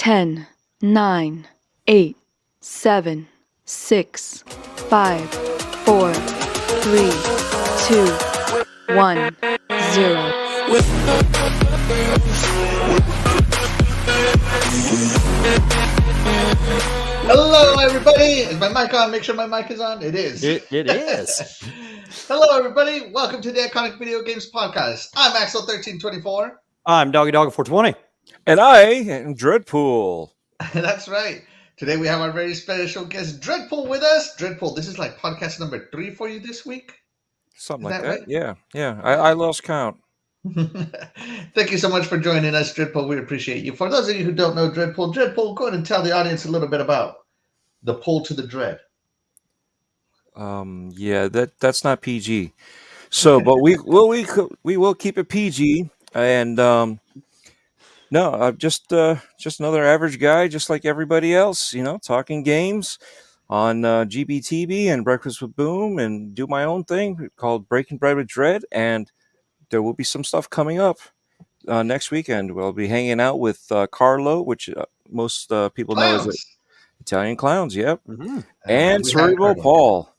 10, 9, 8, 7, 6, 5, 4, 3, 2, 1, 0. Hello, everybody. Is my mic on? Make sure my mic is on. It is. It is. Hello, everybody. Welcome to the Iconic Video Games Podcast. I'm Axel1324. I'm Doggy Dog 420. And I am Dreadpool. That's right. Today we have our very special guest, Dreadpool, with us. Dreadpool, this is like podcast number 3 for you this week. Something like that. Right? Yeah. I lost count. Thank you so much for joining us, Dreadpool. We appreciate you. For those of you who don't know Dreadpool, go ahead and tell the audience a little bit about the Pull to the Dread. Yeah, that's not PG. So, but we will keep it PG. And no, I'm just another average guy, just like everybody else. You know, talking games on GBTV and Breakfast with Boom, and do my own thing called Breaking Bread with Dread. And there will be some stuff coming up next weekend. We'll be hanging out with Carlo, which most people know as Italian Clowns. Yep, and Cerebral Paul.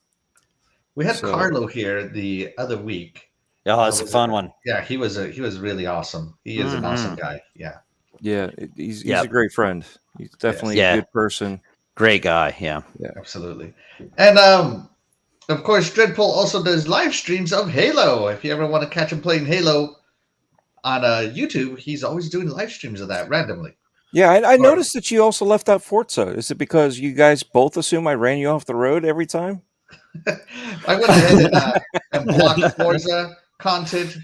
We had Carlo here the other week. Oh, it's a fun one. Yeah, he was really awesome. He is an awesome guy. Yeah. Yeah, he's a great friend. He's definitely a good person. Great guy. Yeah. Absolutely. And of course, Dreadpool also does live streams of Halo. If you ever want to catch him playing Halo on YouTube, he's always doing live streams of that randomly. Yeah, I noticed that you also left out Forza. Is it because you guys both assume I ran you off the road every time? I went ahead and blocked Forza content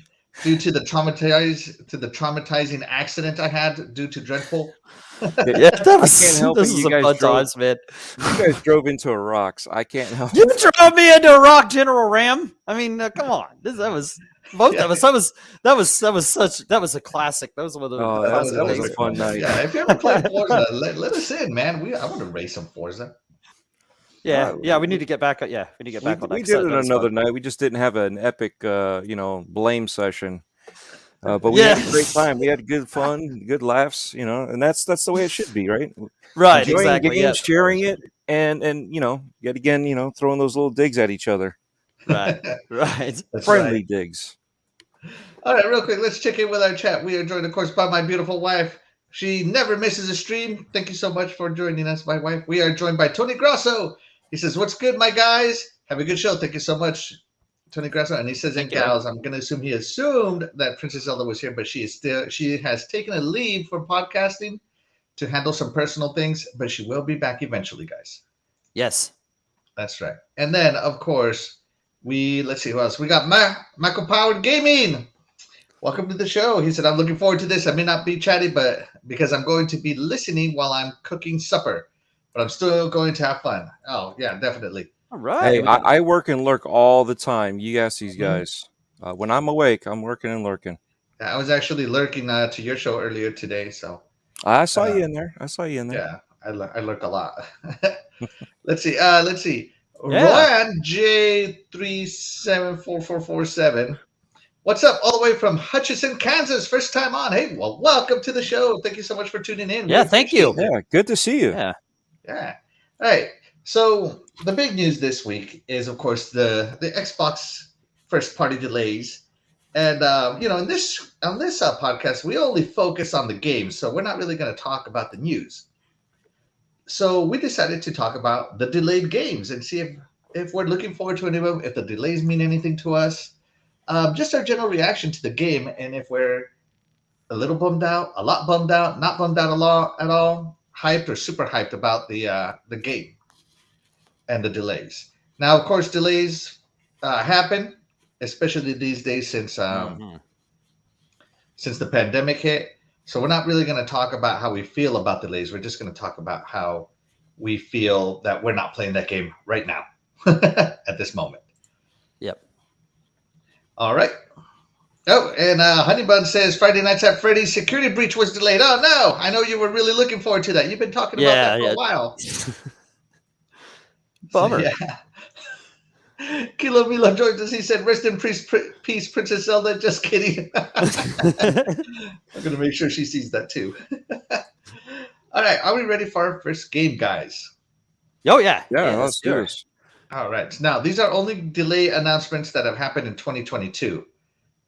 due to the traumatizing accident I had due to Dreadpool. Yeah, that was. I can't help this it. is You a fun times, man. You guys drove into a rocks. I can't help. You drove me into a rock, General Ram. I mean, come on. That was both of us. That was a classic. That was one of the. That was a fun night. Yeah, if you ever play Forza, let us in, man. I want to race some Forza. Yeah, we need to get back. Yeah, we need to get back on that. We did it another night. We just didn't have an epic, blame session. But we had a great time. We had good fun, good laughs, and that's the way it should be, right? Right, enjoying exactly. Games, sharing it, and yet again, throwing those little digs at each other. Right. Friendly digs. All right, real quick, let's check in with our chat. We are joined, of course, by my beautiful wife. She never misses a stream. Thank you so much for joining us, my wife. We are joined by Tony Grasso. He says, "What's good, my guys? Have a good show. Thank you so much, Tony Grasso." And he says, "And gals." I'm going to assume he assumed that Princess Zelda was here, but she has taken a leave from podcasting to handle some personal things, but she will be back eventually, guys. Yes, that's right. And then, of course, let's see who else. We got Michael Powered Gaming. Welcome to the show. He said, "I'm looking forward to this. I may not be chatty, but because I'm going to be listening while I'm cooking supper, but I'm still going to have fun." Oh, yeah, definitely. All right. Hey, I work and lurk all the time. You ask these guys. When I'm awake, I'm working and lurking. I was actually lurking to your show earlier today, so I saw you in there. Yeah, I lurk a lot. Let's see. Ryan J374447. What's up? All the way from Hutchinson, Kansas. First time on. Hey, well, welcome to the show. Thank you so much for tuning in. Yeah, thank you. Yeah, good to see you. Yeah. All right. So the big news this week is, of course, the Xbox first party delays. And, on this podcast, we only focus on the games. So we're not really going to talk about the news. So we decided to talk about the delayed games and see if we're looking forward to any of them, if the delays mean anything to us. Just our general reaction to the game, and if we're a little bummed out, a lot bummed out, not bummed out at all, hyped or super hyped about the game and the delays. Now, of course, delays happen, especially these days since the pandemic hit. So we're not really going to talk about how we feel about delays. We're just going to talk about how we feel that we're not playing that game right now at this moment. Yep. All right. Oh, and Honeybun says Friday Nights at Freddy's security breach was delayed. Oh, no. I know you were really looking forward to that. You've been talking about that for a while. Bummer. Yeah. Kilo Milo joins us. He said, "Rest in peace, Princess Zelda." Just kidding. I'm going to make sure she sees that too. All right, are we ready for our first game, guys? Oh yeah, Yeah, let's let's do it. this. All right. Now, these are only delay announcements that have happened in 2022.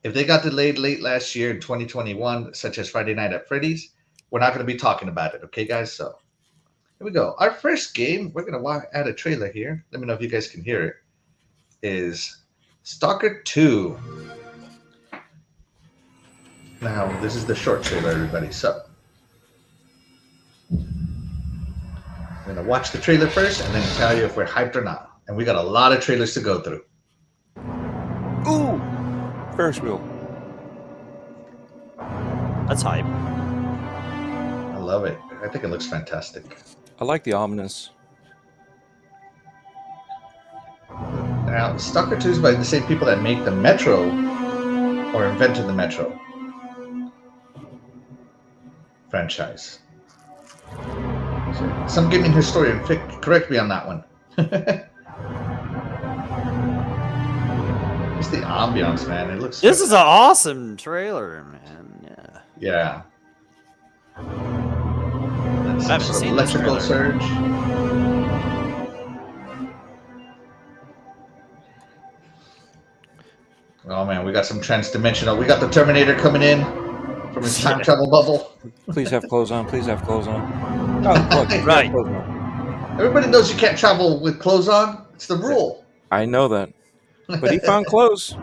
If they got delayed late last year in 2021, such as Friday Night at Freddy's, we're not going to be talking about it. Okay, guys? So here we go. Our first game, we're going to add a trailer here. Let me know if you guys can hear it. Is Stalker 2. Now, this is the short trailer, everybody. So I'm going to watch the trailer first and then tell you if we're hyped or not. And we got a lot of trailers to go through. Ooh, Ferris wheel. That's hype. I love it. I think it looks fantastic. I like the ominous. Now, Stalker 2 is by the same people that make the Metro or invented the Metro franchise. So, some gaming historian, correct me on that one. It's the ambiance, man. It looks. This is an awesome trailer, man. Yeah. That's I haven't some sort of seen this electrical trailer. surge. Oh man, we got some transdimensional. We got the Terminator coming in from his time travel bubble. Please have clothes on. Please have clothes on. Oh, look, you Right. have clothes on. Everybody knows you can't travel with clothes on. It's the rule. I know that, but he found clothes.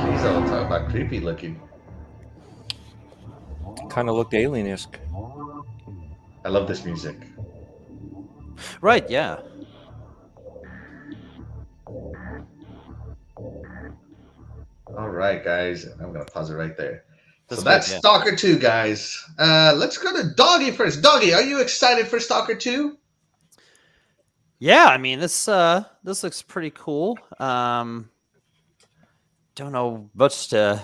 Jeez, I'll talk about creepy looking. Kind of looked alien-esque. I love this music. Right, yeah. All right, guys. I'm going to pause it right there. That's So that's good, yeah. Stalker 2, guys. Let's go to Doggy first. Doggy, are you excited for Stalker 2? Yeah, I mean this looks pretty cool. Don't know much to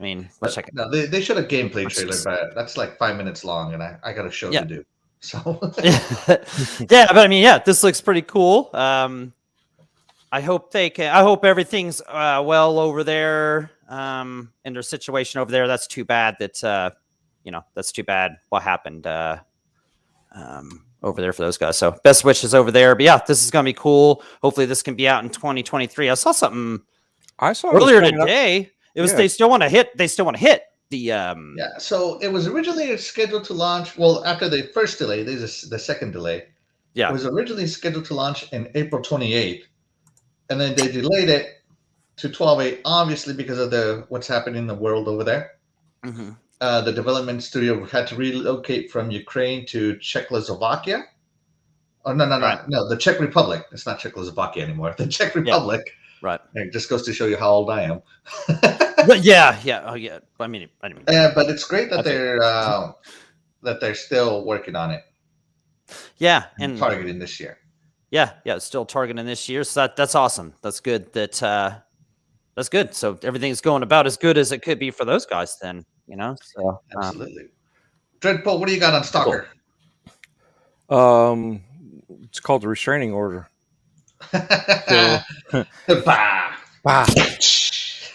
much I can. No, they showed a gameplay Let's trailer, just- but that's like 5 minutes long, and I got a show Yeah. to do. So Yeah, but I mean, yeah, this looks pretty cool. I hope everything's well over there in their situation over there. That's too bad that that's too bad what happened over there for those guys. So best wishes over there. But yeah, this is gonna be cool. Hopefully this can be out in 2023. I saw something I saw it was earlier coming up. today. It was Yeah. they still want to hit the yeah, so it was originally scheduled to launch. Well, after the first delay, this is the second delay. Yeah. It was originally scheduled to launch in April 28th, and then they delayed it to 12/8, obviously because of what's happening in the world over there. Mhm. The development studio had to relocate from Ukraine to Czechoslovakia. Oh no, Right. the Czech Republic. It's not Czechoslovakia anymore. The Czech Republic. Right. It just goes to show you how old I am. But yeah. Oh yeah. I mean. But it's great that That's they're still working on it Yeah, and and targeting this year. yeah, it's still targeting this year. So that's awesome. That's good. That's good. So everything's going about as good as it could be for those guys. Then So Absolutely. Dreadpool, what do you got on Stalker? It's called the restraining order. Bah. Wow.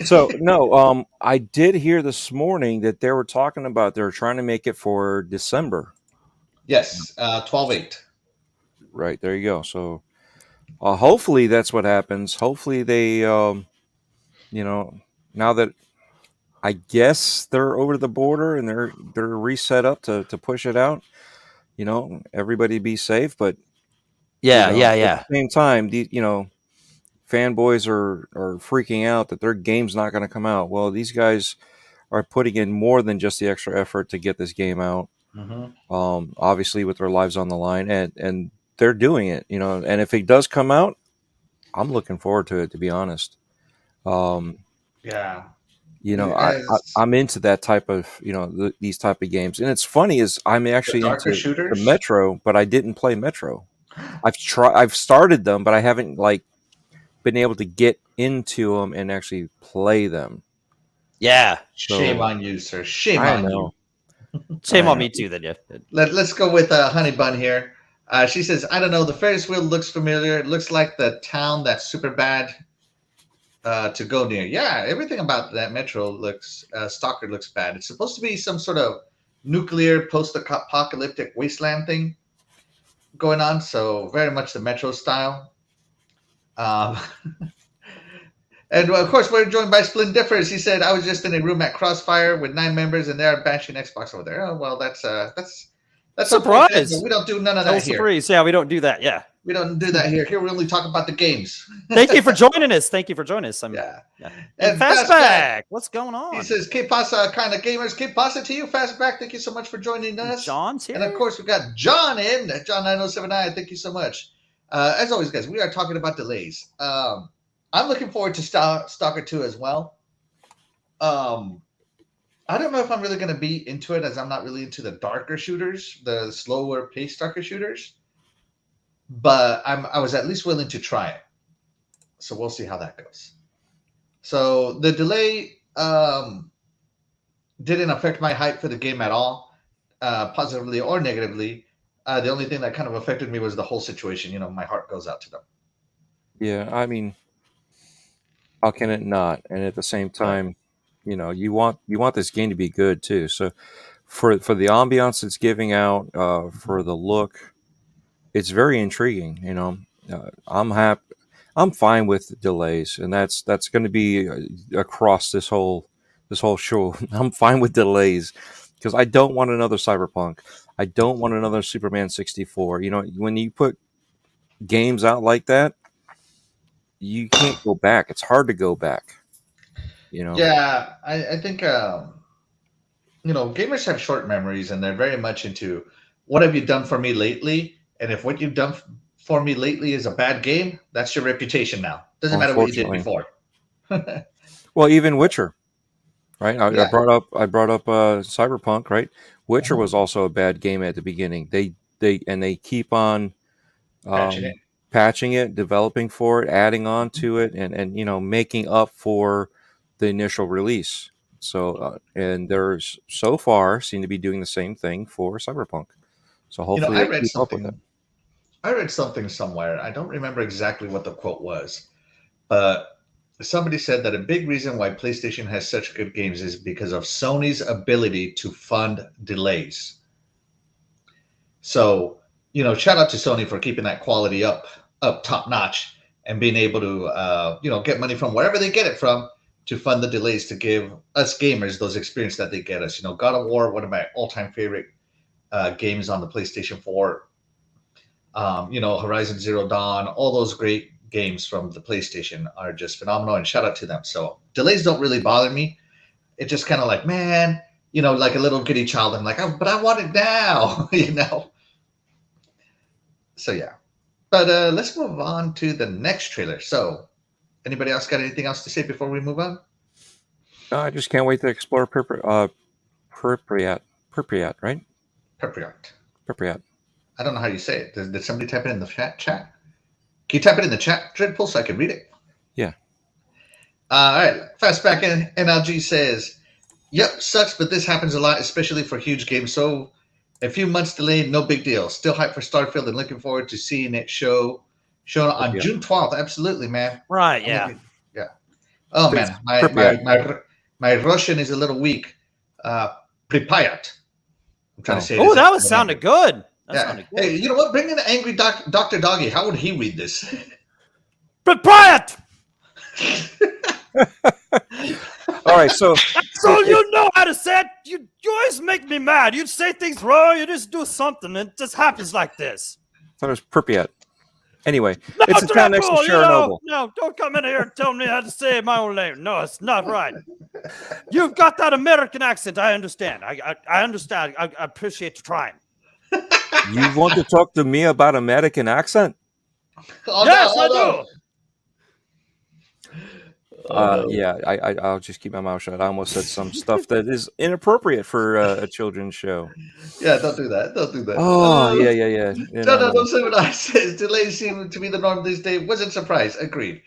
So no, I did hear this morning that they were talking about they're trying to make it for December. Yes, 12/8. Right, there you go. So hopefully that's what happens. Hopefully they now that I guess they're over the border and they're reset up to push it out, everybody be safe, but yeah. at the same time, fanboys are freaking out that their game's not going to come out. Well, these guys are putting in more than just the extra effort to get this game out. Mm-hmm. Obviously with their lives on the line, and they're doing it, and if it does come out, I'm looking forward to it, to be honest. Yeah. I'm into that type of, these type of games. And it's funny is I'm actually darker into shooters? the Metro, but I didn't play Metro. I've started them, but I haven't been able to get into them and actually play them. Yeah. Shame on you, sir. Shame on you. Shame on me too. Then yeah. Let's go with Honey Bun here. She says, I don't know. The Ferris wheel looks familiar. It looks like the town that's super bad. to go near. Yeah, everything about that metro looks Stalker looks bad. It's supposed to be some sort of nuclear post-apocalyptic wasteland thing going on, so very much the metro style. Um, and of course, we're joined by Splendiferous. He said, "I was just in a room at Crossfire with 9 members, and they're bashing Xbox over there." Oh well, that's Surprise! We don't do none of that here. Surprise! Yeah, we don't do that. Yeah, we don't do that here. Here we only talk about the games. Thank you for joining us. Thank you for joining us. Yeah. And Fastback, what's going on? He says, "Que pasa, kind of gamers? Que pasa to you, Fastback? Thank you so much for joining us." John's here, and of course we got John in. John 9079. Thank you so much. As always, guys, we are talking about delays. I'm looking forward to Stalker 2 as well. I don't know if I'm really going to be into it, as I'm not really into the darker shooters, the slower paced darker shooters. But I was at least willing to try it. So we'll see how that goes. So the delay didn't affect my hype for the game at all, positively or negatively. The only thing that kind of affected me was the whole situation. My heart goes out to them. Yeah, I mean, how can it not? And at the same time, you want this game to be good too. So for the ambiance it's giving out, for the look, it's very intriguing. I'm happy. I'm fine with delays, and that's going to be across this whole show. I'm fine with delays because I don't want another Cyberpunk. I don't want another Superman 64. When you put games out like that, you can't go back. It's hard to go back. Yeah, I think gamers have short memories, and they're very much into what have you done for me lately, and if what you've done for me lately is a bad game, that's your reputation now. Doesn't matter what you did before. Well, even Witcher, right? I brought up Cyberpunk, right? Witcher was also a bad game at the beginning. They keep on patching it, developing for it, adding on to it, and making up for the initial release. So and there's so far seem to be doing the same thing for Cyberpunk. So hopefully I read something. I read something somewhere. I don't remember exactly what the quote was, but somebody said that a big reason why PlayStation has such good games is because of Sony's ability to fund delays. So, shout out to Sony for keeping that quality up top notch and being able to, get money from wherever they get it from to fund the delays to give us gamers those experiences that they get us. God of War, one of my all-time favorite games on the PlayStation 4. Horizon Zero Dawn, all those great games from the PlayStation are just phenomenal, and shout out to them. So delays don't really bother me. It's just kind of like, man, like a little giddy child. I'm like, but I want it now, So yeah, but let's move on to the next trailer. So anybody else got anything else to say before we move on? I just can't wait to explore Pripyat, right? Pripyat. I don't know how you say it. Did somebody type it in the chat? Can you type it in the chat, Dreadpool, so I can read it? Yeah. All right. Fastback NLG says, "Yep, sucks, but this happens a lot, especially for huge games. So a few months delayed, no big deal. Still hyped for Starfield and looking forward to seeing it shown on June 12th. Absolutely, man. Right? Yeah. Yeah. Oh man, my Russian is a little weak. Pripyat. I'm trying to say. Oh, that was sounded good. Hey, you know what? Bring in the angry Dr. Doggy. How would he read this? Pripyat! All right, so you know how to say it. You always make me mad. You say things wrong. You just do something, and it just happens like this. I thought it was Pripyat. Anyway, it's a town next to Chernobyl. No, don't come in here and tell me how to say my own name. No, it's not right. You've got that American accent. I understand. I understand. I appreciate you trying. You want to talk to me about American accent? Yes, I do. Yeah, I'll just keep my mouth shut. I almost said some stuff that is inappropriate for a children's show. Yeah, don't do that. Oh, yeah. Don't say what I said. Delays seem to be the norm these days. Wasn't surprised. Agreed.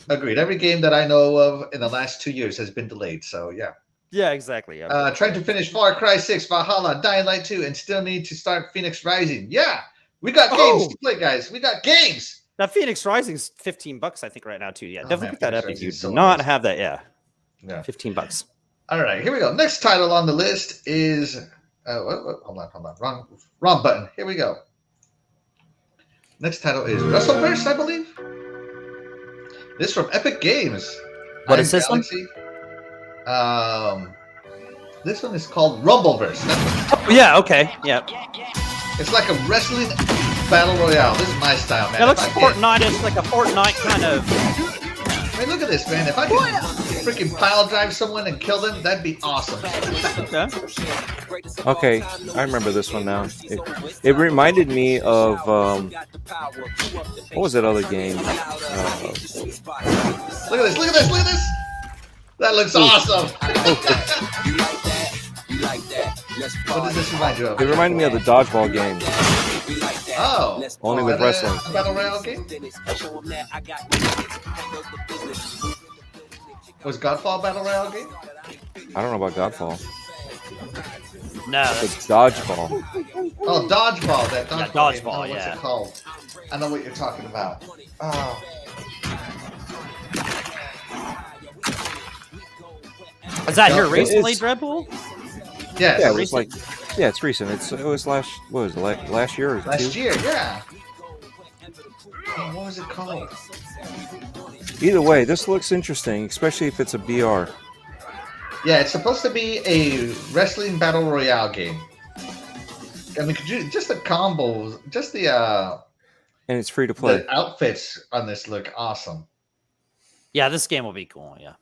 Every game that I know of in the last 2 years has been delayed. So, yeah. Yeah, exactly. Yeah. Trying to finish Far Cry 6, Valhalla, Dying Light 2, and still need to start Phoenix Rising. Yeah, we got games to play, guys. We got games. Now, Phoenix Rising's $15, I think, right now too. Yeah, Oh, definitely man, pick that Phoenix up if Rising you is do so not amazing. have that. Yeah, Yeah. $15. All right, here we go. Next title on the list is hold on, wrong button. Here we go. Next title is Wrestleverse, I believe. This is from Epic Games. What Iron is this one? Galaxy. This one is called Rumbleverse. That's what Oh, yeah. Okay. Yeah. it's like a wrestling battle royale. This is my style, man. It looks If I get- Fortnite. It's like a Fortnite kind of. I mean, look at this, man. If I could freaking pile drive someone and kill them, that'd be awesome. Okay. Okay, I remember this one now. It reminded me of what was that other game? Look at this. Look at this. Look at this. That looks awesome. What does this remind you of? It reminded me of the dodgeball game. Oh, Only with and wrestling. a battle royale game? Was Godfall a battle royale game? I don't know about Godfall. No. It's dodgeball. Oh, dodgeball. That dodgeball. Yeah, game. dodgeball, Oh, what's yeah. it called? I know what you're talking about. Oh. Is that here No, recently, it's- Dreadpool? Yes. Yeah, it was like, yeah, it's recent. It was last year or last two? year. Yeah. Oh, what was it called? Either way, this looks interesting, especially if it's a BR. Yeah, it's supposed to be a wrestling battle royale game. I mean, just the combos, just the And it's free to play. the outfits on this look awesome. Yeah, this game will be cool. Yeah.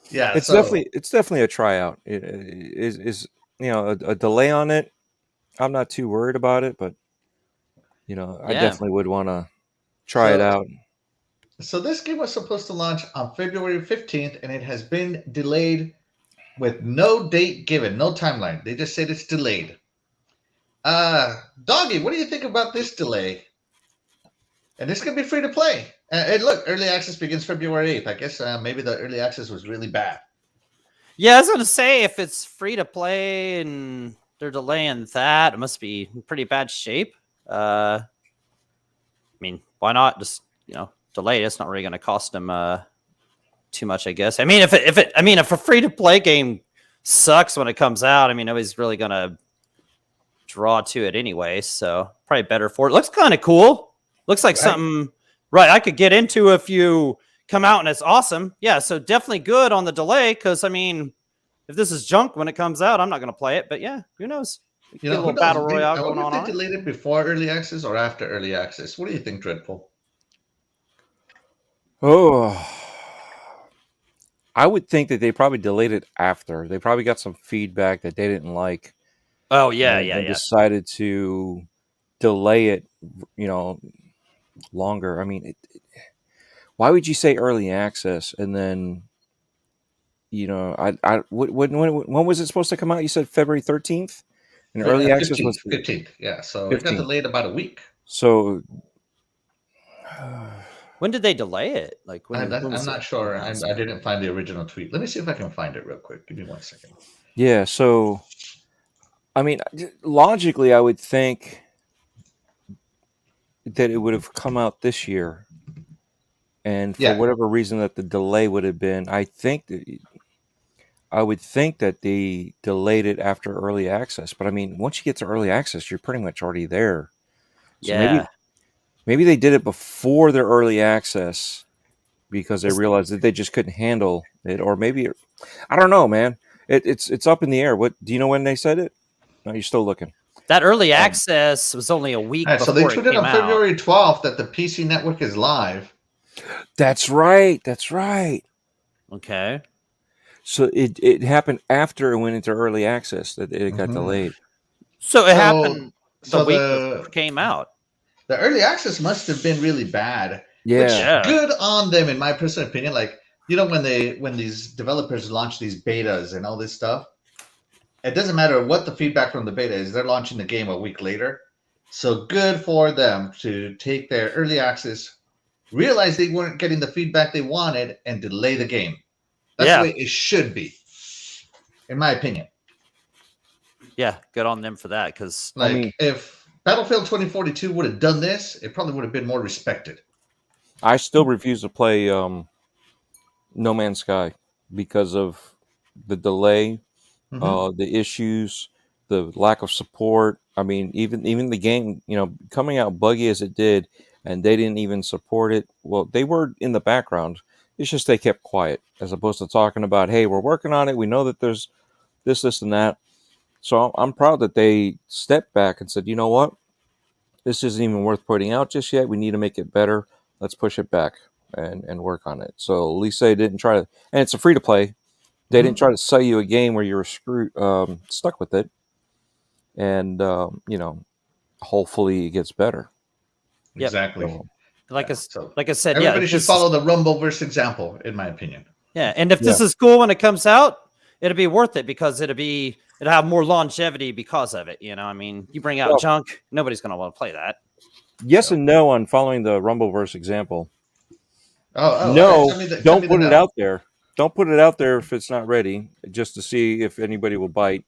Yeah, It's definitely a tryout. It is a delay on it. I'm not too worried about it, but I Yeah. definitely would want to try it out. So this game was supposed to launch on February 15th, and it has been delayed with no date given, no timeline. They just said it's delayed. Doggy, what do you think about this delay? And this could be free to play. And look, early access begins February 8th. I guess maybe the early access was really bad. Yeah, I was gonna say if it's free to play and they're delaying that, it must be in pretty bad shape. I mean, why not just delay it? It's not really gonna cost them too much, I guess. I mean, if a free to play game sucks when it comes out, I mean, nobody's really gonna draw to it anyway. So probably better for it. Looks kind of cool. Looks like something I could get into if you come out and it's awesome. Yeah, so definitely good on the delay because I mean, if this is junk when it comes out, I'm not going to play it. But yeah, who knows? You Get a know, little who knows? battle royale I going wonder on. if they delayed it before early access or after early access. What do you think, Dreadful? Oh, I would think that they probably delayed it after. They probably got some feedback that they didn't like. Oh yeah, and decided to delay it, longer. I mean, why would you say early access and then, when was it supposed to come out? You said February 13th, and early access was 15th. Yeah, so it got 15th. delayed about a week. So when did they delay it? Like when? I'm not sure. I didn't find the original tweet. Let me see if I can find it real quick. Give me 1 second. yeah, so I mean, logically, I would think that it would have come out this year, and for whatever reason that the delay would have been, I would think that they delayed it after early access. But I mean, once you get to early access, you're pretty much already there. So maybe they did it before their early access because they realized that they just couldn't handle it, or maybe I don't know, man. It's up in the air. What do you know when they said it? No, you're still looking. That early access was only a week before So they it tweeted came on out. February 12th that the PC network is live. That's right. Okay. So it happened after it went into early access that it got delayed. So it happened the week the- before it came out. The early access must have been really bad. Yeah. Which, good on them, in my personal opinion. Like, when these developers launch these betas and all this stuff, it doesn't matter what the feedback from the beta is. They're launching the game a week later. So good for them to take their early access, realize they weren't getting the feedback they wanted, and delay the game. That's the way it should be, in my opinion. Yeah, good on them for that. Because if Battlefield 2042 would have done this, it probably would have been more respected. I still refuse to play No Man's Sky because of the delay, the issues, the lack of support. I mean, even the game, coming out buggy as it did, and they didn't even support it. Well, they were in the background. It's just they kept quiet as opposed to talking about, hey, we're working on it. We know that there's this, and that. So I'm proud that they stepped back and said, you know what? This isn't even worth putting out just yet. We need to make it better. Let's push it back and work on it. So at least they didn't try to, and it's a free to play. They didn't try to sell you a game where you were stuck with it. And, hopefully it gets better. Yep. Exactly. So, Like I said, everybody should follow the Rumbleverse example, in my opinion. Yeah, and if this is cool when it comes out, it'll be worth it because it'll have more longevity because of it. I mean, you bring out junk, nobody's going to want to play that. Yes and no on following the Rumbleverse example. No, okay. Don't put it out there. Don't put it out there if it's not ready, just to see if anybody will bite.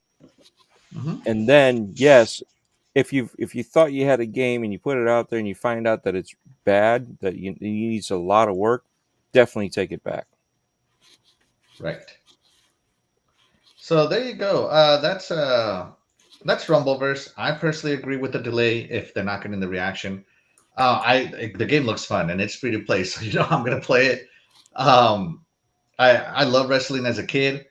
And then, yes, if you thought you had a game and you put it out there and you find out that it's bad, that it needs a lot of work, definitely take it back. Right. So there you go. That's Rumbleverse. I personally agree with the delay if they're not getting the reaction. The game looks fun and it's free to play, so I'm going to play it. I love wrestling as a kid.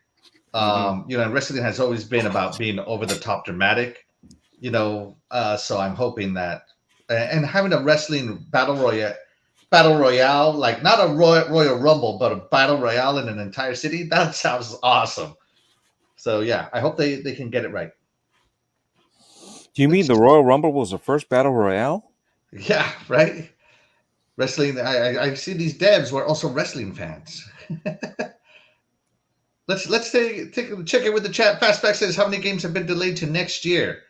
Wrestling has always been about being over the top dramatic. So I'm hoping that and having a wrestling battle royale, like not a Royal Rumble, but a battle royale in an entire city. That sounds awesome. So yeah, I hope they can get it right. Do you mean the Royal Rumble was the first battle royale? Yeah, right. Wrestling. I see these devs were also wrestling fans. Let's check it with the chat. Fastback says, how many games have been delayed to next year?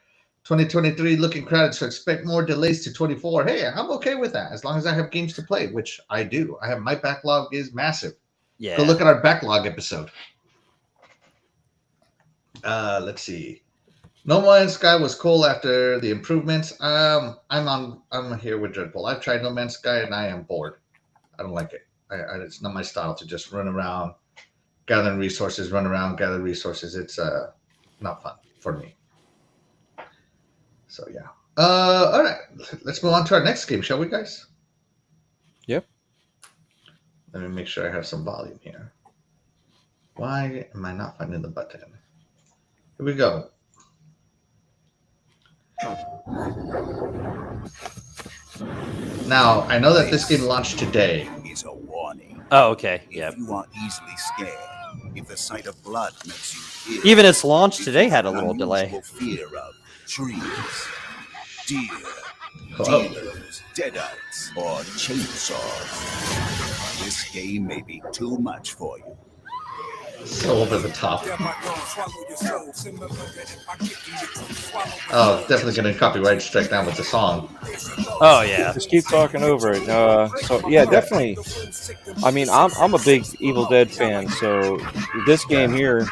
2023 looking crowded, so expect more delays to 24. Hey, I'm okay with that as long as I have games to play, which I do. My backlog is massive. Yeah. Go look at our backlog episode. Let's see. No Man's Sky was cool after the improvements. I'm here with Dreadpool. I've tried No Man's Sky and I am bored. I don't like it. It's not my style to just run around, gather resources. It's not fun for me. So yeah. All right. Let's move on to our next game, shall we, guys? Yep. Let me make sure I have some volume here. Why am I not finding the button? Here we go. Now, I know that this game launched today. Is a warning. Oh, okay. Yeah. If you are easily scared, if the sight of blood makes you ill, Even its launch today had a little delay. Fear of trees, deer, Hello. dealers, deadites, or chainsaws. This game may be too much for you. So over the top. Oh, definitely getting a copyright strike down with the song. Oh yeah. Just keep talking over it. So yeah, definitely. I mean, I'm a big Evil Dead fan, so this game here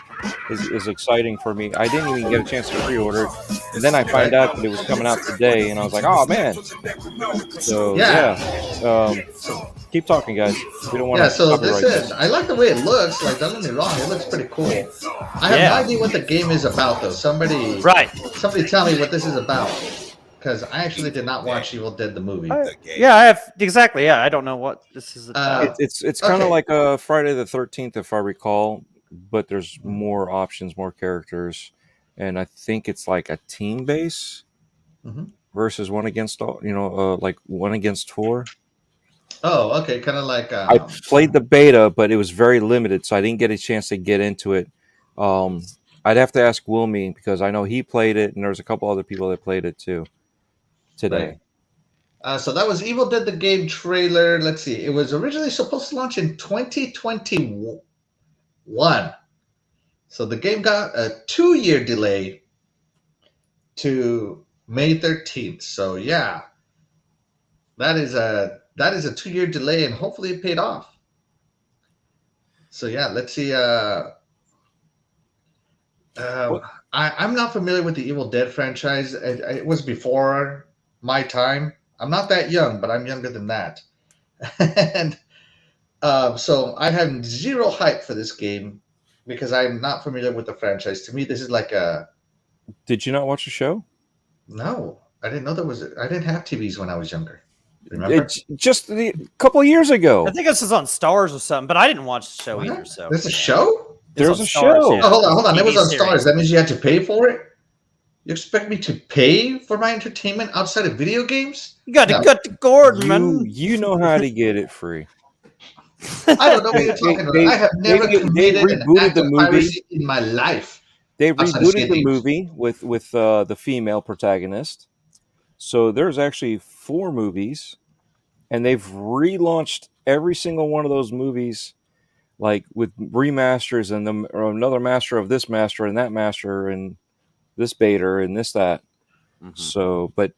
is exciting for me. I didn't even get a chance to pre-order it, and then I find out that it was coming out today, and I was like, oh man. So yeah. Keep talking, guys. We don't want to. Yeah, so this is. I like the way it looks. Like, don't get me wrong, it looks pretty cool. I have no idea what the game is about, though. Somebody tell me what this is about, because I actually did not watch Evil Dead the movie. Yeah, I have exactly. Yeah, I don't know what this is about. It's kind of like a Friday the 13th, if I recall, but there's more options, more characters, and I think it's like a team base versus one against all. Like 1 against 4. Oh, okay, kind of like. I played the beta, but it was very limited, so I didn't get a chance to get into it. I'd have to ask Wilmy because I know he played it, and there was a couple other people that played it too today. Right. So that was Evil Dead the game trailer. Let's see, it was originally supposed to launch in 2021. So the game got a 2-year delay to May 13th. So yeah, that is a 2-year delay, and hopefully it paid off. So yeah, let's see. I'm not familiar with the Evil Dead franchise. It was before my time. I'm not that young, but I'm younger than that. And so I have zero hype for this game because I'm not familiar with the franchise. To me, this is like a Did you not watch the show? no. I didn't know I didn't have TVs when I was younger. Remember? It's just a couple of years ago. I think this is on Stars or something, but I didn't watch the show What? either. So There's a show? It's There's on a Stars, show. yeah. Oh, hold on. It was TV on series. Stars. That means you had to pay for it? You expect me to pay for my entertainment outside of video games? You got to No. cut the cord, man. You know how to get it free. I don't know what you're talking about. I have never committed an rebooted act the of movie. piracy in my life. They Outside of rebooted Skid the Games. movie with the female protagonist. So there's actually 4 movies, and they've relaunched every single one of those movies, like with remasters and or another master of this master and that master and this beta and this that. Mhm. So, but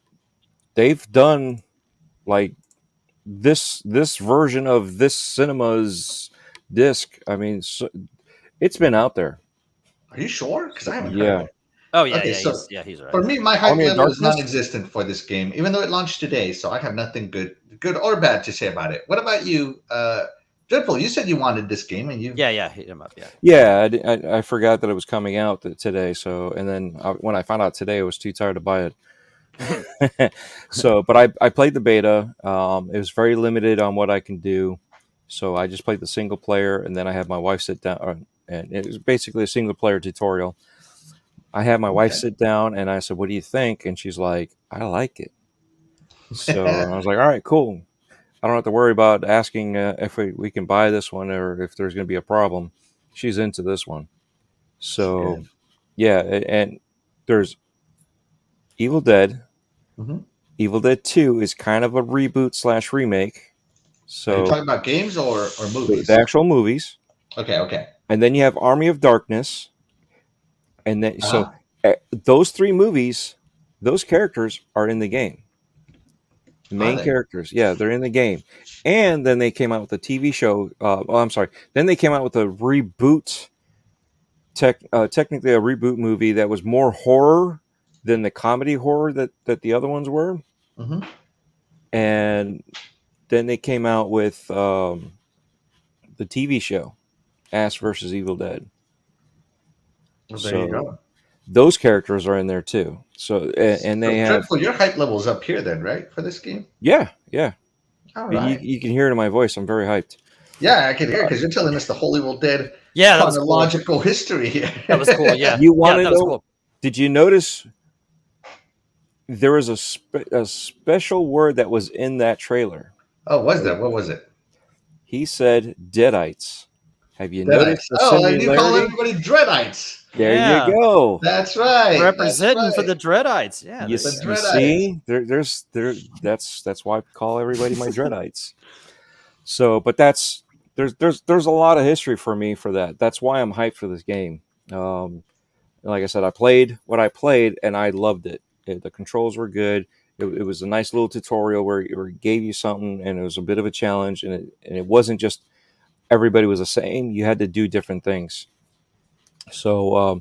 they've done like this version of this cinema's disc. I mean, it's been out there. Are you sure? Because I haven't heard Yeah. of it. Oh yeah, Okay, yeah, he's right. For me, my hype Army of level is Darkness? non-existent for this game, even though it launched today. So I have nothing good or bad to say about it. What about you, Dreadful? You said you wanted this game, and you Yeah, hit him up. Yeah. Yeah, I forgot that it was coming out today. So, and then when I found out today, I was too tired to buy it. So, but I played the beta. It was very limited on what I can do. So I just played the single player, and then I had my wife sit down, and it was basically a single player tutorial. I had my wife sit down, and I said, "What do you think?" And she's like, "I like it." So I was like, "All right, cool. I don't have to worry about asking if we can buy this one or if there's going to be a problem." She's into this one. So, Good. yeah, and there's Evil Dead. Mhm. Evil Dead 2 is kind of a reboot / remake. Are you So talking about games or movies? the actual movies. Okay. And then you have Army of Darkness. And then so those 3 movies, those characters are in the game. The main they? characters, yeah, they're in the game. And then they came out with a TV show. I'm sorry. Then they came out with a reboot, technically a reboot movie that was more horror than the comedy horror that the other ones were. Mhm. And then they came out with the TV show, Ash versus Evil Dead. Well, there you So go. those characters are in there too. So and they So, have Dreadful, your hype level's up here then, right, for this game? yeah. All right. You can hear it in my voice. I'm very hyped. Yeah, I can hear it because you're telling us the whole Evil Dead Yeah, that was cool. chronological history here. That was cool. Yeah. You want to that was know? cool. Did you notice there was a special word that was in that trailer? Oh, was there? What was it? He said Deadites. Have you Deadites. noticed the Oh, and you call similarity? everybody Dreadites. There Yeah. you go. That's right. Representing That's for right. the Dreadites. Yeah. You, the you Dreadites. see, that's why I call everybody my Dreadites. So, but there's a lot of history for me for that. That's why I'm hyped for this game. Like I said, I played what I played and I loved it. The controls were good. It was a nice little tutorial where it gave you something and it was a bit of a challenge, and it wasn't just everybody was the same. You had to do different things. So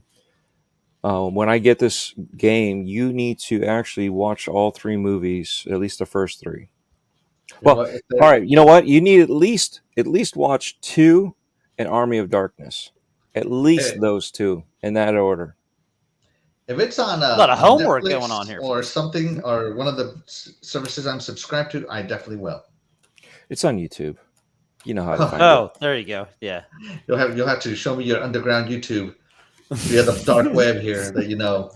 when I get this game, you need to actually watch all 3 movies, at least the first 3. Well, all right. You know what? You need at least watch 2 and Army of Darkness. At least those 2 in that order. If it's on A lot of homework Netflix going on here. or something, or one of the services I'm subscribed to, I definitely will. It's on YouTube. You know how to find Oh, there you go. Yeah. You'll have to show me your underground YouTube via the dark web here that you know.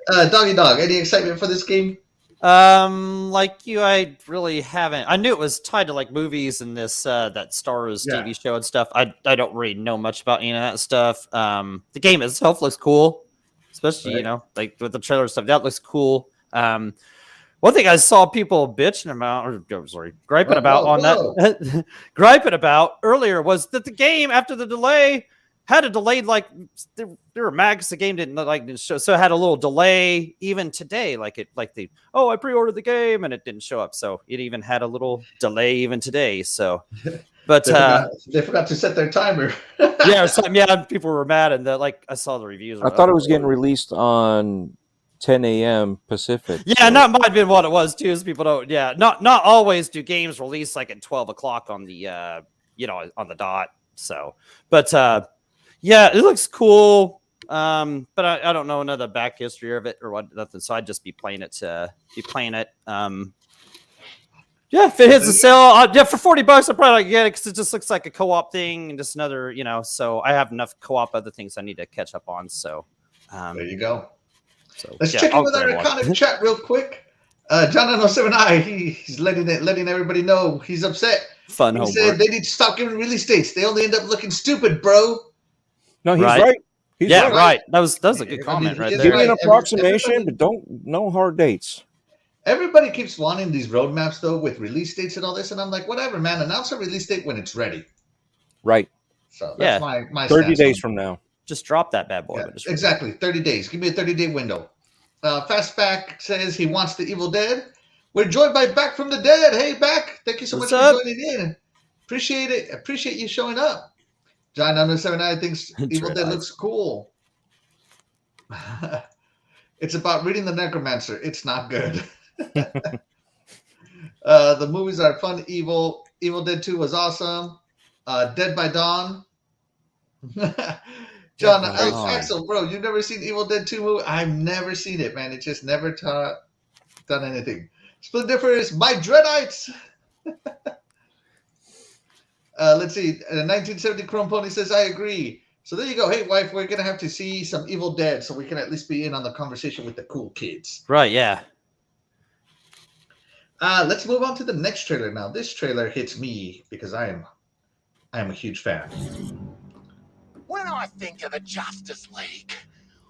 Doggy Dog, any excitement for this game? Like you, I really haven't. I knew it was tied to like movies and this that Stars Yeah. TV show and stuff. I don't really know much about any of that stuff. The game itself looks cool, especially Right. like with the trailer stuff. That looks cool. One thing I saw people bitching about, griping about on that, griping about earlier was that the game after the delay had a delayed, like there were mags the game didn't show, so it had a little delay even today. I pre-ordered the game and it didn't show up, so it even had a little delay even today. So, but they forgot to set their timer. yeah, people were mad, and I saw the reviews. I thought it was getting released on 10 a.m. Pacific. Yeah, so- that might have been what it was too. Is people don't, not always do games release like at 12 o'clock on the on the dot. So, but yeah, it looks cool. But I don't know another back history of it or what nothing. So I'd just be playing it. Yeah, if it hits the sale, for $40, I'll probably get it because it just looks like a co-op thing and just another, So I have enough co-op other things I need to catch up on. So there you go. So Let's check in with our iconic chat real quick. John 079, he's letting everybody know he's upset. Fun He homework. said they need to stop giving release dates. They only end up looking stupid, bro. No, he's Right. right. He's Yeah, right. right. That was a good comment right he's Give there. me an right. approximation, Everybody- but no hard dates. Everybody keeps wanting these roadmaps though with release dates and all this, and I'm like, whatever, man. Announce a release date when it's ready. Right. So that's Yeah. my 30 stance days on it. from now. Just drop that bad boy. Yeah, when it's exactly. 30 days. Give me a 30-day window. Fastback says he wants the Evil Dead. We're joined by Back from the Dead. Hey, Back. Thank you so What's much up? for joining in. Appreciate it. Appreciate you showing up. John 079 thinks Evil Dead looks cool. It's about reading the Necromancer. It's not good. The movies are fun. Evil Dead 2 was awesome. Dead by Dawn. John, Dead by Dawn. Axel, bro, you've never seen Evil Dead 2 movie? I've never seen it, man. It just never done anything. Splendiferous, my Dreadites. Let's see. 1970 Chrome Pony says, I agree. So there you go. Hey, wife, we're going to have to see some Evil Dead so we can at least be in on the conversation with the cool kids. Right, yeah. Let's move on to the next trailer now. This trailer hits me because I am a huge fan. When I think of the Justice League,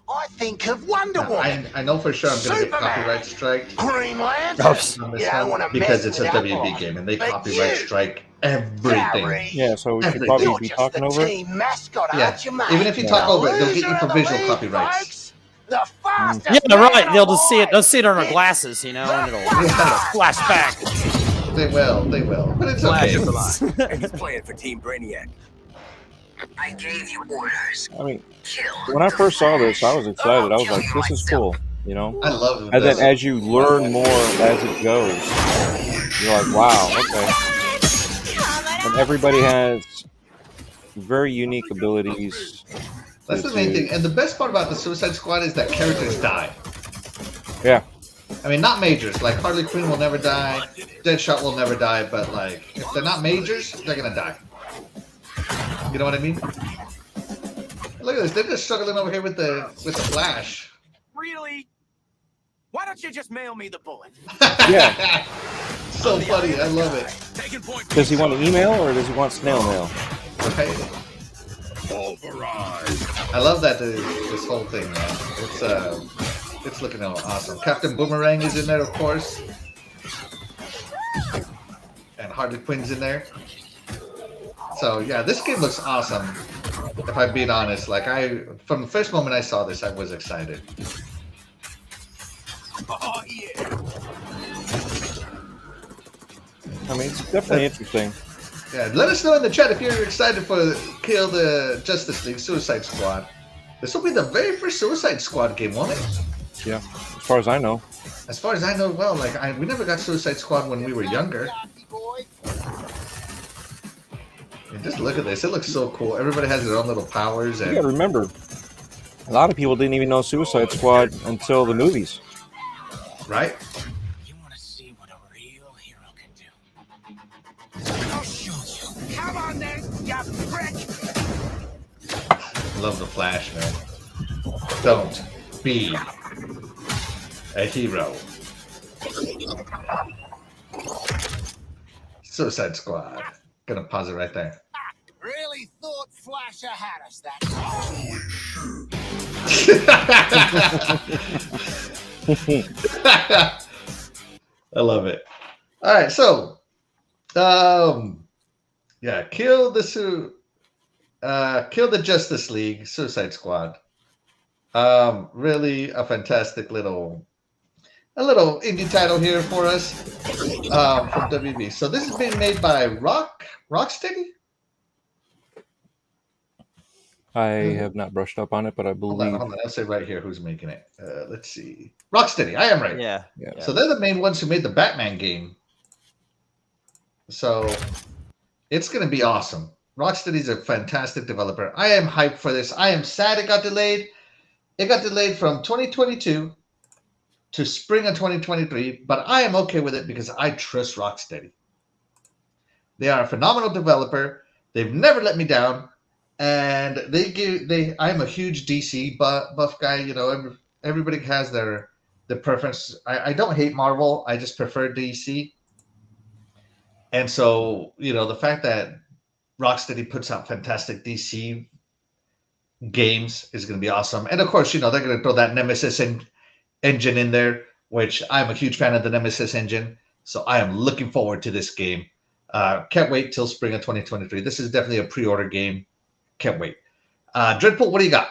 I think of Wonder Now, Woman, I know for sure I'm going to get Superman. copyright strike Green Lantern. Oops. on this You don't one wanna because mess it's a with WB Outlaw. game and they But copyright you, strike everything. Gary, Yeah, so we should Everything. probably you're be just talking the over it. team mascot, Yeah, aren't you, mate? even if you talk over it, they'll get you Loser of the provisional league, copyrights. folks. The fastest Yeah, they're man right. They'll just see it. alive. They'll see it on their glasses, and it'll flash back. They will, but it's Flash okay. is alive, and he's playing for Team Brainiac. I gave you orders. I mean, Kill. when I first saw this, I was excited. I was like, this is cool, I love And this. then as you learn more as it goes, you're like, wow, okay. And everybody has very unique abilities. That's the main thing. And the best part about the Suicide Squad is that characters die. Yeah. I mean, not majors. Like Harley Quinn will never die. Deadshot will never die. But like, if they're not majors, they're gonna die. You know what I mean? Look at this. They're just struggling over here with the Flash. Really? Why don't you just mail me the bullet? Yeah. So funny. I love it. Taking point. Does he want an email or does he want snail mail? Okay. I love that this whole thing, man. It's looking awesome. Captain Boomerang is in there, of course, and Harley Quinn's in there. So yeah, this game looks awesome. If I'm being honest, like from the first moment I saw this, I was excited. Oh, yeah. I mean, it's definitely interesting. Yeah, let us know in the chat if you're excited for Kill the Justice League Suicide Squad. This will be the very first Suicide Squad game, won't it? Yeah, as far as I know. As far as I know, well, like we never got Suicide Squad when we were younger. And just look at this; it looks so cool. Everybody has their own little powers, You and gotta remember, a lot of people didn't even know Suicide Squad until the movies. right? You want to see what a real hero can do? I'll show you. Come on then, you prick! Love the Flash, man. Don't be a hero. Suicide Squad. Gonna pause it right there. Really thought Flasher had us, that. I love it. All right, so, yeah, kill the Justice League Suicide Squad. Really a fantastic little indie title here for us from WB. So this is being made by Rocksteady. I have not brushed up on it, but I believe. Hold on. I'll say right here who's making it. Let's see. Rocksteady. I am right. Yeah. So they're the main ones who made the Batman game. So it's going to be awesome. Rocksteady's a fantastic developer. I am hyped for this. I am sad it got delayed. It got delayed from 2022 to spring of 2023, but I am okay with it because I trust Rocksteady. They are a phenomenal developer. They've never let me down, and I'm a huge DC buff guy. You know, everybody has their preference. I don't hate Marvel. I just prefer DC. And so, you know, the fact that Rocksteady puts out fantastic DC games is going to be awesome. And of course, you know, they're going to throw that Nemesis engine in there, which I'm a huge fan of the Nemesis engine. So I am looking forward to this game. Can't wait till spring of 2023. This is definitely a pre-order game. Can't wait. Dreadpool, what do you got?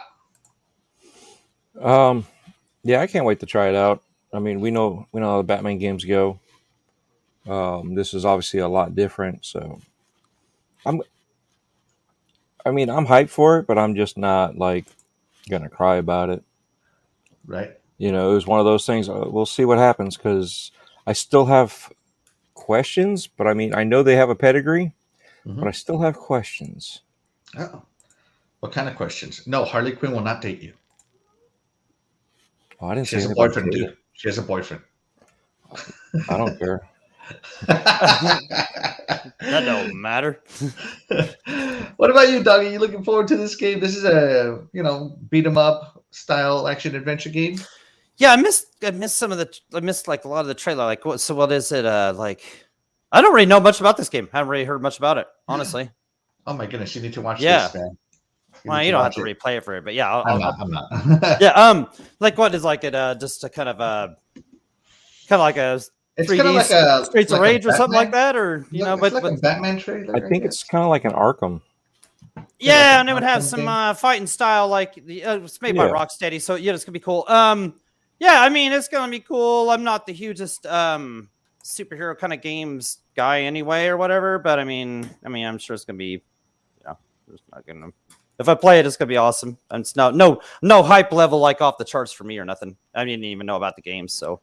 Yeah, I can't wait to try it out. I mean, we know how the Batman games go. This is obviously a lot different, so I'm hyped for it, but I'm just not like gonna cry about it. Right. You know, it was one of those things. We'll see what happens because I still have questions, but I mean, I know they have a pedigree, but I still have questions. Oh, what kind of questions? No, Harley Quinn will not date you. Oh, I didn't She see has a anything boyfriend, about dude. She has a boyfriend. I don't care. That don't matter. What about you, Doggy? You looking forward to this game? This is a beat 'em up style action adventure game. Yeah, I missed like a lot of the trailer. Like, what is it? Like, I don't really know much about this game. I haven't really heard much about it, honestly. Oh my goodness, you need to watch Yeah. this, man. Well, you don't have to replay it for it, but yeah, I'm not. yeah. Like, what is like it? Just a kind of like a It's 3D kind of like a Streets of like a Rage or something like Batman. that, or It's but like a Batman trailer. I think it's kind of like an Arkham. yeah, like and it would have some something. fighting style, like it's made by Yeah. Rocksteady, so yeah, it's gonna be cool. Yeah, I mean, it's gonna be cool. I'm not the hugest superhero kind of games guy anyway, or whatever, but I mean, I'm sure it's gonna be, it's not gonna. If I play it, it's gonna be awesome. And it's no hype level like off the charts for me or nothing. I didn't even know about the game, so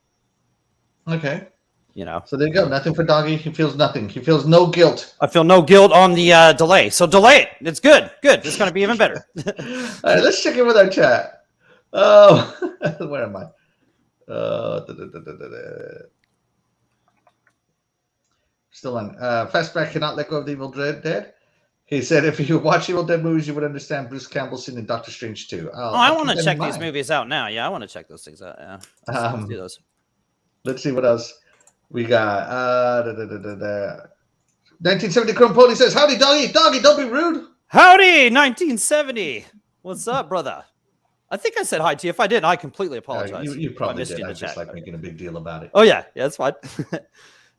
Okay. So there you go. Nothing for Doggy. He feels nothing. He feels no guilt. I feel no guilt on the delay. So delay it. It's good. It's gonna be even better. All right, let's check in with our chat. Oh, where am I? Still on. Fastback cannot let go of the Evil Dead. He said if you watch Evil Dead movies, you would understand Bruce Campbell scene in Doctor Strange 2. I want to check these movies out now. Yeah, I want to check those things out. Yeah, let's do those. Let's see what else we got. 1970 Chrome Pony says, "Howdy, Doggy. Doggy, don't be rude." Howdy, 1970. What's up, brother? I think I said hi to you. If I didn't, I completely apologize. You probably missed did. you in I the just chat. like making a big deal about it. Oh yeah, that's fine.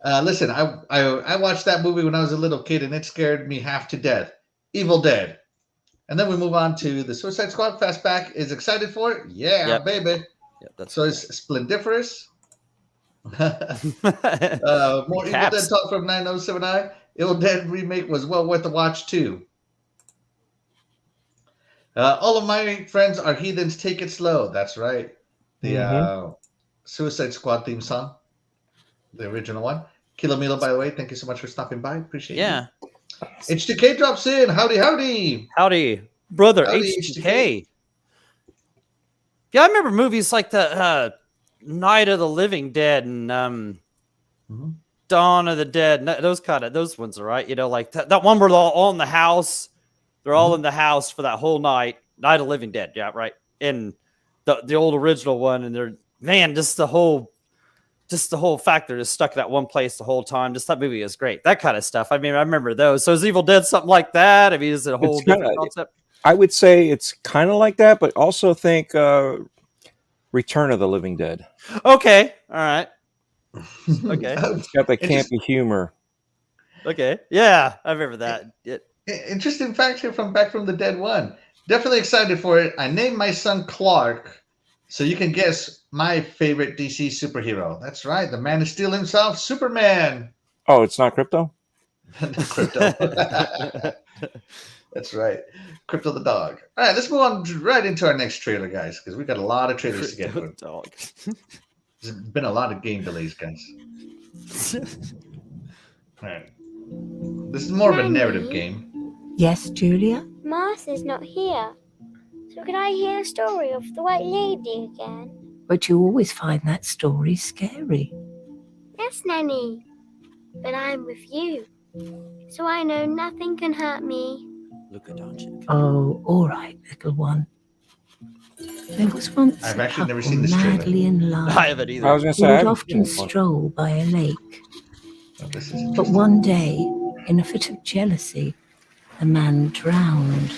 Listen, I watched that movie when I was a little kid, and it scared me half to death. Evil Dead. And then we move on to the Suicide Squad. Fastback is excited for it. Yeah, Yep. baby. Yep, that's So it's Splendiferous. More Evil Caps. Dead talk from 9079. Evil Dead remake was well worth the watch too. All of my friends are heathens. Take it slow. That's right. The Suicide Squad theme song, the original one. Kilo Milo, by the way, thank you so much for stopping by. Appreciate Yeah. it. H2K drops in. Howdy. Howdy, brother. Howdy, HTK. Yeah, I remember movies like the Night of the Living Dead and Dawn of the Dead. Those ones are right. Like that one where they're all in the house. They're all in the house for that whole night. Night of the Living Dead. Yeah, right. And the old original one, and just the whole fact they're just stuck in that one place the whole time. Just that movie is great. That kind of stuff. I mean, I remember those. So is Evil Dead something like that? I mean, is it a whole different concept? I would say it's kind of like that, but also think Return of the Living Dead. Okay. All right. Okay. It's got that campy humor. Okay. Yeah, I remember that. Interesting fact here from Back from the Dead 1. Definitely excited for it. I named my son Clark, so you can guess my favorite DC superhero. That's right. The Man of Steel himself, Superman. Oh, it's not Crypto? Crypto. That's right. Crypto the dog. All right, let's move on right into our next trailer, guys, because we got a lot of trailers to get through. Dog. There's been a lot of game delays, guys. All right. This is more of a narrative game. Yes, Julia? Martha's not here. So can I hear the story of the White Lady again? But you always find that story scary. Yes, Nanny. But I'm with you. So I know nothing can hurt me. Look at Dungeon. Oh, all right, little one. There was once I've a actually never couple seen this trailer. madly in love. I haven't either. I was going to Who say, I would haven't often seen one. stroll by a lake. Oh, this is But interesting. one day, in a fit of jealousy, the man drowned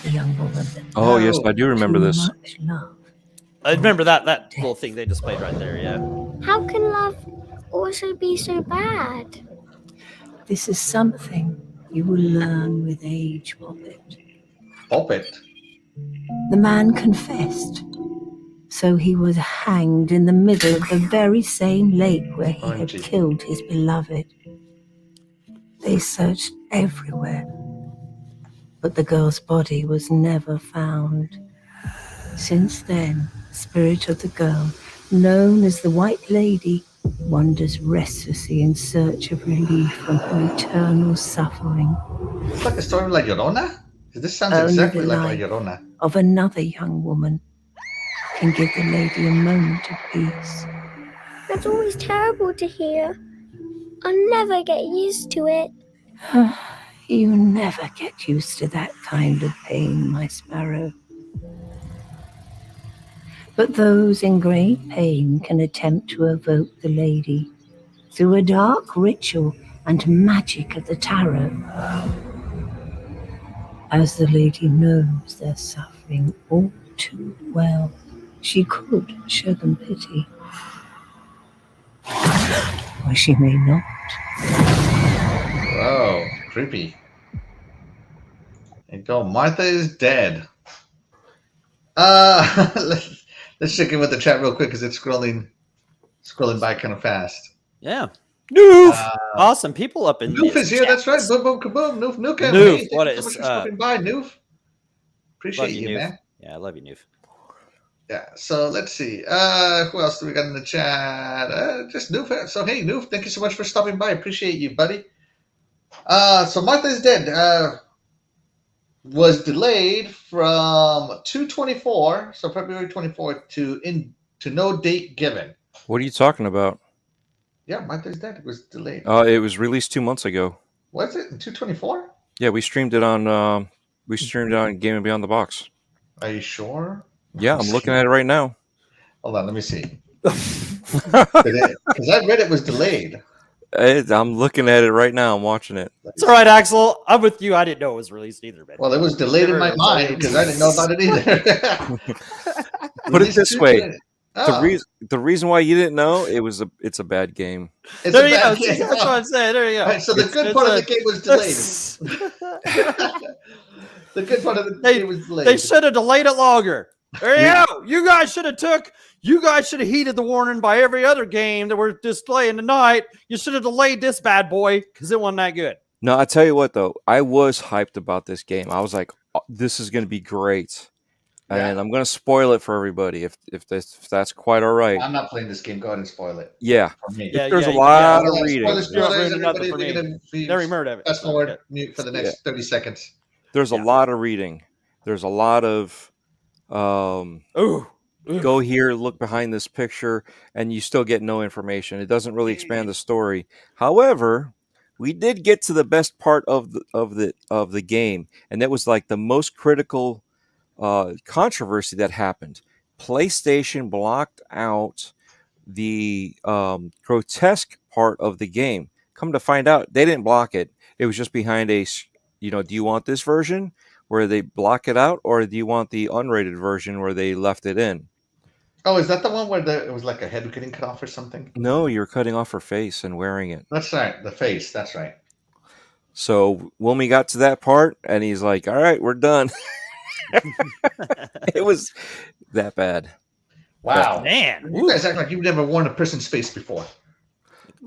the young woman. Oh, yes, I do remember Too this. much love. I remember that little thing they displayed right there. Yeah. How can love also be so bad? This is something you will learn with age, Poppet. Puppet. The man confessed. So he was hanged in the middle of the very same lake where he had OMG. killed his beloved. They searched everywhere, but the girl's body was never found. Since then, the spirit of the girl, known as the White Lady, wanders restlessly in search of relief from her eternal suffering It's like a story of La Llorona. This sounds Only exactly the like La life Llorona. of another young woman can give the lady a moment of peace. That's always terrible to hear. I'll never get used to it. You never get used to that kind of pain, my sparrow. But those in great pain can attempt to evoke the lady through a dark ritual and magic of the tarot. As the lady knows their suffering all too well, she could show them pity. Or she may not. Whoa, creepy. There you go. Martha is dead. Let's check in with the chat real quick because it's scrolling by kind of fast. Yeah. Noof! Awesome people up in Noof this is here. That's right. chat. Boom, boom, kaboom. Noof, Noof. Noof, Hey, what thank you so is, much for stopping by, Noof. Appreciate Love you, Noof. man. Yeah, I love you, Noof. Yeah. So let's see. Who else do we got in the chat? Just Noof. So hey, Noof, thank you so much for stopping by. Appreciate you, buddy. So Martha is dead. Was delayed from 2/24, so February 24th to no date given. What are you talking about? Yeah, Martha's dead. It was delayed. It was released 2 months ago. Was it in 2/24? Yeah, we streamed it on Game and Beyond the Box. Are you sure? Yeah, I'm looking at it right now. Hold on, let me see. Because I read it was delayed. I'm looking at it right now. I'm watching it. It's all right, Axel. I'm with you. I didn't know it was released either, man. Well, it was delayed in my mind because I didn't know about it either. Put it this way: Oh, the reason why you didn't know it's a bad game. it's There a you go. bad See, game. that's what I'm saying. There you go. All right, so the good part of the game was delayed. The good part of the game was delayed. They should have delayed it longer. There you go. You guys should have heeded the warning by every other game that we're displaying tonight. You should have delayed this bad boy because it wasn't that good. No, I tell you what though, I was hyped about this game. I was like, oh, this is going to be great, and I'm going to spoil it for everybody if that's quite all right. I'm not playing this game. Go ahead and spoil it. Yeah, For me. Yeah, there's a yeah, lot yeah. of reading. Spoilers, You're not ruining everybody, nothing for me. we're gonna Never even heard of it. fast forward mute for the next 30 seconds. There's a lot of reading. There's a lot of Ooh. go here, look behind this picture, and you still get no information. It doesn't really expand the story. However, we did get to the best part of the game, and that was like the most critical controversy that happened. PlayStation blocked out the grotesque part of the game. Come to find out, they didn't block it. It was just behind do you want this version where they block it out, or do you want the unrated version where they left it in? Oh, is that the one where it was like a head getting cut off or something? No, you're cutting off her face and wearing it. That's right, the face. That's right. So when we got to that part, and he's like, "All right, we're done." It was that bad. Wow, Man. you guys act like you've never worn a person's face before.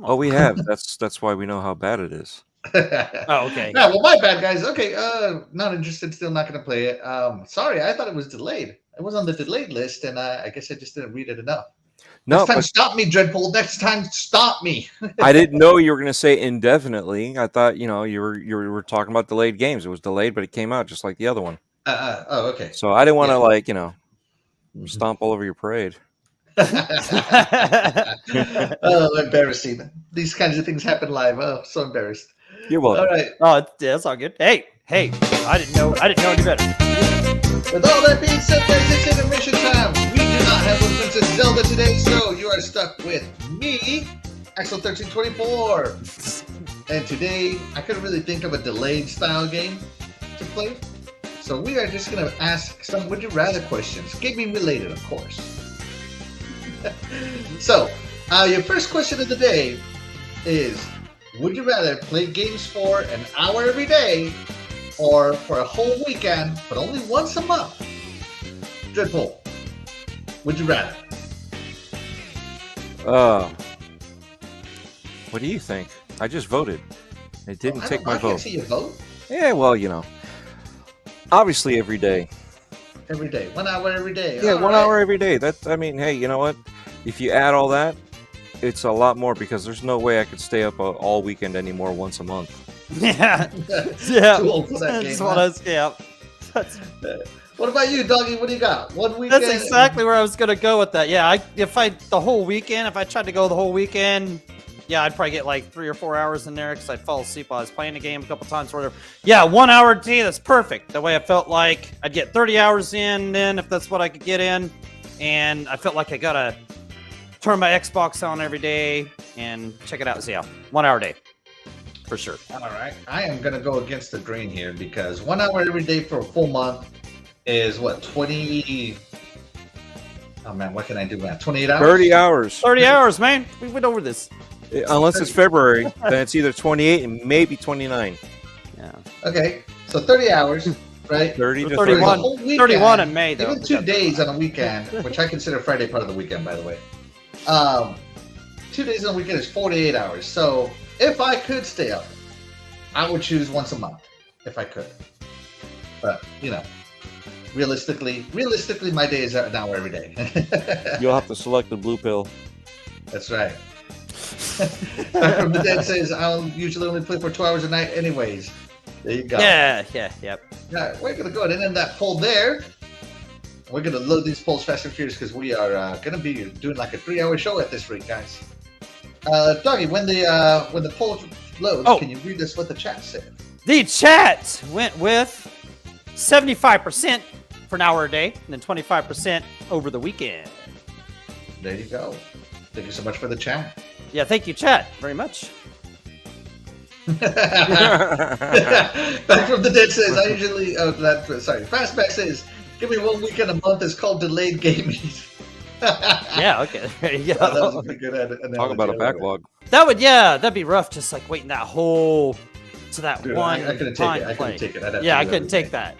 Oh, we have. That's why we know how bad it is. Oh, okay. Yeah, well, my bad, guys. Okay, not interested. Still not going to play it. Sorry, I thought it was delayed. It was on the delayed list, and I guess I just didn't read it enough. No, Next time, but stop me, Dreadpool. Next time, stop me. I didn't know you were going to say indefinitely. I thought you were talking about delayed games. It was delayed, but it came out just like the other one. Oh, okay. So I didn't want to stomp all over your parade. Oh, embarrassing. These kinds of things happen live. Oh, so embarrassed. You're welcome. All right. Oh, that's all good. Hey, I didn't know any better. With all that being said, guys, it's intermission time. We do not have a Princess Zelda today, so you are stuck with me, Axel1324. And today, I couldn't really think of a delayed style game to play. So we are just going to ask some would you rather questions, gaming related, of course. So, your first question of the day is, would you rather play games for an hour every day or for a whole weekend, but only once a month? Dreadpool, would you rather? What do you think? I just voted. It didn't take my I vote. can't see your vote. Yeah, well, obviously every day. Every day, 1 hour every day. Yeah, All 1 right. hour every day. Hey, you know what? If you add all that, it's a lot more because there's no way I could stay up all weekend anymore once a month. Yeah. Too old for that That's game, what huh? I was, yeah. What about you, Doggy? What do you got? 1 weekend. That's exactly where I was gonna go with that. Yeah, if I tried to go the whole weekend, yeah, I'd probably get like 3 or 4 hours in there because I'd fall asleep while I was playing the game a couple times or whatever. Yeah, 1 hour a day, that's perfect. That way I felt like I'd get 30 hours in then if that's what I could get in. And I felt like I gotta turn my Xbox on every day and check it out. So yeah, 1 hour a day. For sure. All right. I am going to go against the grain here because 1 hour every day for a full month is what, 20... Oh, man, what can I do, man? 28 hours? 30 hours. 30 hours, man. We went over this. Unless it's February, then it's either 28 and maybe 29. Yeah. Okay, so 30 hours, right? 30 to 31. 30. 31 in May, though. Even 2 days on a weekend, which I consider Friday part of the weekend, by the way. 2 days on a weekend is 48 hours. So if I could stay up, I would choose once a month if I could. But, realistically, my day is an hour every day. You'll have to select the blue pill. That's right. Back from the Dead says, I'll usually only play for 2 hours a night anyways. There you go. Yep. Yeah, we're going to go ahead and end that poll there. We're going to load these polls fast and furious because we are going to be doing like a 3-hour show at this rate, guys. Doggy, when the poll loads, can you read us what the chat said? The chat went with 75% for an hour a day and then 25% over the weekend. There you go. Thank you so much for the chat. Yeah, thank you, chat, very much. Back from the Dead says, I usually, Fastback says, give me 1 weekend a month, it's called delayed gaming. Yeah, okay, there you go. That was a pretty good analogy. Talk about a backlog. That'd be rough, just like waiting that whole, to that Dude, one I couldn't time take it. I couldn't take it. I'd have Yeah, to I do couldn't take everything.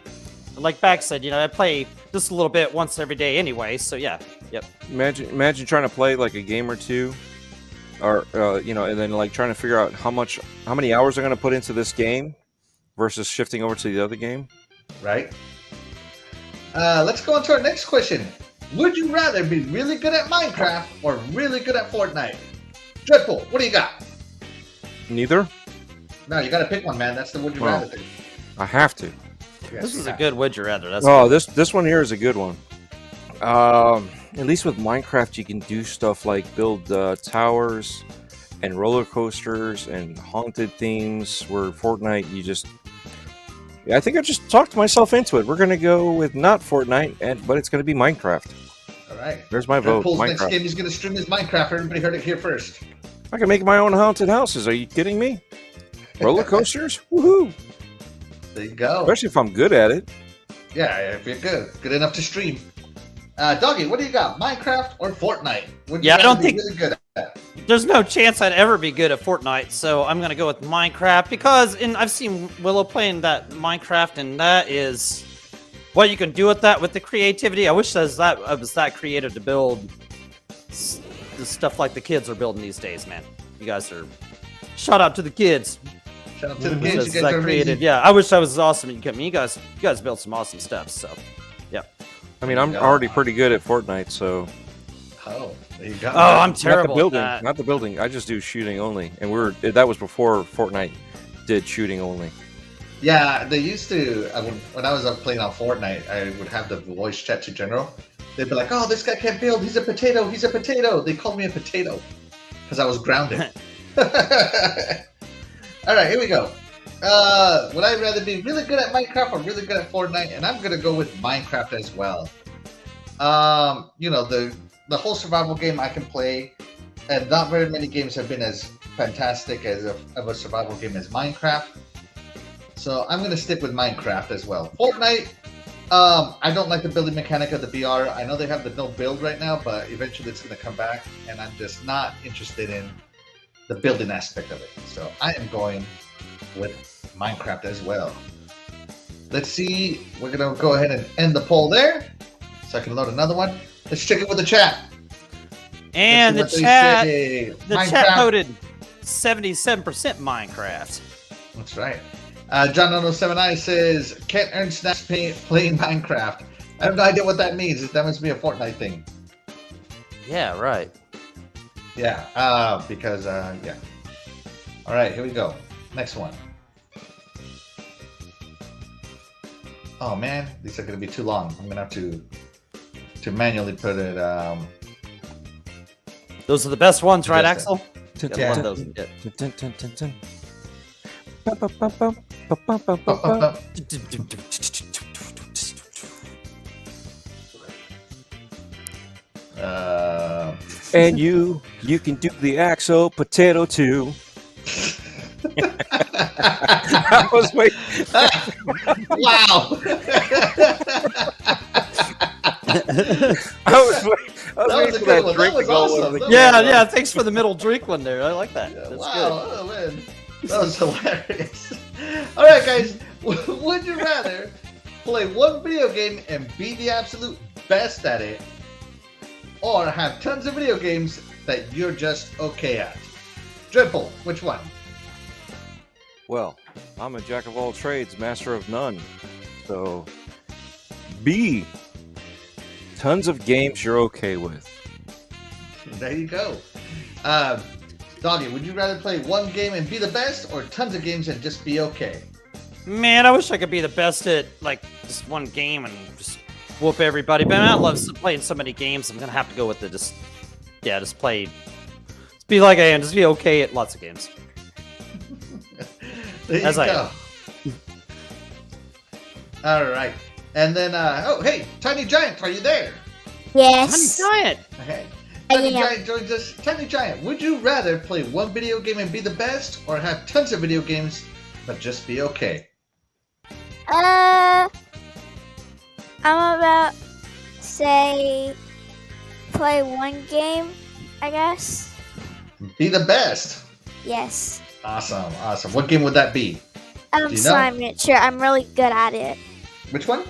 that. Like Back said, I play just a little bit once every day anyway, so yeah, yep. Imagine trying to play like a game or two, or and then like trying to figure out how many hours I'm going to put into this game versus shifting over to the other game. Right. Let's go on to our next question. Would you rather be really good at Minecraft or really good at Fortnite? Dreadpool, what do you got? Neither. No, you got to pick one, man. That's the would you rather thing. I have to. Yes, This you is a have. good would you rather. That's Oh, good. this one here is a good one. At least with Minecraft, you can do stuff like build towers and roller coasters and haunted themes. Where Fortnite, I think I just talked myself into it. We're gonna go with not Fortnite, but it's gonna be Minecraft. All right. There's my vote. Dreadpool's next Minecraft. game he's going to stream his Minecraft. Everybody heard it here first. I can make my own haunted houses. Are you kidding me? Roller coasters? Woohoo! There you go. Especially if I'm good at it. Yeah, if you're good enough to stream. Doggy, what do you got? Minecraft or Fortnite? Would you Yeah, I rather don't be think- really good at? There's no chance I'd ever be good at Fortnite, so I'm gonna go with Minecraft because I've seen Willow playing that Minecraft, and that is what you can do with that with the creativity. I wish I was that creative to build the stuff like the kids are building these days, man. You guys are shout out to the kids. Shout out to the Which games is you guys are created. amazing. Yeah, I wish I was as awesome. You guys built some awesome stuff. So, yeah. I mean, I'm already pretty good at Fortnite, so. Oh, there you go. Oh, I'm Not the terrible. building. at that. Not the building. I just do shooting only, and that was before Fortnite did shooting only. Yeah, they used to. When I was playing on Fortnite, I would have the voice chat to general. They'd be like, "Oh, this guy can't build. He's a potato. He's a potato." They called me a potato because I was grounded. All right, here we go. Would I rather be really good at Minecraft or really good at Fortnite? And I'm gonna go with Minecraft as well. You know, the whole survival game I can play, and not very many games have been as fantastic as of a survival game as Minecraft. So I'm gonna stick with Minecraft as well. Fortnite, I don't like the building mechanic of the BR. I know they have the no build right now, but eventually it's gonna come back, and I'm just not interested in the building aspect of it. So I am going with Minecraft as well. Let's see. We're gonna go ahead and end the poll there, so I can load another one. Let's check it with the chat. And the Let's see what they say. chat Minecraft. voted 77% Minecraft. That's right. John079 says, can't earn snaps playing Minecraft. I have no idea what that means. That must be a Fortnite thing. Yeah, right. Yeah, because, yeah. All right, here we go. Next one. Oh, man. These are going to be too long. I'm going to have to manually put it, Those are the best ones, right, Yes, Axel? Gotta Yeah. love those. Yeah. And you can do the Axel potato too. I was waiting. Wow. I was waiting for that one. drink That to go was over awesome. the That Yeah, was yeah. Thanks for the middle drink one there. I like that. That's wow. good. Oh, man. That was hilarious. All right, guys. Would you rather play one video game and be the absolute best at it, or have tons of video games that you're just okay at? Dreadful, which one? Well, I'm a jack of all trades, master of none. So, B. Tons of games you're okay with. There you go. Doggy, would you rather play one game and be the best, or tons of games and just be okay? Man, I wish I could be the best at like just one game and just whoop everybody. But I love playing so many games. I'm gonna have to go with the just play. Just be like I am. Just be okay at lots of games. There you As I go. All right. And then, oh, hey, Tiny Giant, are you there? Yes. Giant. Okay. I Tiny am. Giant joins us. Tiny Giant, would you rather play one video game and be the best, or have tons of video games but just be okay? I'm about say play one game, I guess. Be the best. Yes. Awesome, awesome. What game would that be? Do you know? Slime Rancher. I'm really good at it. Which one?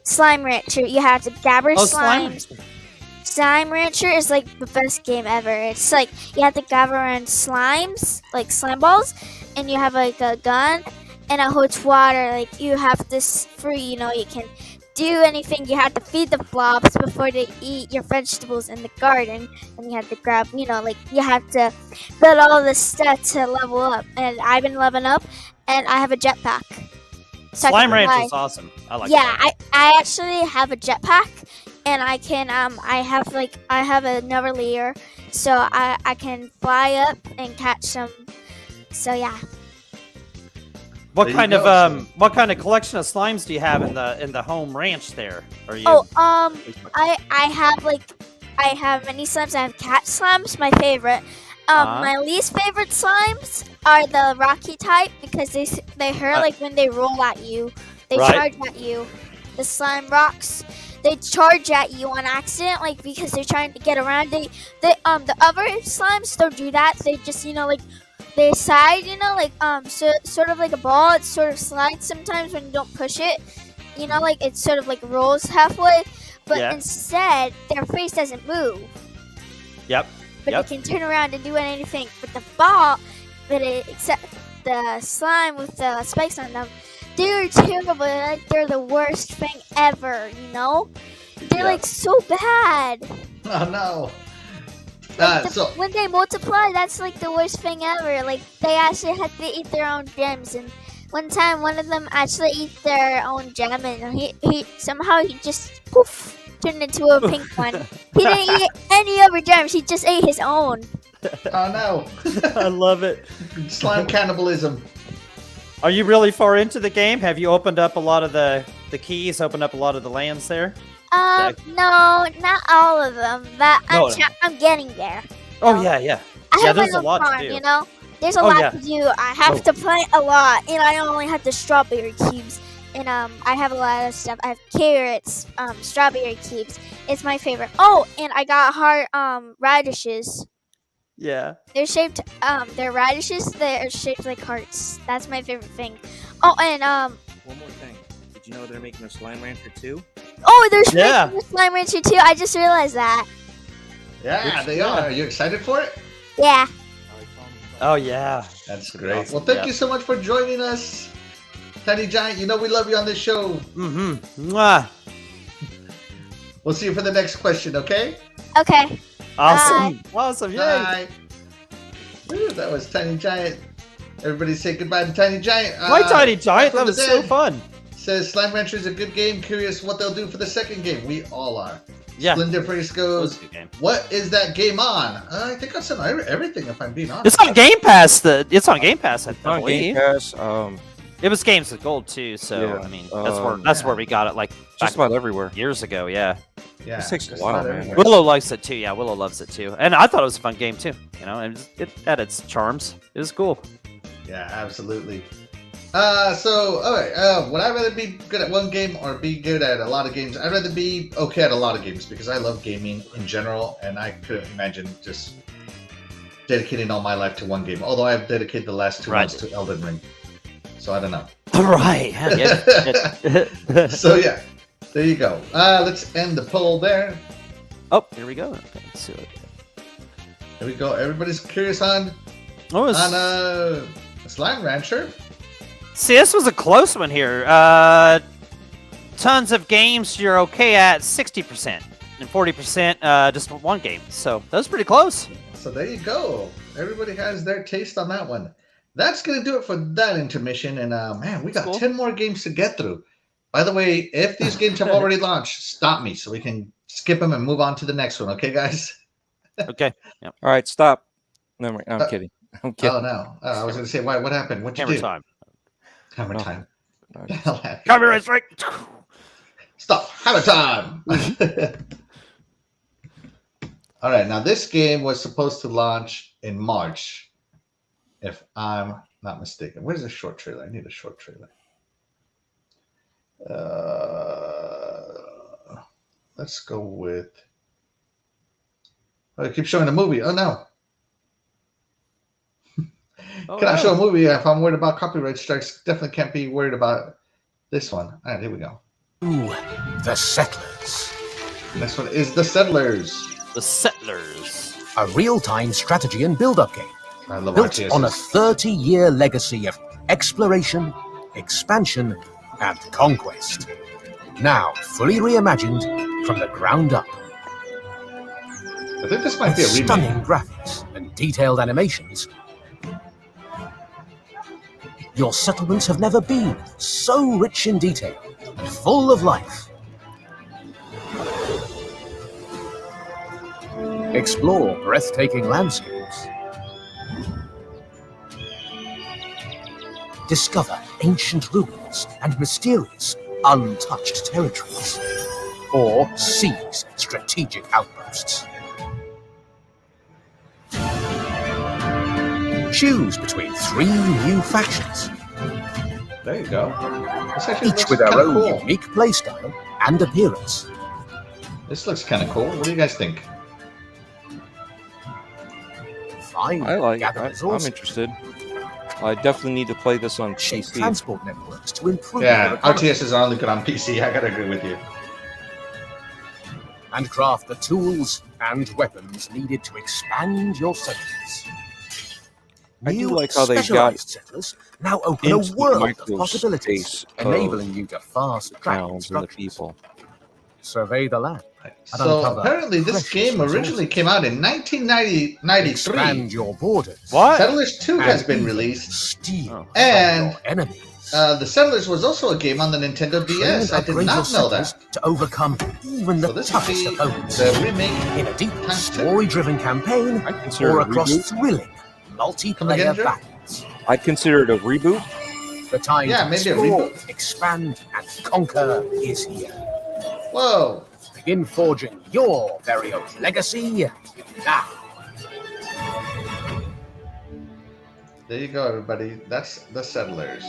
Slime Rancher. You have to gather Slime. slimes. Slime Rancher is like the best game ever. It's like you have to gather around slimes, like slime balls, and you have like a gun and it holds water. Like you have this free, you can do anything. You have to feed the blobs before they eat your vegetables in the garden, and you have to grab, like you have to build all this stuff to level up. And I've been leveling up, and I have a jetpack. So I Slime can Ranch fly. is awesome. I like Yeah, that. I actually have a jetpack, and I can I have another layer, so I can fly up and catch some. So yeah. What There you kind go, of what kind of collection of slimes do you have in the home ranch there? Are you? I have many slimes. I have cat slimes, my favorite. My least favorite slimes are the rocky type because they hurt like when they roll at you. They Right. charge at you. The slime rocks, they charge at you on accident, like because they're trying to get around. The other slimes don't do that. They just they side, sort of like a ball. It sort of slides sometimes when you don't push it. Like it sort of like rolls halfway, but Yeah. instead their face doesn't move. Yep. But Yep. it can turn around and do anything. But the ball, the slime with the spikes on them, they're terrible. They're the worst thing ever. You know, they're like so bad. Oh no. When they multiply, that's like the worst thing ever. Like they actually had to eat their own gems, and one time one of them actually ate their own gem, and he somehow just poof turned into a pink one. He didn't eat any other gems. He just ate his own. Oh no. I love it. Slime cannibalism. Are you really far into the game? Have you opened up a lot of the keys? Opened up a lot of the lands there? No, not all of them, but I'm getting there. Oh yeah. There's a lot to do. You know, there's a lot to do. I have to plant a lot, and I only have the strawberry cubes. And I have a lot of stuff. I have carrots, strawberry cubes. It's my favorite. Oh, and I got heart radishes. Yeah. They're shaped. They're radishes. They're shaped like hearts. That's my favorite thing. Oh, and One more thing. Did you know they're making a Slime Rancher too? Oh, there's making a Slime Rancher too. I just realized that. Yeah, they are. Are you excited for it? Yeah. Oh yeah. That's great. Awesome. Well, thank you so much for joining us, Tiny Giant. You know we love you on this show. Mm-hmm. Mwah. We'll see you for the next question. Okay. Okay. Awesome. Awesome. Yay. Bye. Ooh, that was Tiny Giant. Everybody say goodbye to Tiny Giant. My Tiny Giant. That was so fun. Says Slime Rancher is a good game. Curious what they'll do for the second game. We all are. Yeah. Splendiferous goes, what is that game on? I think it's on everything, if I'm being honest. It's on Game Pass. It's on Game Pass, I believe. Game Pass. It was Games with Gold too, so I mean that's where we got it, like just about everywhere years ago. Yeah. Yeah. It takes a while, man. Willow likes it too. Yeah, Willow loves it too, and I thought it was a fun game too. You know, it had its charms. It was cool. Yeah, absolutely. So, all right. Would I rather be good at one game or be good at a lot of games? I'd rather be okay at a lot of games because I love gaming in general, and I couldn't imagine just dedicating all my life to one game. Although I've dedicated the last 2 months to Elden Ring, so I don't know. Right. So yeah, there you go. Let's end the poll there. Oh, here we go. Okay, let's see it. There we go. Everybody's curious on Slime Rancher. See, this was a close one here. Tons of games you're okay at 60%, and 40% just one game. So that was pretty close. So there you go. Everybody has their taste on that one. That's going to do it for that intermission. And man, we got 10 more games to get through. By the way, if these games have already launched, stop me so we can skip them and move on to the next one. Okay, guys? Okay. Yep. All right, stop. No, I'm kidding. I'm kidding. Oh, no. I was going to say, why? What happened? What'd you do? Time. Hammer time. Copyright strike. Stop. Hammer time. All right. Now, this game was supposed to launch in March, if I'm not mistaken. Where's the short trailer? I need a short trailer. Let's go with. Oh, I keep showing the movie. Oh, no. Can I show a movie if I'm worried about copyright strikes? Definitely can't be worried about this one. All right, here we go. Ooh, The Settlers. Next one is The Settlers. The Settlers. A real-time strategy and build-up game. I love built RTSs. on a 30-year legacy of exploration, expansion, and conquest. Now fully reimagined from the ground up. I think this might be a remake. Stunning graphics and detailed animations. Your settlements have never been so rich in detail and full of life. Explore breathtaking landscapes. Discover ancient ruins and mysterious, untouched territories. Or seize strategic outposts. Choose between 3 new factions. There you go. Each with their own unique playstyle and appearance. This looks kind of cool. What do you guys think? Fine. I like it. I'm interested. I definitely need to play this on PC. Transport networks to improve. Yeah, RTSs are only good on PC. I gotta agree with you. And craft the tools and weapons needed to expand your settlements. I do New like how they got specialized settlers now open a into the world of micro possibilities, space enabling you to fast-track towns and the instructions, people. survey the land, and So uncover apparently, this precious game originally resources. came out in 1993. Expand your borders. What? Settlers 2 has and been even released. steal Oh. from And your enemies. The Settlers was also a game on the Nintendo DS. I did Upgrade your not know settlers that. to overcome even the So this is toughest the opponents. remake. In a deep, times 2. story-driven campaign, I consider or it a across reboot. thrilling Come multiplayer again, Drew? battles. I'd consider it a reboot. The time Yeah, to maybe a explore, reboot. expand, and conquer is here. Whoa. Begin forging your very own legacy now. There you go, everybody. That's the Settlers.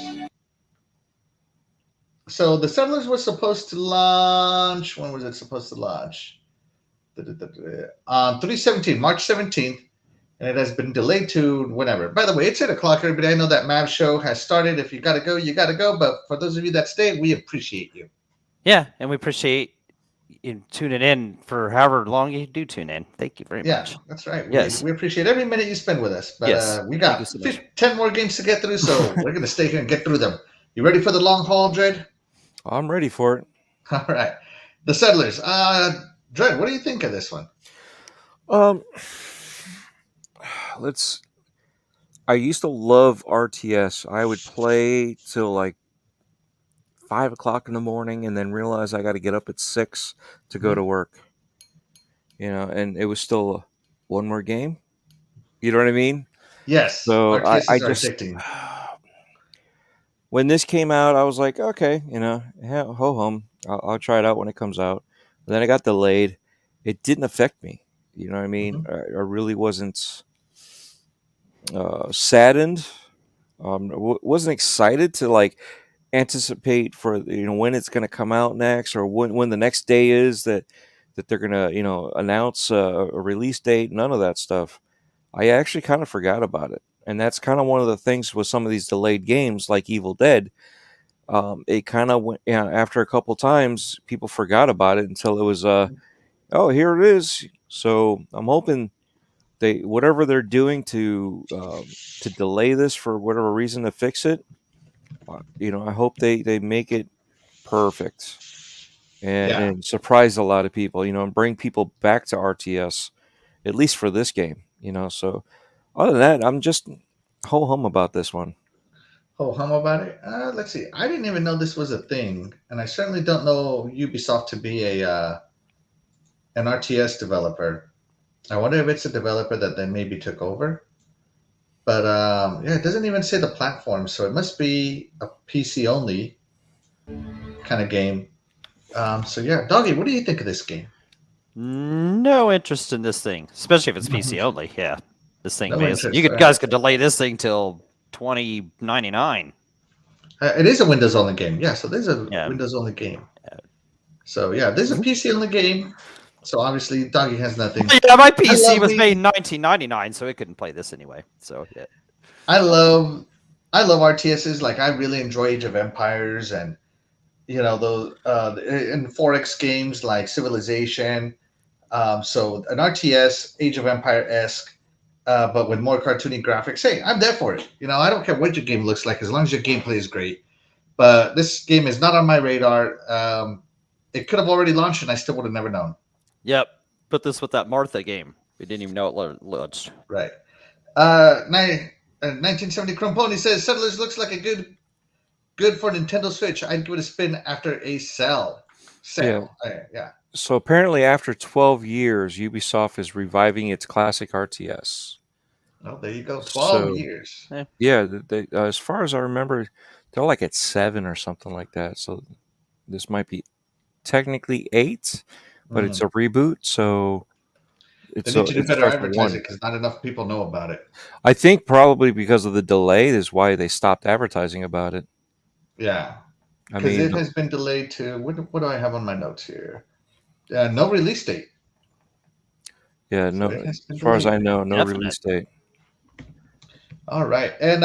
So the Settlers was supposed to launch. When was it supposed to launch? 3/17, March 17th, and it has been delayed to whenever. By the way, it's 8:00, everybody. I know that Mav show has started. If you gotta go, you gotta go. But for those of you that stay, we appreciate you. Yeah, and we appreciate you tuning in for however long you do tune in. Thank you very Yeah, much. that's right. Yes. We appreciate every minute you spend with us. But Yes. we Thank got you so much. 10 more games to get through, so we're gonna stay here and get through them. You ready for the long haul, Dread? I'm ready for it. All right. The Settlers. Dread, what do you think of this one? I used to love RTS. I would play till like 5:00 in the morning, and then realize I got to get up at 6 to go to work. And it was still one more game. You know what I mean? Yes. So RTSs I are just addicting. when this came out, I was like, okay, ho hum. I'll try it out when it comes out. And then it got delayed. It didn't affect me. You know what I mean? I really wasn't saddened. Wasn't excited to like anticipate for when it's going to come out next, or when the next day is that they're going to announce a release date. None of that stuff. I actually kind of forgot about it. And that's kind of one of the things with some of these delayed games like Evil Dead. It kind of went after a couple times, people forgot about it until it was oh, here it is. So I'm hoping whatever they're doing to delay this for whatever reason to fix it. I hope they make it perfect and surprise a lot of people. And bring people back to RTS, at least for this game. So other than that, I'm just ho hum about this one. Oh, hum about it? Let's see. I didn't even know this was a thing, and I certainly don't know Ubisoft to be an RTS developer. I wonder if it's a developer that they maybe took over. But it doesn't even say the platform, so it must be a PC only kind of game. So yeah, Doggy, what do you think of this game? No interest in this thing, especially if it's PC only. Yeah, this thing. No interest, You right. guys could delay this thing till 2099. It is a Windows only game. Yeah, so there's a Yeah. Windows only game. So yeah, there's a PC only game. So obviously, Doggy has nothing. Yeah, my PC love was me- made in 1999, so it couldn't play this anyway. So yeah. I love RTSs. Like I really enjoy Age of Empires and those and 4X games like Civilization. So an RTS Age of Empire-esque, but with more cartoony graphics. Hey, I'm there for it. I don't care what your game looks like as long as your gameplay is great. But this game is not on my radar. It could have already launched and I still would have never known. Yep. Put this with that Martha game. We didn't even know it launched. Right. 1970 Chrome Pony says Settlers looks like a good for Nintendo Switch. I'd give it a spin after a sale. Yeah. So apparently, after 12 years, Ubisoft is reviving its classic RTS. Oh, there you go. 12 years. Yeah, as far as I remember, they're like at 7 or something like that. So this might be technically 8, but it's a reboot. So They need to do better advertising because not enough people know about it. I think probably because of the delay is why they stopped advertising about it. Yeah. Because it has been delayed to, what do I have on my notes here? No release date. Yeah, So no. as far as I know, no release date. All right. And,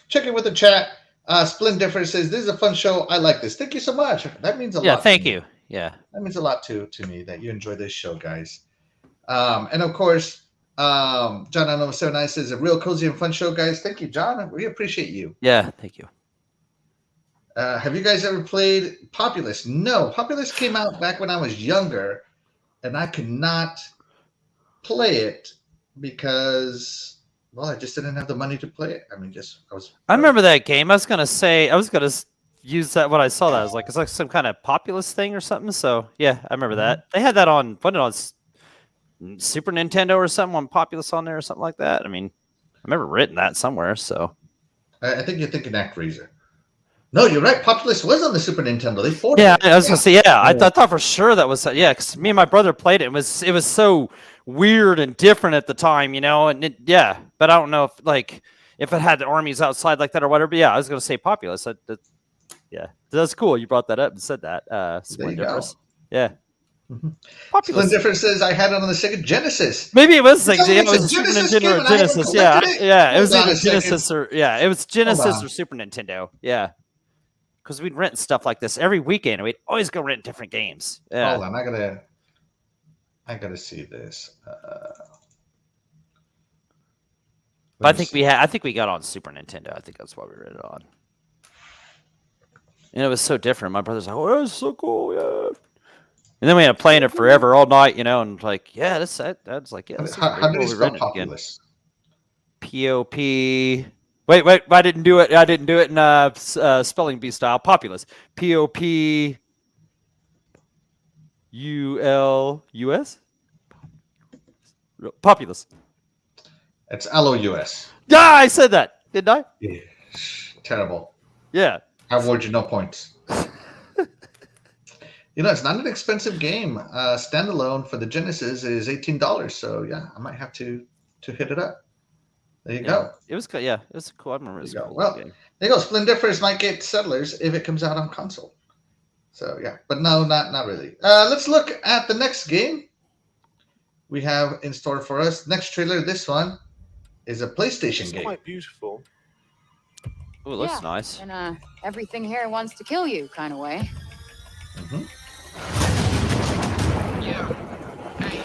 check in with the chat. Splendifer says, this is a fun show. I like this. Thank you so much. That means a lot. Yeah, thank you. Yeah. That means a lot to me that you enjoy this show, guys. And of course, John I know 79 says a real cozy and fun show, guys. Thank you, John. We appreciate you. Yeah, thank you. Have you guys ever played Populous? No, Populous came out back when I was younger, and I could not play it because, well, I just didn't have the money to play it. I mean, I remember that game. I was gonna use that when I saw that. I was like, it's like some kind of Populous thing or something. So yeah, I remember that. They had that on Super Nintendo or something, on Populous on there or something like that. I mean, I remember written that somewhere. So I think you're thinking ActRaiser. No, you're right. Populous was on the Super Nintendo. They ported yeah, it. I was gonna say I thought for sure that was because me and my brother played it. It was so weird and different at the time, you know. And but I don't know if it had the armies outside like that or whatever. But yeah, I was gonna say Populous. That's cool. You brought that up and said that. There you go. Yeah. Populous differences. I had it on the Sega Genesis. Maybe it was like it was a Super Genesis Nintendo game or and I Genesis. haven't collected It was Hold on either a second. Genesis or it was Genesis or Super Nintendo. Yeah. Because we'd rent stuff like this every weekend. We'd always go rent different games. Yeah. Hold on, I gotta see this. But I think we got on Super Nintendo. I think that's why we read it on. And it was so different. My brother's like, "Oh, that's so cool, yeah." And then we ended up playing it forever, all night, you know, and like, yeah, that's like, yeah. How do you spell Populous? P-O-P. Wait, I didn't do it. I didn't do it in spelling bee style. Populous. P-O-P-U-L-U-S? Populous. It's L-O-U-S. Yeah, I said that, didn't I? Yeah. Terrible. Yeah. I award you no points. You know, it's not an expensive game. Standalone for the Genesis is $18. So yeah, I might have to hit it up. There you go. It was good. Yeah, it was cool. I remember it was cool. Well, there you go. Splendiferous might get Settlers if it comes out on console. So yeah, but no, not really. Let's look at the next game we have in store for us. Next trailer. This one is a PlayStation game. Quite beautiful. Oh, it looks nice. In everything here wants to kill you kind of way. Mm-hmm. Yeah. Hey.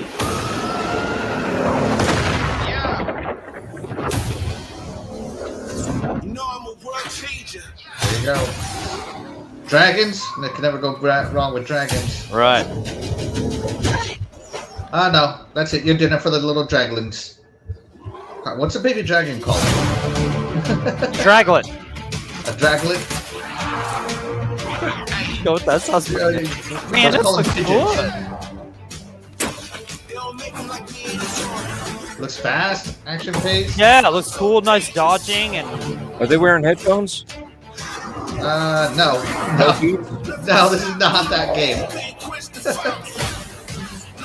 Yeah. You know I'm a world changer. There you go. Dragons. They can never go wrong with dragons. Right. No, that's it. Your dinner for the little draglins. What's a baby dragon called? Draglet. A draglet? Go with that. Sounds Yeah, man, that's so cool. Looks fast, action paced. Yeah, it looks cool. Nice dodging and. Are they wearing headphones? No, this is not that game.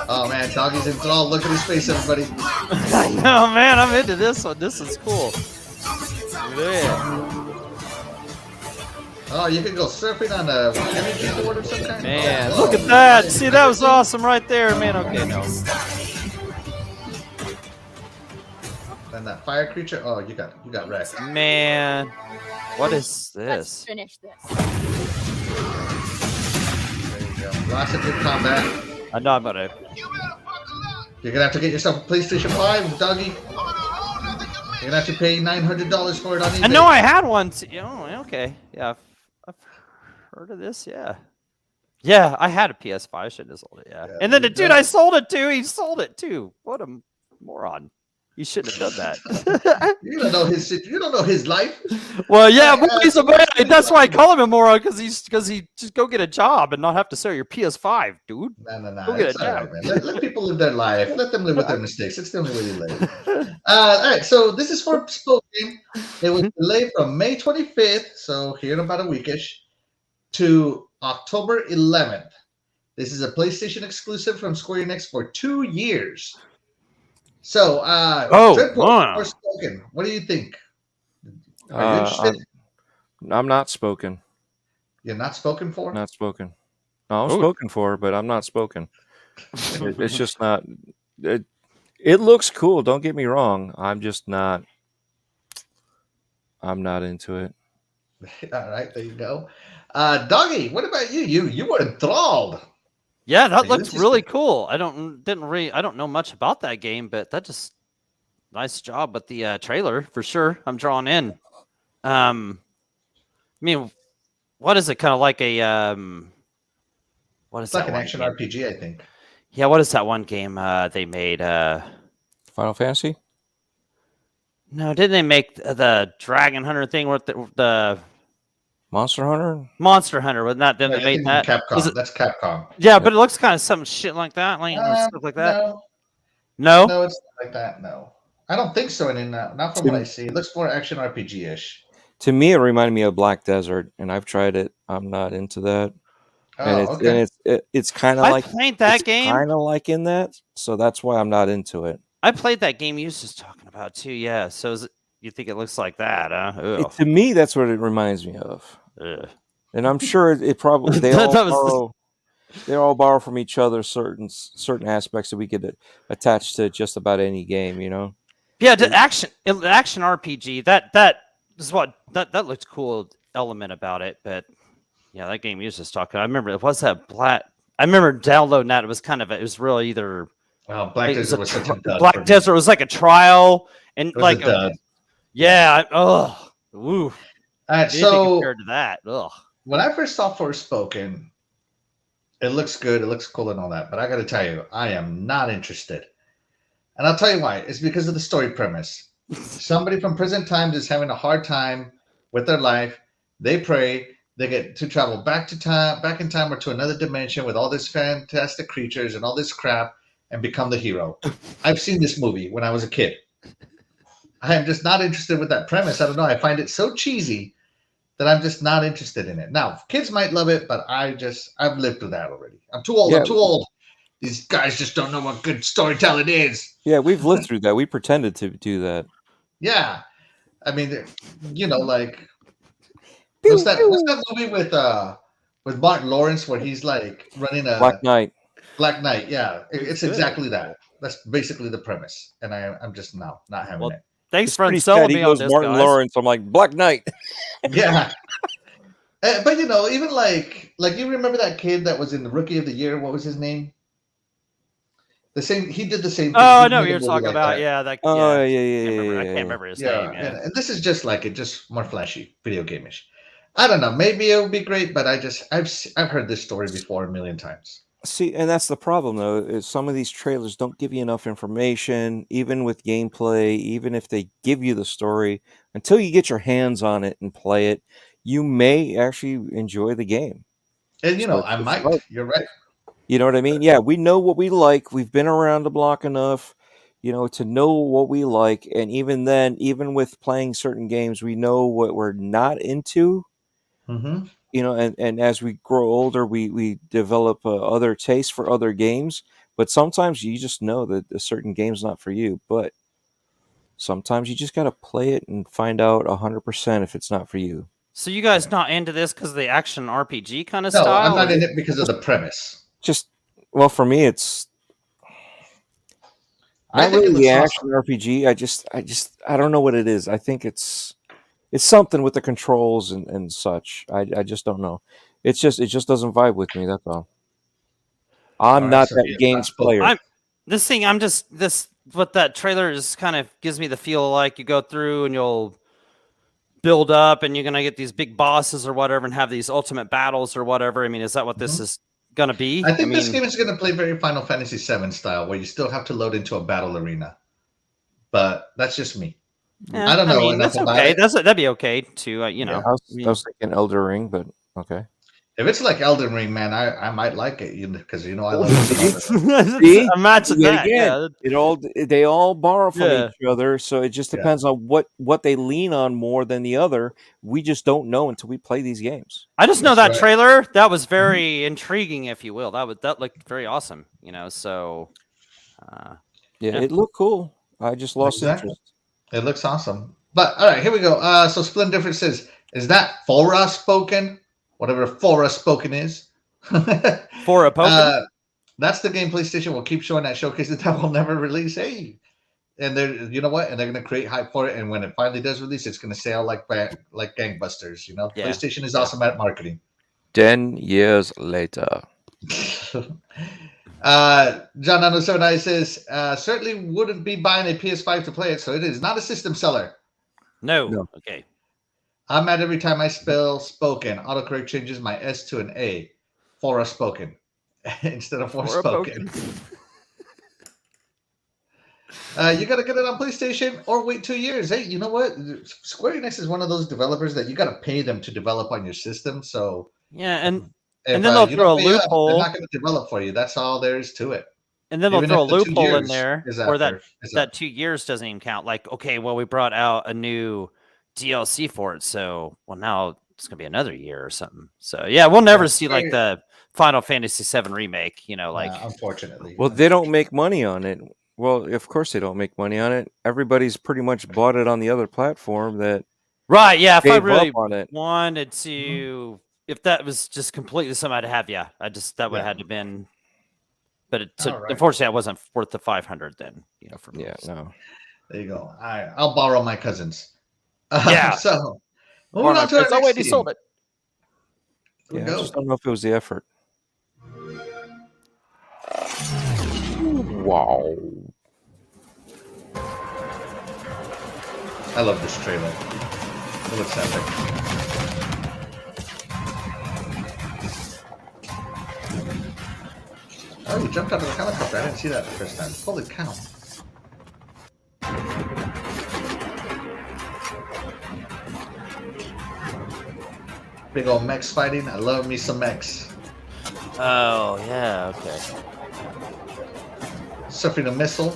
Oh man, Doggy's enthralled. Look at his face, everybody. I know, man. I'm into this one. This is cool. Yeah. Oh, you can go surfing on a energy board of some kind. Man, oh, look at that. See, that was awesome right there, man. Okay, no. And that fire creature. Oh, you got wrecked. Man, what is this? Let's finish this. There you go. Lots of good combat. I know I'm gonna. You're gonna have to get yourself a PlayStation 5, Doggy. You're gonna have to pay $900 for it on eBay. I know I had one. Oh, okay. Yeah, I've heard of this. Yeah. Yeah, I had a PS5. I shouldn't have sold it. Yeah. And then the dude I sold it to, he sold it too. What a moron. You shouldn't have done that. You don't know his life. Well, yeah, but he's a man. That's why I call him a moron, because he just go get a job and not have to sell your PS5, dude. No. Go get a It's all job. right, man. Let people live their life. Let them live with their mistakes. It's the only way you live. All right, so this is for Spoken. It was delayed from May 25th, so here in about a weekish, to October 11th. This is a PlayStation exclusive from Square Enix for 2 years. So, Dreadpool, or Spoken, what do you think? Are you interested? I'm not spoken. You're not spoken for? Not spoken. No, I'm spoken for, but I'm not spoken. It's just not. It looks cool. Don't get me wrong. I'm just not. I'm not into it. All right, there you go. Doggy, what about you? You were enthralled. Yeah, that looks really cool. I don't know much about that game, but that just nice job with the trailer for sure. I'm drawn in. I mean, what is it? Kind of like a what is It's that like an one action game? RPG, I think. Yeah, what is that one game they made? Final Fantasy? No, didn't they make the Dragon Hunter thing with the Monster Hunter? Monster Hunter? Wasn't that them No, that I made think that? Capcom. That's Capcom. Yeah, but it looks kind of some shit like that, like stuff like that. No, No, no, it's not like that. No, I don't think so. And not from what I see, it looks more action RPG ish. To me, it reminded me of Black Desert, and I've tried it. I'm not into that. And Oh, okay. it's kind of I like played that game. kind of like in that, so that's why I'm not into it. I played that game you was just talking about too. Yeah, so you think it looks like that, huh? To me, that's what it reminds me of. Ugh. And I'm sure it probably they all borrow from each other certain aspects that we could attach to just about any game, you know. Yeah, the action RPG. That is what that looks cool element about it. But yeah, that game you was just talking. I remember it was that Black. I remember downloading that. It was really either. Black Desert was such a dud. Black Desert was like a trial and It was like a dud. yeah. Woo. All right, Anything so compared to that, ugh. when I first saw Forspoken, it looks good, it looks cool and all that, but I got to tell you, I am not interested. And I'll tell you why. It's because of the story premise. Somebody from present times is having a hard time with their life. They pray, they get to travel back in time or to another dimension with all these fantastic creatures and all this crap and become the hero. I've seen this movie when I was a kid. I am just not interested with that premise. I don't know. I find it so cheesy that I'm just not interested in it. Now, kids might love it, but I've lived through that already. I'm too old. Yeah. I'm too old. These guys just don't know what good storytelling is. Yeah, we've lived through that. We pretended to do that. Yeah. I mean, you know, like what's that movie with Martin Lawrence where he's like running a Black Knight. Black Knight, yeah. It's exactly that. That's basically the premise. And I'm just not having it. Thanks It's for pretty selling sad. He me on goes this, Martin guys. Lawrence. I'm like Black Knight. Yeah. But you know, even like you remember that kid that was in the Rookie of the Year? What was his name? He did the same thing. Oh, I He know made what a you're movie talking like about. that. Yeah, that. Oh, I can't remember his name. Yeah. And this is just more flashy, video game-ish. I don't know. Maybe it would be great, but I've heard this story before a million times. See, and that's the problem, though, is some of these trailers don't give you enough information, even with gameplay, even if they give you the story. Until you get your hands on it and play it, you may actually enjoy the game. And, you know, So I it's might. like- You're right. You know what I mean? Yeah, we know what we like. We've been around the block enough, you know, to know what we like. And even then, even with playing certain games, we know what we're not into. Mm-hmm. You know, and as we grow older, we develop other tastes for other games. But sometimes you just know that a certain game's not for you. But sometimes you just got to play it and find out 100% if it's not for you. So you guys not into this because of the action RPG kind of No, style? I'm not in it because of the premise. Just, well, for me, it's I not think it really looks the awesome. action RPG. I don't know what it is. I think it's something with the controls and such. I just don't know. It just doesn't vibe with me. That's all. I'm All right, not so that yeah, games that's both. player. What that trailer is kind of gives me the feel like you go through and you'll build up and you're gonna get these big bosses or whatever and have these ultimate battles or whatever. I mean, is that what this is gonna be? I think this game is going to play very Final Fantasy VII style, where you still have to load into a battle arena. But that's just me. Yeah, I don't know mean, enough that's about okay. it. That'd be okay too. You know, I was thinking Elder Ring, but okay. If it's like Elden Ring, man, I might like it because you know I love it. See? Imagine Yet that. again, Yeah. they all borrow from Yeah. each other, so it just depends on what they lean on more than the other. We just don't know until we play these games. I just know That's that right. trailer. That was very intriguing, if you will. That looked very awesome. You know, so Yeah, it looked cool. I just lost Exactly. interest. It looks awesome. But all right, here we go. So Splendid Difference says, is that Forspoken? Whatever Forspoken is. For a poker. That's the game PlayStation will keep showing that showcase that will never release. Hey, and you know what? And they're going to create hype for it. And when it finally does release, it's going to sell like gangbusters. You know, Yeah. PlayStation is awesome at marketing. 10 years later. John 979 says, certainly wouldn't be buying a PS5 to play it, so it is not a system seller. No. Okay. I'm mad every time I spell spoken. Autocorrect changes my S to an A. For a spoken instead of for spoken. You got to get it on PlayStation or wait 2 years. Hey, you know what? Square Enix is one of those developers that you got to pay them to develop on your system. So yeah, and if, then they'll you throw a don't pay up, loophole. they're not going to develop for you. That's all there is to it. And then they'll Even throw a if the 2 loophole in years there is where after- that 2 years doesn't even count. Like, okay, well, we brought out a new DLC for it, so now it's gonna be another year or something. So yeah, we'll never see like the Final Fantasy VII remake. unfortunately. Well, they don't make money on it. Well, of course they don't make money on it. Everybody's pretty much bought it on the other platform that. Right, yeah. If I gave really up on it. wanted to, if that was just completely something I'd have, that would have had to been. But unfortunately, I wasn't worth the 500 then. For me. Yeah, no. There you go. All right, I'll borrow my cousin's. Yeah. So moving on to our next he team. sold it. Here we Yeah, I go. just don't know if it was the effort. Wow. I love this trailer. It looks epic. Oh, you jumped out of the helicopter. I didn't see that the first time. Holy cow. Big old mechs fighting. I love me some mechs. Oh yeah, okay. Surfing a missile.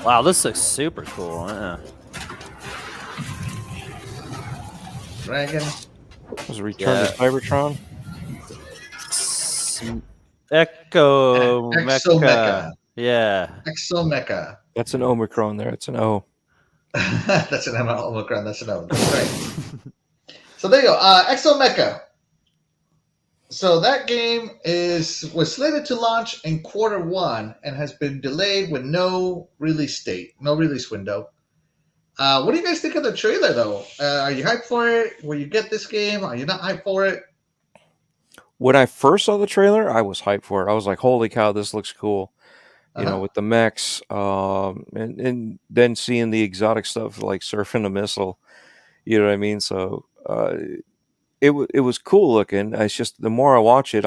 Wow, this looks super cool. Dragon. Was it Return to Cybertron? Echo Exomecha. Yeah. Exomecha. That's an Omicron there. It's an O. That's an Omicron. That's an O. That's right. So there you go. Exomecha. So that game was slated to launch in Q1 and has been delayed with no release date, no release window. What do you guys think of the trailer, though? Are you hyped for it? Will you get this game? Are you not hyped for it? When I first saw the trailer, I was hyped for it. I was like, "Holy cow, this looks cool!" You know, with the mechs, and then seeing the exotic stuff like surfing a missile. You know what I mean? So it was cool looking. It's just the more I watch it,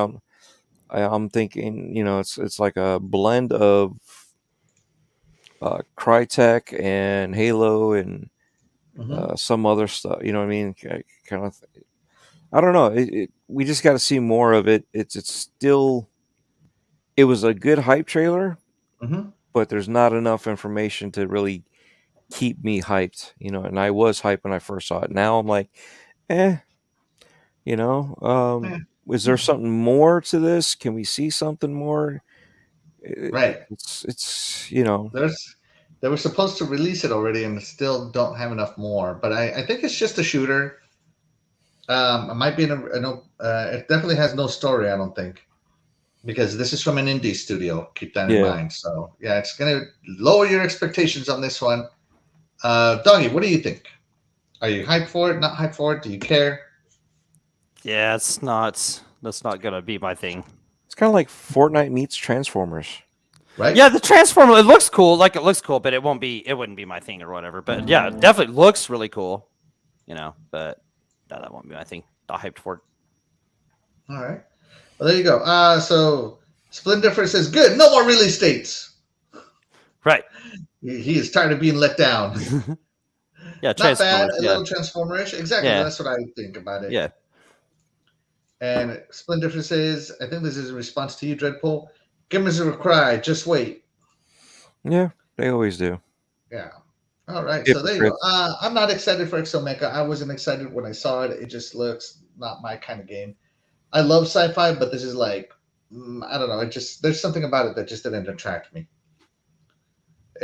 I'm thinking, it's like a blend of Crytek and Halo and some other stuff. You know what I mean? Kind of. I don't know. We just got to see more of it. It's still. It was a good hype trailer, but there's not enough information to really keep me hyped. And I was hyped when I first saw it. Now I'm like, is there something more to this? Can we see something more? Right. It's They were supposed to release it already and still don't have enough more. But I think it's just a shooter. It might be it definitely has no story, I don't think, because this is from an indie studio. Keep that in mind. So yeah, it's gonna lower your expectations on this one. Doggy, what do you think? Are you hyped for it? Not hyped for it? Do you care? Yeah, that's not gonna be my thing. It's kind of like Fortnite meets Transformers. Right? Yeah, the Transformer, it looks cool, but it wouldn't be my thing or whatever. But yeah, it definitely looks really cool. But that won't be my thing. Not hyped for it. All right. Well, there you go. So Splinter says, good, no more release dates. Right. He is tired of being let down. Yeah, not bad. A little Transformerish. Exactly. Yeah. That's what I think about it. Yeah. And Splinter says, I think this is a response to you, Dreadpool. Give us a cry. Just wait. Yeah, they always do. Yeah. All right. So there you go. I'm not excited for Exomecha. I wasn't excited when I saw it. It just looks not my kind of game. I love sci-fi, but this is like, I don't know. There's something about it that just didn't attract me.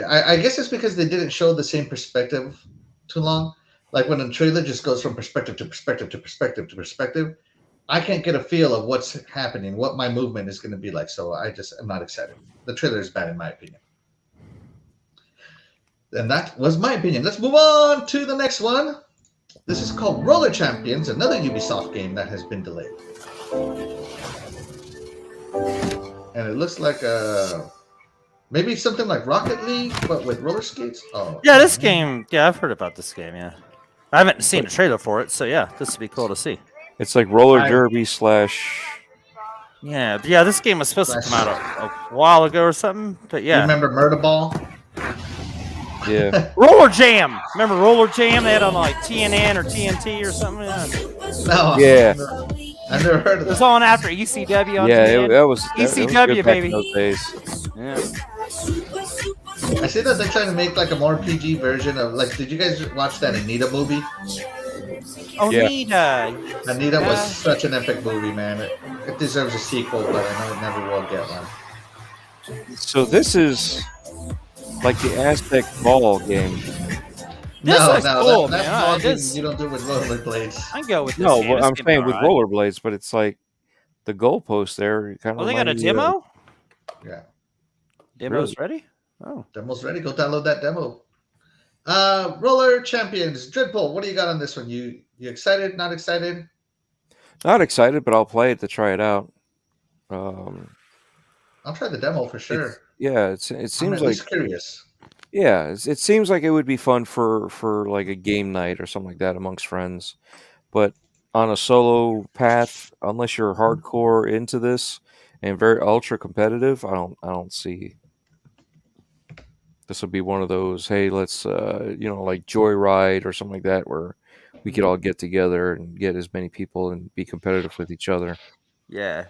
I guess it's because they didn't show the same perspective too long. Like when a trailer just goes from perspective to perspective to perspective to perspective, I can't get a feel of what's happening, what my movement is going to be like. So I'm not excited. The trailer is bad in my opinion. And that was my opinion. Let's move on to the next one. This is called Roller Champions, another Ubisoft game that has been delayed. And it looks like maybe something like Rocket League, but with roller skates. Oh, Yeah, this game. Yeah, I've heard about this game. Yeah, I haven't seen a trailer for it, so yeah, this would be cool to see. It's like roller derby slash. Yeah, this game was supposed to come out a while ago or something, but yeah. You remember Murder Ball? Yeah. Roller Jam. Remember Roller Jam? They had on like TNN or TNT or something. No. Yeah. I never heard of that. It was on after ECW on Yeah, that was ECW, good baby. back in those days. Yeah. I see that they're trying to make like a more PG version of like. Did you guys watch that Anita movie? Oh, Yeah. Anita was such an epic movie, man. It deserves a sequel, but I know it never will get one. So this is like the Aztec ball game. No, cool, that's man. ball game This- you don't do with rollerblades. I can go with this. No, game. well, This I'm game's saying with alright. rollerblades, but it's like the goalpost there. Kind Oh, of. they got a demo? Yeah. Demo's ready? Oh. Demo's ready. Go download that demo. Roller Champions. Dreadpool, what do you got on this one? You excited? Not excited? Not excited, but I'll play it to try it out. I'll try the demo for sure. It I'm seems at like least curious. yeah, it seems like it would be fun for like a game night or something like that amongst friends. But on a solo path, unless you're hardcore into this and very ultra competitive, I don't see. This would be one of those, hey, let's like Joyride or something like that, where we could all get together and get as many people and be competitive with each other. Yeah.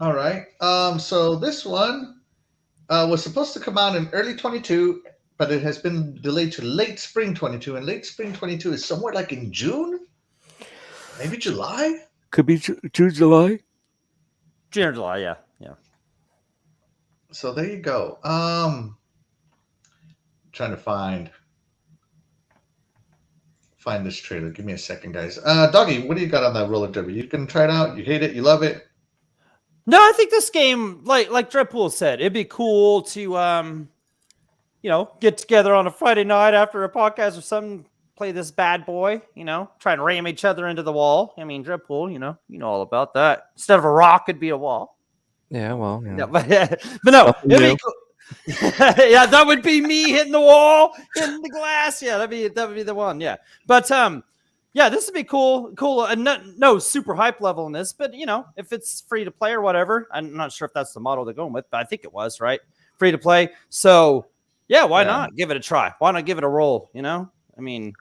All right. So this one was supposed to come out in early 22, but it has been delayed to late spring 22, and late spring 22 is somewhere like in June, maybe July. Could be June, July. June or July, yeah. So there you go. Trying to find this trailer. Give me a second, guys. Doggy, what do you got on that roller derby? You can try it out. You hate it? You love it? No, I think this game, like Dreadpool said, it'd be cool to get together on a Friday night after a podcast or something, play this bad boy, try and ram each other into the wall. I mean, Dreadpool, you know all about that. Instead of a rock, it'd be a wall. Yeah, well, Yeah, but no, it'd be cool. Yeah, that would be me hitting the wall, hitting the glass. Yeah, that would be the one. Yeah, but this would be cool. And no super hype level in this, but if it's free to play or whatever, I'm not sure if that's the model they're going with, but I think it was right, free to play. So yeah, why not give it a try? Why not give it a roll? I mean,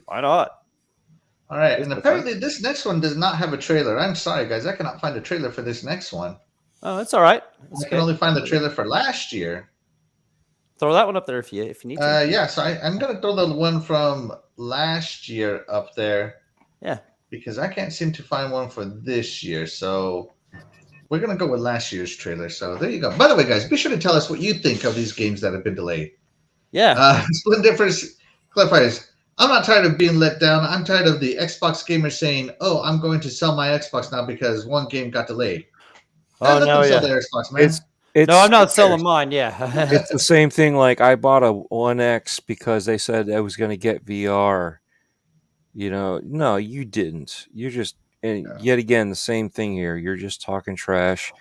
why not? All right, and apparently this next one does not have a trailer. I'm sorry, guys, I cannot find a trailer for this next one. Oh, that's all right. I can only find the trailer for last year. Throw that one up there if you need to. Yeah, so I'm going to throw the one from last year up there. Yeah. Because I can't seem to find one for this year. So we're going to go with last year's trailer. So there you go. By the way, guys, be sure to tell us what you think of these games that have been delayed. Yeah. Split difference clarifiers. I'm not tired of being let down. I'm tired of the Xbox gamers saying, "Oh, I'm going to sell my Xbox now because one game got delayed." Oh, no, yeah. Their Xbox, man. No, I'm not selling mine. Yeah. It's the same thing. Like I bought a One X because they said I was going to get VR. No, you didn't. You're just, and yet again, the same thing here. You're just talking trash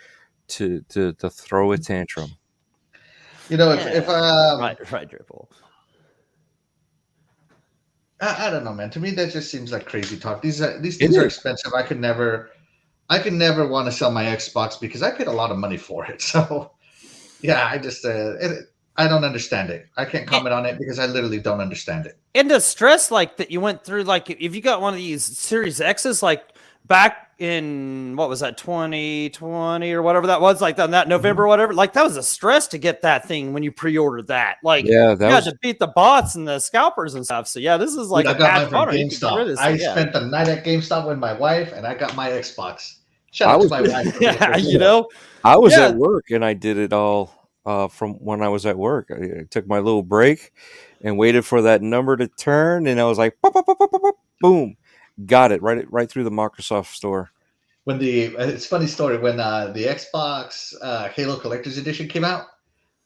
to throw a tantrum. If right, Dribble. I don't know, man. To me, that just seems like crazy talk. These things are expensive. I could never want to sell my Xbox because I paid a lot of money for it. So, yeah, I just I don't understand it. I can't comment on it because I literally don't understand it. And the stress like that you went through, like if you got one of these Series X's, like back in what was that 2020 or whatever that was, like on that November or whatever, like that was a stress to get that thing when you pre-ordered that. Like you had to beat the bots and the scalpers and stuff. So yeah, this is like I got mine from fun. GameStop. I spent the night at GameStop with my wife, and I got my Xbox. Shout out to my wife. I was at work and I did it all from when I was at work. I took my little break and waited for that number to turn, and I was like, pop, pop, pop, pop, pop, boom, got it right through the Microsoft store. When it's a funny story when the Xbox Halo Collector's Edition came out,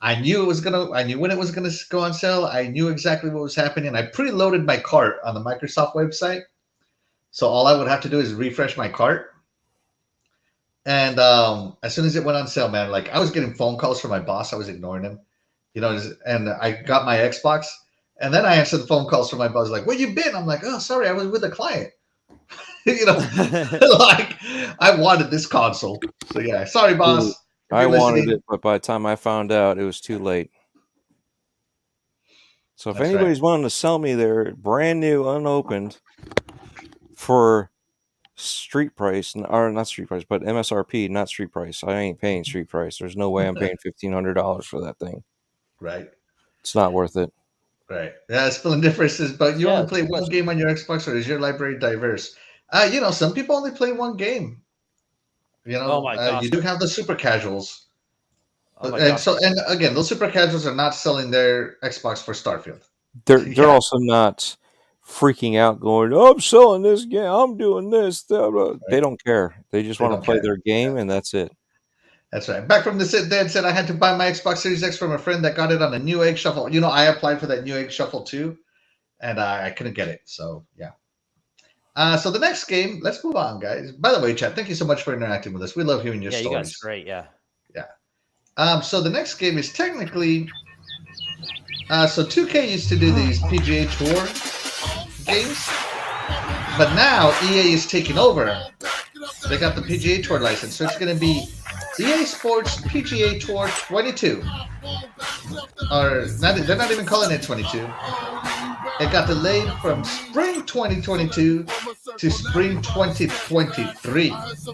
I knew when it was gonna go on sale. I knew exactly what was happening. I preloaded my cart on the Microsoft website, so all I would have to do is refresh my cart. And as soon as it went on sale, man, like I was getting phone calls from my boss. I was ignoring him, and I got my Xbox. And then I answered the phone calls from my boss, like, "Where you been?" I'm like, "Oh, sorry, I was with a client." Like I wanted this console. So yeah, sorry, boss. I wanted it, but by the time I found out, it was too late. So if anybody's wanting to sell me their brand new, unopened, for street price, or not street price, but MSRP, not street price, I ain't paying street price. There's no way I'm paying $1,500 for that thing. Right. It's not worth it. Right. Yeah, splitting differences, but you only play one game on your Xbox, or is your library diverse? Some people only play one game. Oh my gosh. You do have the super casuals. And again, those super casuals are not selling their Xbox for Starfield. They're also not freaking out going, "Oh, I'm selling this game, I'm doing this." Right. They don't care. They just want to play their game, and that's it. That's right. Back from the dead said I had to buy my Xbox Series X from a friend that got it on a New Egg Shuffle. I applied for that New Egg Shuffle too, and I couldn't get it. So yeah. So the next game, let's move on, guys. By the way, chat, thank you so much for interacting with us. We love hearing your stories. Yeah, you guys are great. Yeah. So the next game is technically, so 2K used to do these PGA Tour games, but now EA is taking over. They got the PGA Tour license, so it's going to be EA Sports PGA Tour 22. They're not even calling it 22. It got delayed from spring 2022 to spring 2023.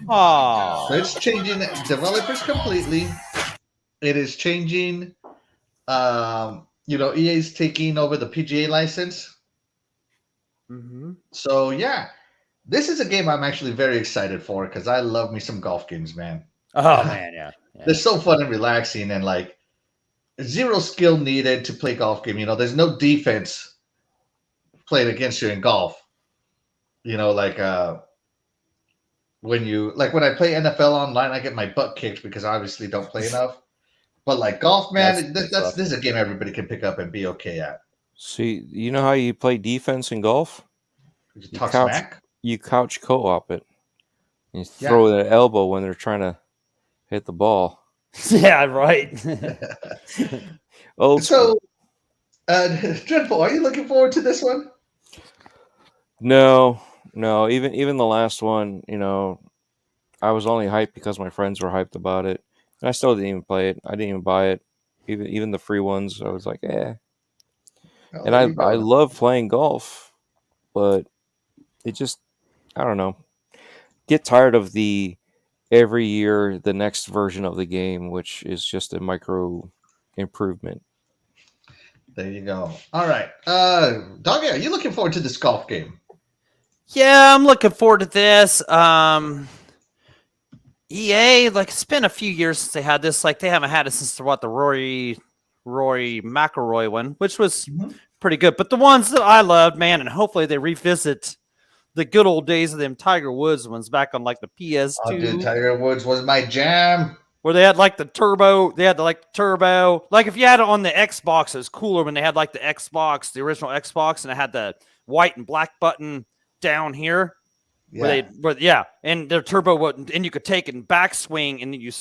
Oh. So it's changing developers completely. It is changing. EA's taking over the PGA license. Mm-hmm. So yeah, this is a game I'm actually very excited for because I love me some golf games, man. Oh man, yeah. They're so fun and relaxing, and like zero skill needed to play golf game. There's no defense played against you in golf. When I play NFL online, I get my butt kicked because I obviously don't play enough. But like golf, man, this is a game everybody can pick up and be okay at. See, you know how you play defense in golf? You couch co-op it. You throw that elbow when they're trying to hit the ball. Yeah, right. So, Dreadful, are you looking forward to this one? No. Even the last one, I was only hyped because my friends were hyped about it. And I still didn't even play it. I didn't even buy it. Even the free ones, I was like, eh. And I love playing golf, but it just, I don't know. Get tired of the every year the next version of the game, which is just a micro improvement. There you go. All right. Doggy, are you looking forward to this golf game? Yeah, I'm looking forward to this. EA, it's been a few years since they had this. They haven't had it since the Rory McIlroy one, which was pretty good. But the ones that I loved, man, and hopefully they revisit the good old days of them Tiger Woods ones back on the PS2. Oh, dude, Tiger Woods was my jam. Where they had the turbo. They had the turbo. If you had it on the Xbox, it was cooler when they had the Xbox, the original Xbox, and it had the white and black button down here. And their turbo, and you could take it and backswing, and then you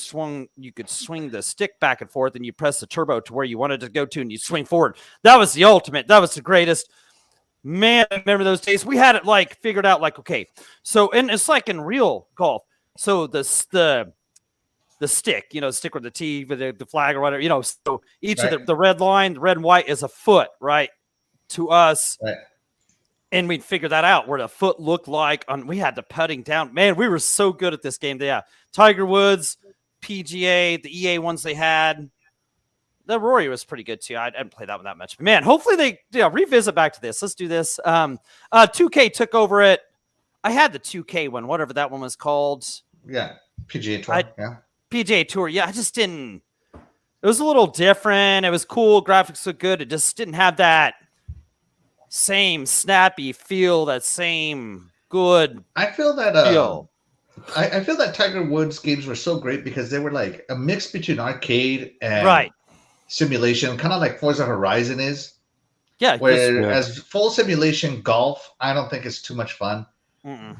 could swing the stick back and forth, and you press the turbo to where you wanted to go to, and you swing forward. That was the ultimate. That was the greatest. Man, I remember those days. We had it figured out. Okay, so and it's in real golf. So the stick, stick with the T with the flag or whatever, So each of the red line, the red and white, is a foot, right, to us. Right. And we'd figure that out where the foot looked like. We had the putting down. Man, we were so good at this game. Yeah, Tiger Woods, PGA, the EA ones they had. The Rory was pretty good too. I didn't play that one that much. But man, hopefully they revisit back to this. Let's do this. 2K took over it. I had the 2K one, whatever that one was called. Yeah, PGA Tour. PGA Tour. Yeah, I just didn't. It was a little different. It was cool. Graphics looked good. It just didn't have that same snappy feel, that same good I feel that feel. I feel that Tiger Woods games were so great because they were a mix between arcade and simulation, kind of like Forza Horizon is. Yeah. Whereas full simulation golf, I don't think it's too much fun.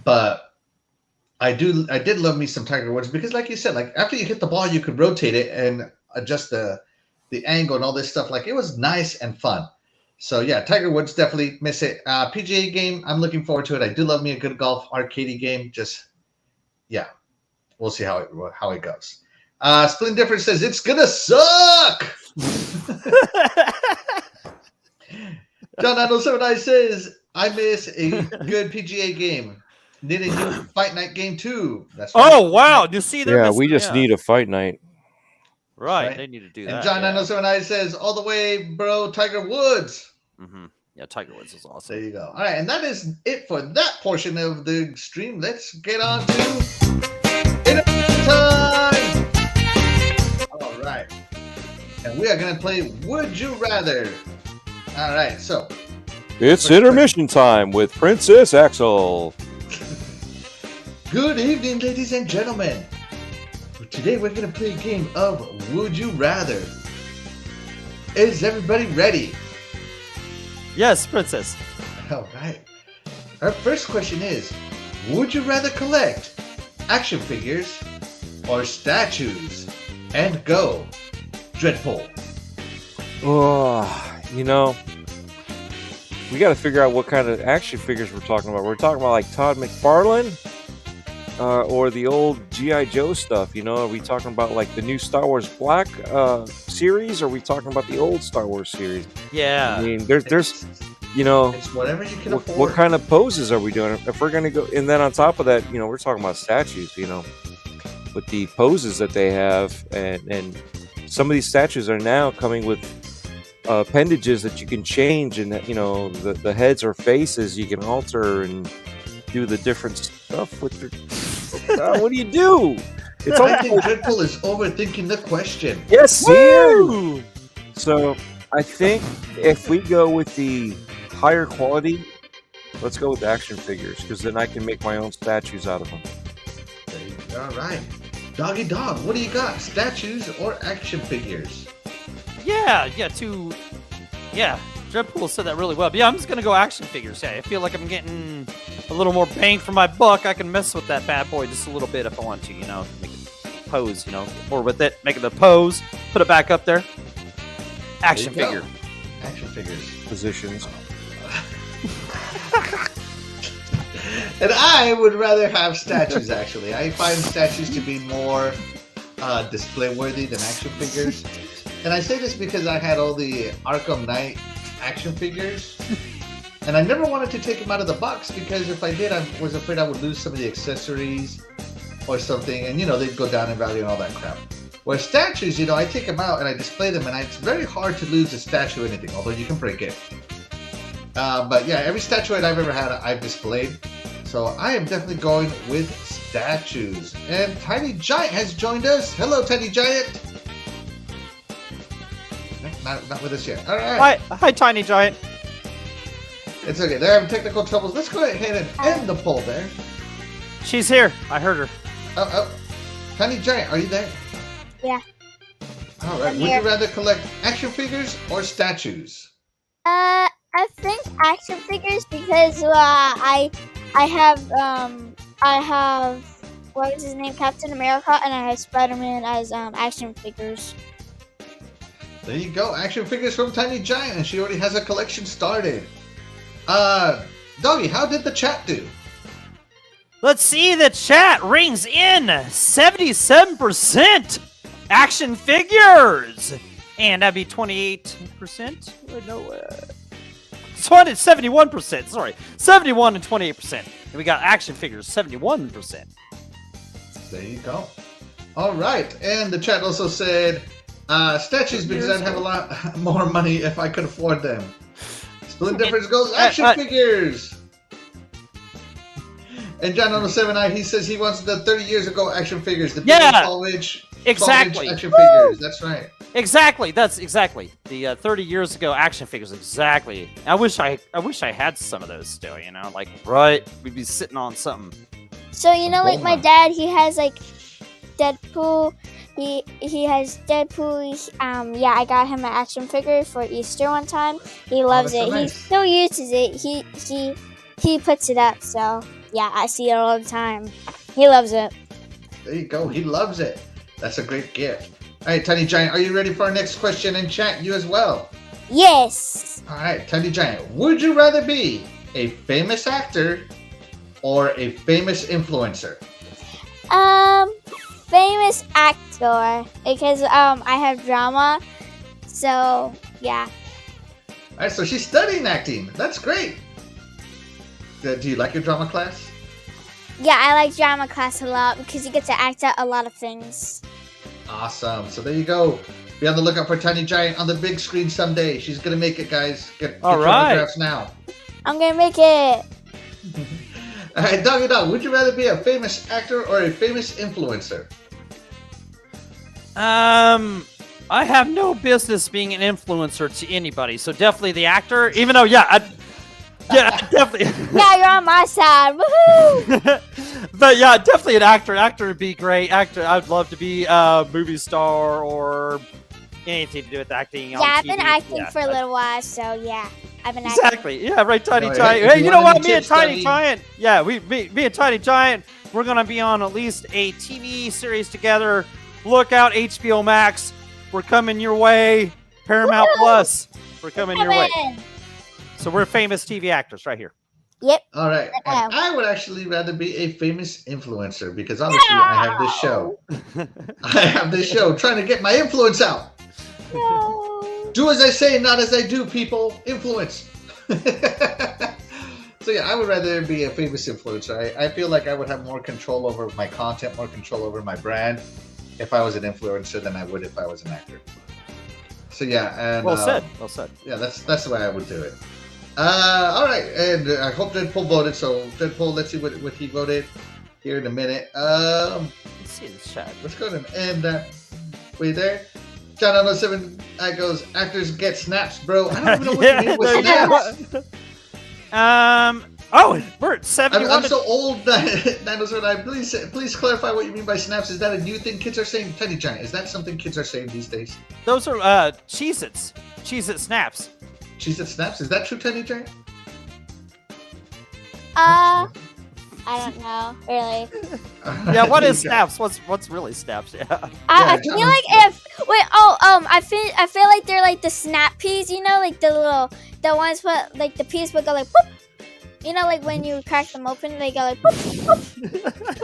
But I did love me some Tiger Woods because, like you said, like after you hit the ball, you could rotate it and adjust the angle and all this stuff. Like it was nice and fun. So yeah, Tiger Woods, definitely miss it. PGA game, I'm looking forward to it. I do love me a good golf arcade game. Just yeah, we'll see how it goes. Split Difference says it's gonna suck. John 907 says I miss a good PGA game. Need a new Fight Night game too. That's right. Oh wow! You see, yeah, we just need a fight night. Right, they need to do that. And John 907 says all the way, bro. Tiger Woods. Yeah, Tiger Woods is awesome. There you go. All right, and that is it for that portion of the stream. Let's get on to intermission time. All right, and we are gonna play Would You Rather. All right, so it's intermission time with Princess Axel. Good evening, ladies and gentlemen. Today we're going to play a game of Would You Rather. Is everybody ready? Yes, Princess. All right. Our first question is, would you rather collect action figures or statues? And go, Dreadpool. Oh, you know, we got to figure out what kind of action figures we're talking about. We're talking about like Todd McFarlane? Or the old G.I. Joe stuff, you know? Are we talking about like the new Star Wars Black series? Or are we talking about the old Star Wars series? Yeah. I mean, there's you know, it's whatever you can afford. What kind of poses are we doing? If we're going to go, and then on top of that, you know, we're talking about statues, you know, with the poses that they have. And some of these statues are now coming with appendages that you can change, and that, you know, the heads or faces you can alter and do the different stuff with your what do you do? It's I think Dreadpool is overthinking the question. Yes, he is. So I think if we go with the higher quality, let's go with action figures, because then I can make my own statues out of them. All right, Doggy Dog, what do you got? Statues or action figures? Yeah, Dreadpool said that really well. But yeah, I'm just gonna go action figures. Yeah, I feel like I'm getting a little more bang for my buck. I can mess with that bad boy just a little bit if I want to, you know, make it pose, you know, or with it, make it a pose, put it back up there. Action figure. Action figures. Positions. And I would rather have statues, actually. I find statues to be more display worthy than action figures. And I say this because I had all the Arkham Knight action figures. And I never wanted to take them out of the box because if I did, I was afraid I would lose some of the accessories or something. And, you know, they'd go down in value and all that crap. Whereas statues, you know, I take them out and I display them, and it's very hard to lose a statue or anything, although you can break it. But yeah, every statuette I've ever had, I've displayed. So I am definitely going with statues. And Tiny Giant has joined us. Hello, Tiny Giant. Not with us yet. All right. Hi, Tiny Giant. It's okay. They're having technical troubles. Let's go ahead and end the poll there. She's here. I heard her. Oh. Tiny Giant, are you there? Yeah. All right. Would you rather collect action figures or statues? I think action figures because I have what is his name, Captain America, and I have Spider-Man as action figures. There you go, action figures from Tiny Giant, and she already has a collection started. Doggy, how did the chat do? Let's see, the chat rings in 77% action figures, and that'd be 28%. No, 71%. Sorry, 71 and 28%. And we got action figures 71%. There you go. All right, and the chat also said statues because I'd have a lot more money if I could afford them. Split Difference goes action figures. And John 079, he says he wants the 30 years ago action figures. The college exactly action figures. That's right. Exactly. That's exactly the 30 years ago action figures. Exactly. I wish I had some of those still. You know, like we'd be sitting on something. So you know, like my dad, he has like Deadpool, He has Deadpool. Yeah, I got him an action figure for Easter one time. He loves that's so it. He nice. still uses it. He puts it up. So yeah, I see it all the time. He loves it. There you go. He loves it. That's a great gift. All right, Tiny Giant, are you ready for our next question? And chat, you as well. Yes. All right, Tiny Giant, would you rather be a famous actor or a famous influencer? Famous actor because I have drama. So yeah. All right, so she's studying acting. That's great. Do you like your drama class? Yeah, I like drama class a lot because you get to act out a lot of things. Awesome. So there you go. Be on the lookout for Tiny Giant on the big screen someday. She's gonna make it, guys. Get All your right. autographs now. I'm gonna make it. All right, Doggy Dog, would you rather be a famous actor or a famous influencer? I have no business being an influencer to anybody, so definitely the actor. Even though, yeah, definitely. Yeah, you're on my side. Woohoo! But yeah, definitely an actor. Actor would be great. Actor, I'd love to be a movie star or anything to do with acting. Yeah, on I've TV. been acting Yeah, for a little while, so yeah, I've been acting. Exactly. Yeah, right, Tiny No, Giant. if Hey, you you know want what? any Me and tips, Tiny Tiny- Giant. Yeah, me and Tiny Giant. We're gonna be on at least a TV series together. Look out, HBO Max. We're coming your way. Paramount Woo! Plus. We're coming your way. Kevin. So we're famous TV actors right here. Yep. All right. Uh-oh. And I would actually rather be a famous influencer because honestly, I have this show. I have this show trying to get my influence out. No. Do as I say, not as I do, people. Influence. So yeah, I would rather be a famous influencer. I feel like I would have more control over my content, more control over my brand if I was an influencer than I would if I was an actor. So yeah, and Well said. Well said. yeah, that's the way I would do it. All right, and I hope Deadpool voted. So Deadpool, let's see what he voted here in a minute. Let's see the chat. Let's go ahead and end that. Wait there. John 07 goes, actors get snaps, bro. I don't even know what you mean with there snaps. you go. Oh, Bert, I'm 71. so old, 909. Please clarify what you mean by snaps. Is that a new thing kids are saying? Tiny Giant, is that something kids are saying these days? Those are Cheez-Its. Cheez-It snaps. Cheez-It snaps? Is that true, Tiny Giant? I don't know, really. Yeah, what is Okay. snaps? What's really snaps? Yeah. I Yeah, feel like I feel like they're like the snap peas, you know, like the ones what like the peas would go like whoop. You know, like when you crack them open, they go like whoop, whoop.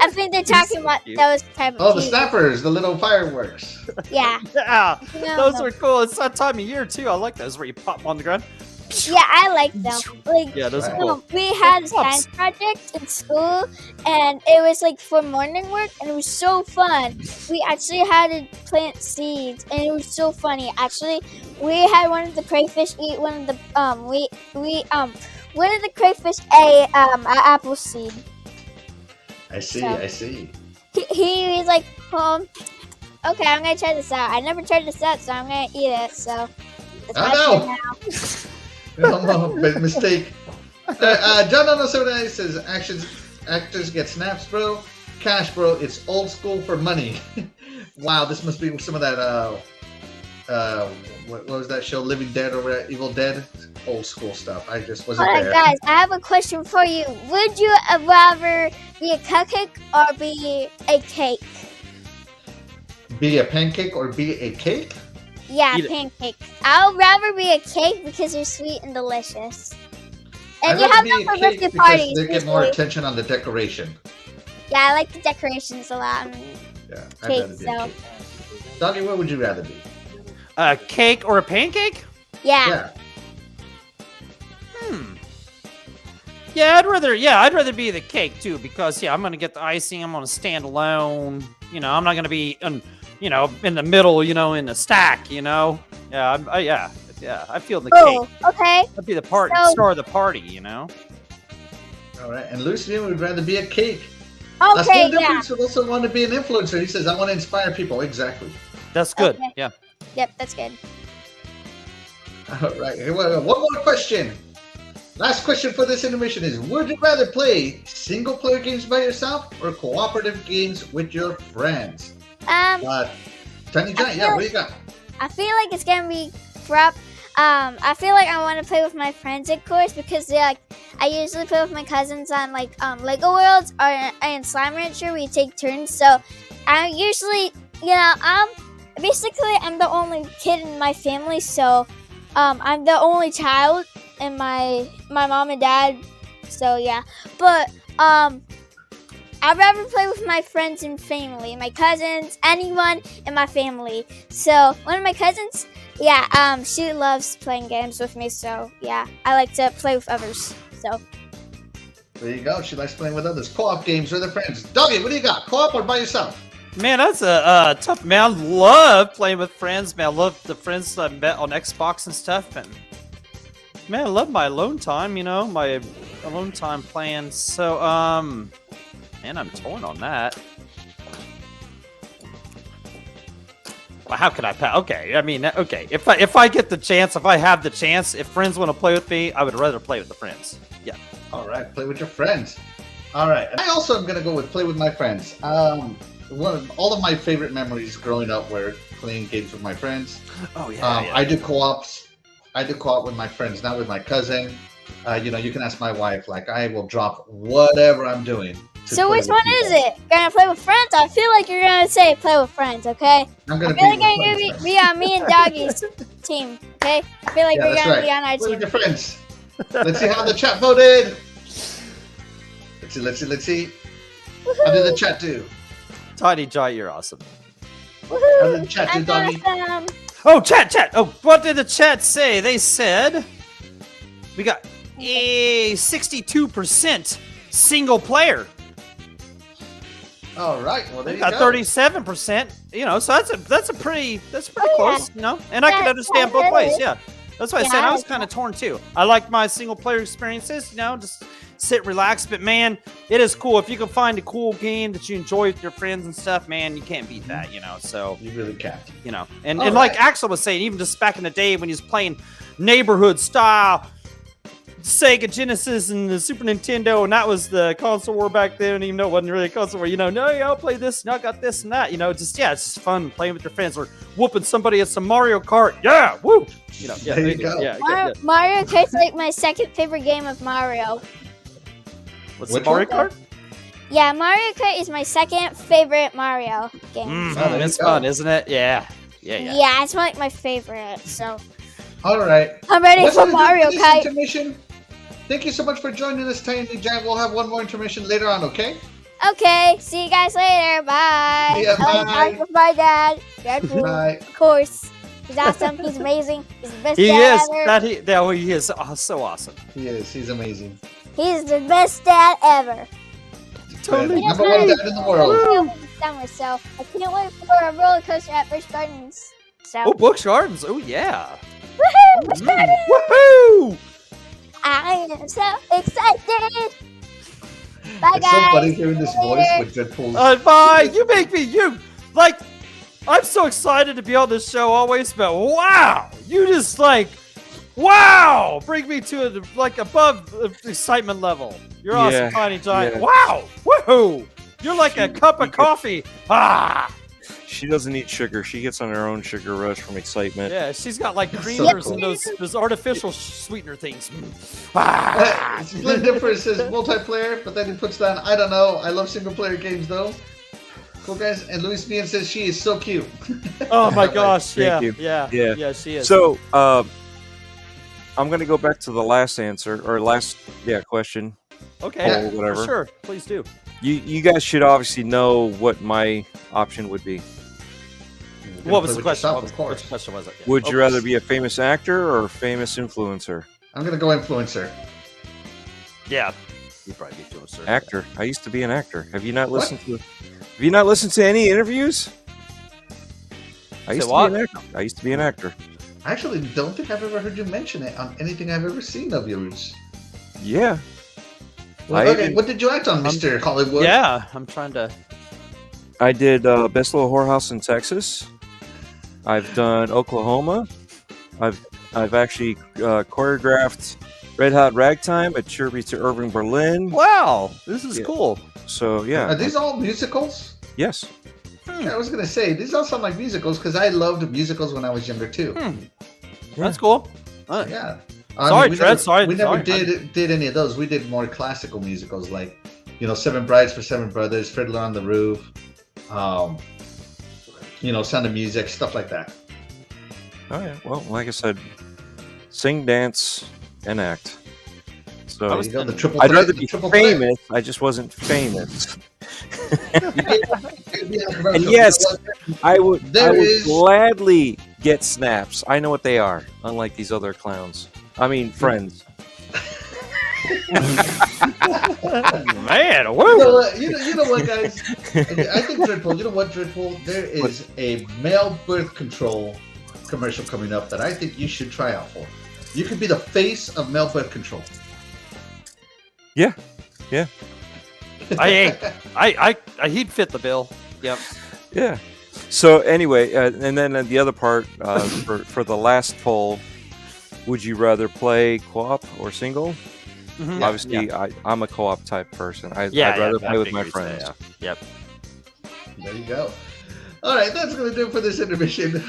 I think they're talking about cute. those type of Oh, the peas. snappers, the little fireworks. Yeah. Yeah, No, those no. are cool. It's that time of year too. I like those where you pop 'em on the ground. Yeah, I like them. Like Yeah, those are Right. cool. we had a Pops. science project in school, and it was like for morning work, and it was so fun. We actually had to plant seeds, and it was so funny. Actually, we had one of the crayfish eat one of the one of the crayfish ate an apple seed. I see, So- I see. He was like, okay, I'm gonna try this out. I never tried this out, so I'm gonna eat it. So it's my Oh, turn no. now. No, mistake. John 079 says, actors get snaps, bro. Cash, bro. It's old school for money. Wow, this must be some of that, what was that show, Living Dead or Evil Dead? Old school stuff. I just wasn't Alright, there. guys, I have a question for you. Would you rather be a cupcake or be a cake? Be a pancake or be a cake? Yeah, Eat it. pancake. I'll rather be a cake because they're sweet and delicious. And I'd you rather have be them a for cake birthday because parties. they get more usually. attention on the decoration. Yeah, I like the decorations a lot. Yeah, I'd Cake, rather be so. a cake. Doggy, what would you rather be? A cake or a pancake? Yeah. Yeah, I'd rather be the cake too because I'm gonna get the icing. I'm gonna stand alone. You know, I'm not gonna be in the middle. In the stack. Yeah, I feel the Oh, cake. okay. I'd be the So- star of the party. All right, and Lucian would rather be a cake. That's Okay, the yeah. difference. Would also want to be an influencer. He says, I want to inspire people. Exactly. That's good. Okay. Yeah. Yep, that's good. All right, here we go. One more question. Last question for this intermission is, would you rather play single-player games by yourself or cooperative games with your friends? Tiny Giant, yeah, what do you got? I feel like it's gonna be crap. I feel like I want to play with my friends, of course, because I usually play with my cousins on Lego Worlds or in Slime Rancher. We take turns, so I usually, I'm the only kid in my family, so I'm the only child in my mom and dad. So yeah, but I'd rather play with my friends and family, my cousins, anyone in my family. So one of my cousins, she loves playing games with me. So yeah, I like to play with others. So there you go. She likes playing with others. Co-op games with her friends. Doggy, what do you got? Co-op or by yourself? Man, that's a tough. Man, I love playing with friends. Man, I love the friends I met on Xbox and stuff. And man, I love my alone time. My alone time playing. So man, I'm torn on that. Well, how could I pass? Okay, I mean, okay. If I get the chance, if I have the chance, if friends want to play with me, I would rather play with the friends. Yeah. All right, play with your friends. All right. I also am gonna go with play with my friends. All of my favorite memories growing up were playing games with my friends. Oh yeah. I do co-ops. I do co-op with my friends, not with my cousin. You can ask my wife. Like, I will drop whatever I'm doing. So which one is it? Gonna play with friends? I feel like you're gonna say play with friends, okay? I'm gonna be on me and Doggy's team, okay? I feel like you're gonna be on our play team. with your friends. Let's see how the chat voted. Let's see. Woohoo! How did the chat do? Tiny Giant, you're awesome. How did the chat do, Doggy? Awesome. Oh, chat. Oh, what did the chat say? They said we got a 62% single player. All right. Well, there you got go. 37%. So that's pretty close. And I can understand both ways. Yeah, that's why I said I was kind of torn too. I like my single player experiences. Just sit, relax. But man, it is cool if you can find a cool game that you enjoy with your friends and stuff. Man, you can't beat that. So you really can't. And like Axel was saying, even just back in the day when he was playing neighborhood style Sega Genesis and the Super Nintendo, and that was the console war back then, even though it wasn't really a console war, I'll play this, and I got this and that, it's just fun playing with your friends, or whooping somebody at some Mario Kart, woo! There you go. Mario Kart's like my second favorite game of Mario. What's the Mario Kart? Yeah, Mario Kart is my second favorite Mario game. It's fun, isn't it? Yeah. Yeah, it's like my favorite, so. All right. I'm ready for Mario Kart. Intermission. Thank you so much for joining us, Tiny Giant. We'll have one more intermission later on, okay? Okay. See you guys later. Bye. Yeah, bye. With my dad. Bye. Of course. He's awesome. He's amazing. He's the best dad ever. He is so awesome. He is. He's amazing. He's the best dad ever. Totally. Number one dad in the world. Summer, so I can't wait for a roller coaster at Busch Gardens. So. Oh, Busch Gardens. Oh, yeah. Woohoo! Busch Gardens! Woohoo! I am so excited. Bye, it's guys. so funny hearing this voice with Deadpool's. Bye. You make me. I'm so excited to be on this show always, but wow, you just bring me to above excitement level. You're awesome, Tiny Giant. Yeah. Wow, woohoo! You're like a cup of coffee. She doesn't eat sugar. She gets on her own sugar rush from excitement. Yeah, she's got creamers and those artificial sweetener things. Split difference is multiplayer, but then he puts down, I don't know. I love single player games though. Cool guys. And Luis Mian says she is so cute. Oh my gosh! Thank you. Yeah, she is. So I'm gonna go back to the last answer or question. Okay, or whatever. Sure, please do. You guys should obviously know what my option would be. What was the question? Of course. Which question was it? Yeah. Would you rather be a famous actor or a famous influencer? I'm gonna go influencer. Yeah, you'd probably be influencer. Actor. I used to be an actor. Have you not listened to? Have you not listened to any interviews? I used to be an actor. I actually don't think I've ever heard you mention it on anything I've ever seen of yours. Yeah. What did you act on, Mr. Hollywood? Yeah, I'm trying to. I did Best Little Whorehouse in Texas. I've done Oklahoma. I've actually choreographed Red Hot Ragtime at Cherby to Irving Berlin. Wow, this is cool. So yeah. Are these all musicals? Yes. Yeah, I was gonna say these all sound like musicals because I loved musicals when I was younger too. That's cool. Yeah. Sorry, we Dred. never, Sorry. we never sorry. did any of those. We did more classical musicals like, Seven Brides for Seven Brothers, Fiddler on the Roof, Sound of Music, stuff like that. Oh yeah. Well, like I said, sing, dance, and act. So There you go, the triple I'd threat, rather the be triple famous. I just wasn't famous. threat. And yes, I would is- gladly get snaps. I know what they are, unlike these other clowns. I mean, friends. Man, You know what, guys? I think Dreadpool. You know what, Dreadpool? There is a male birth control commercial coming up that I think you should try out for. You could be the face of male birth control. Yeah. He'd fit the bill. Yep. Yeah. So anyway, and then the other part for the last poll, would you rather play co-op or single? Mhm. Obviously, Yeah. I'm a co-op type person. I'd Yeah, rather yeah, play I with my figured you'd friends. say, yeah. Yep. There you go. All right, that's going to do it for this intermission.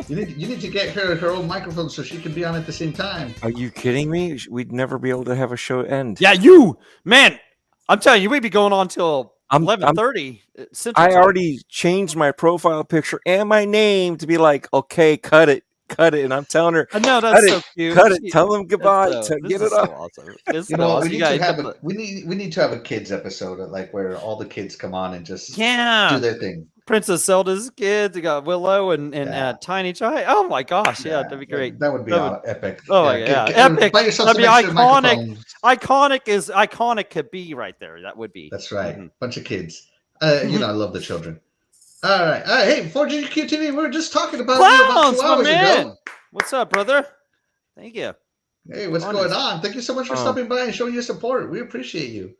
You need to get her own microphone so she can be on at the same time. Are you kidding me? We'd never be able to have a show end. Yeah, man. I'm telling you, we'd be going on till 11:30 Central I Time. already changed my profile picture and my name to be like, okay, cut it, and I'm telling her, I know cut that's it, so cute. cut it, tell them goodbye, This get is it up. so awesome. It's You so know what? awesome. We You need to gotta have put a we need to have a kids episode like where all the kids come on and just Yeah. do their thing. Princess Zelda's kids. You got Willow and Tiny Chai. Oh my gosh, yeah, that'd be great. That would be epic. Oh my god, epic. Buy yourself That'd be some extra iconic. microphones. Iconic could be right there. That would be. That's right. Bunch of kids. I love the children. All right. Hey, 4GQ TV, we were just talking about you about Clowns, 2 my hours man. ago. What's up, brother? Thank you. Hey, what's Honest. going on? Thank you so much for stopping by and showing your support. We appreciate you.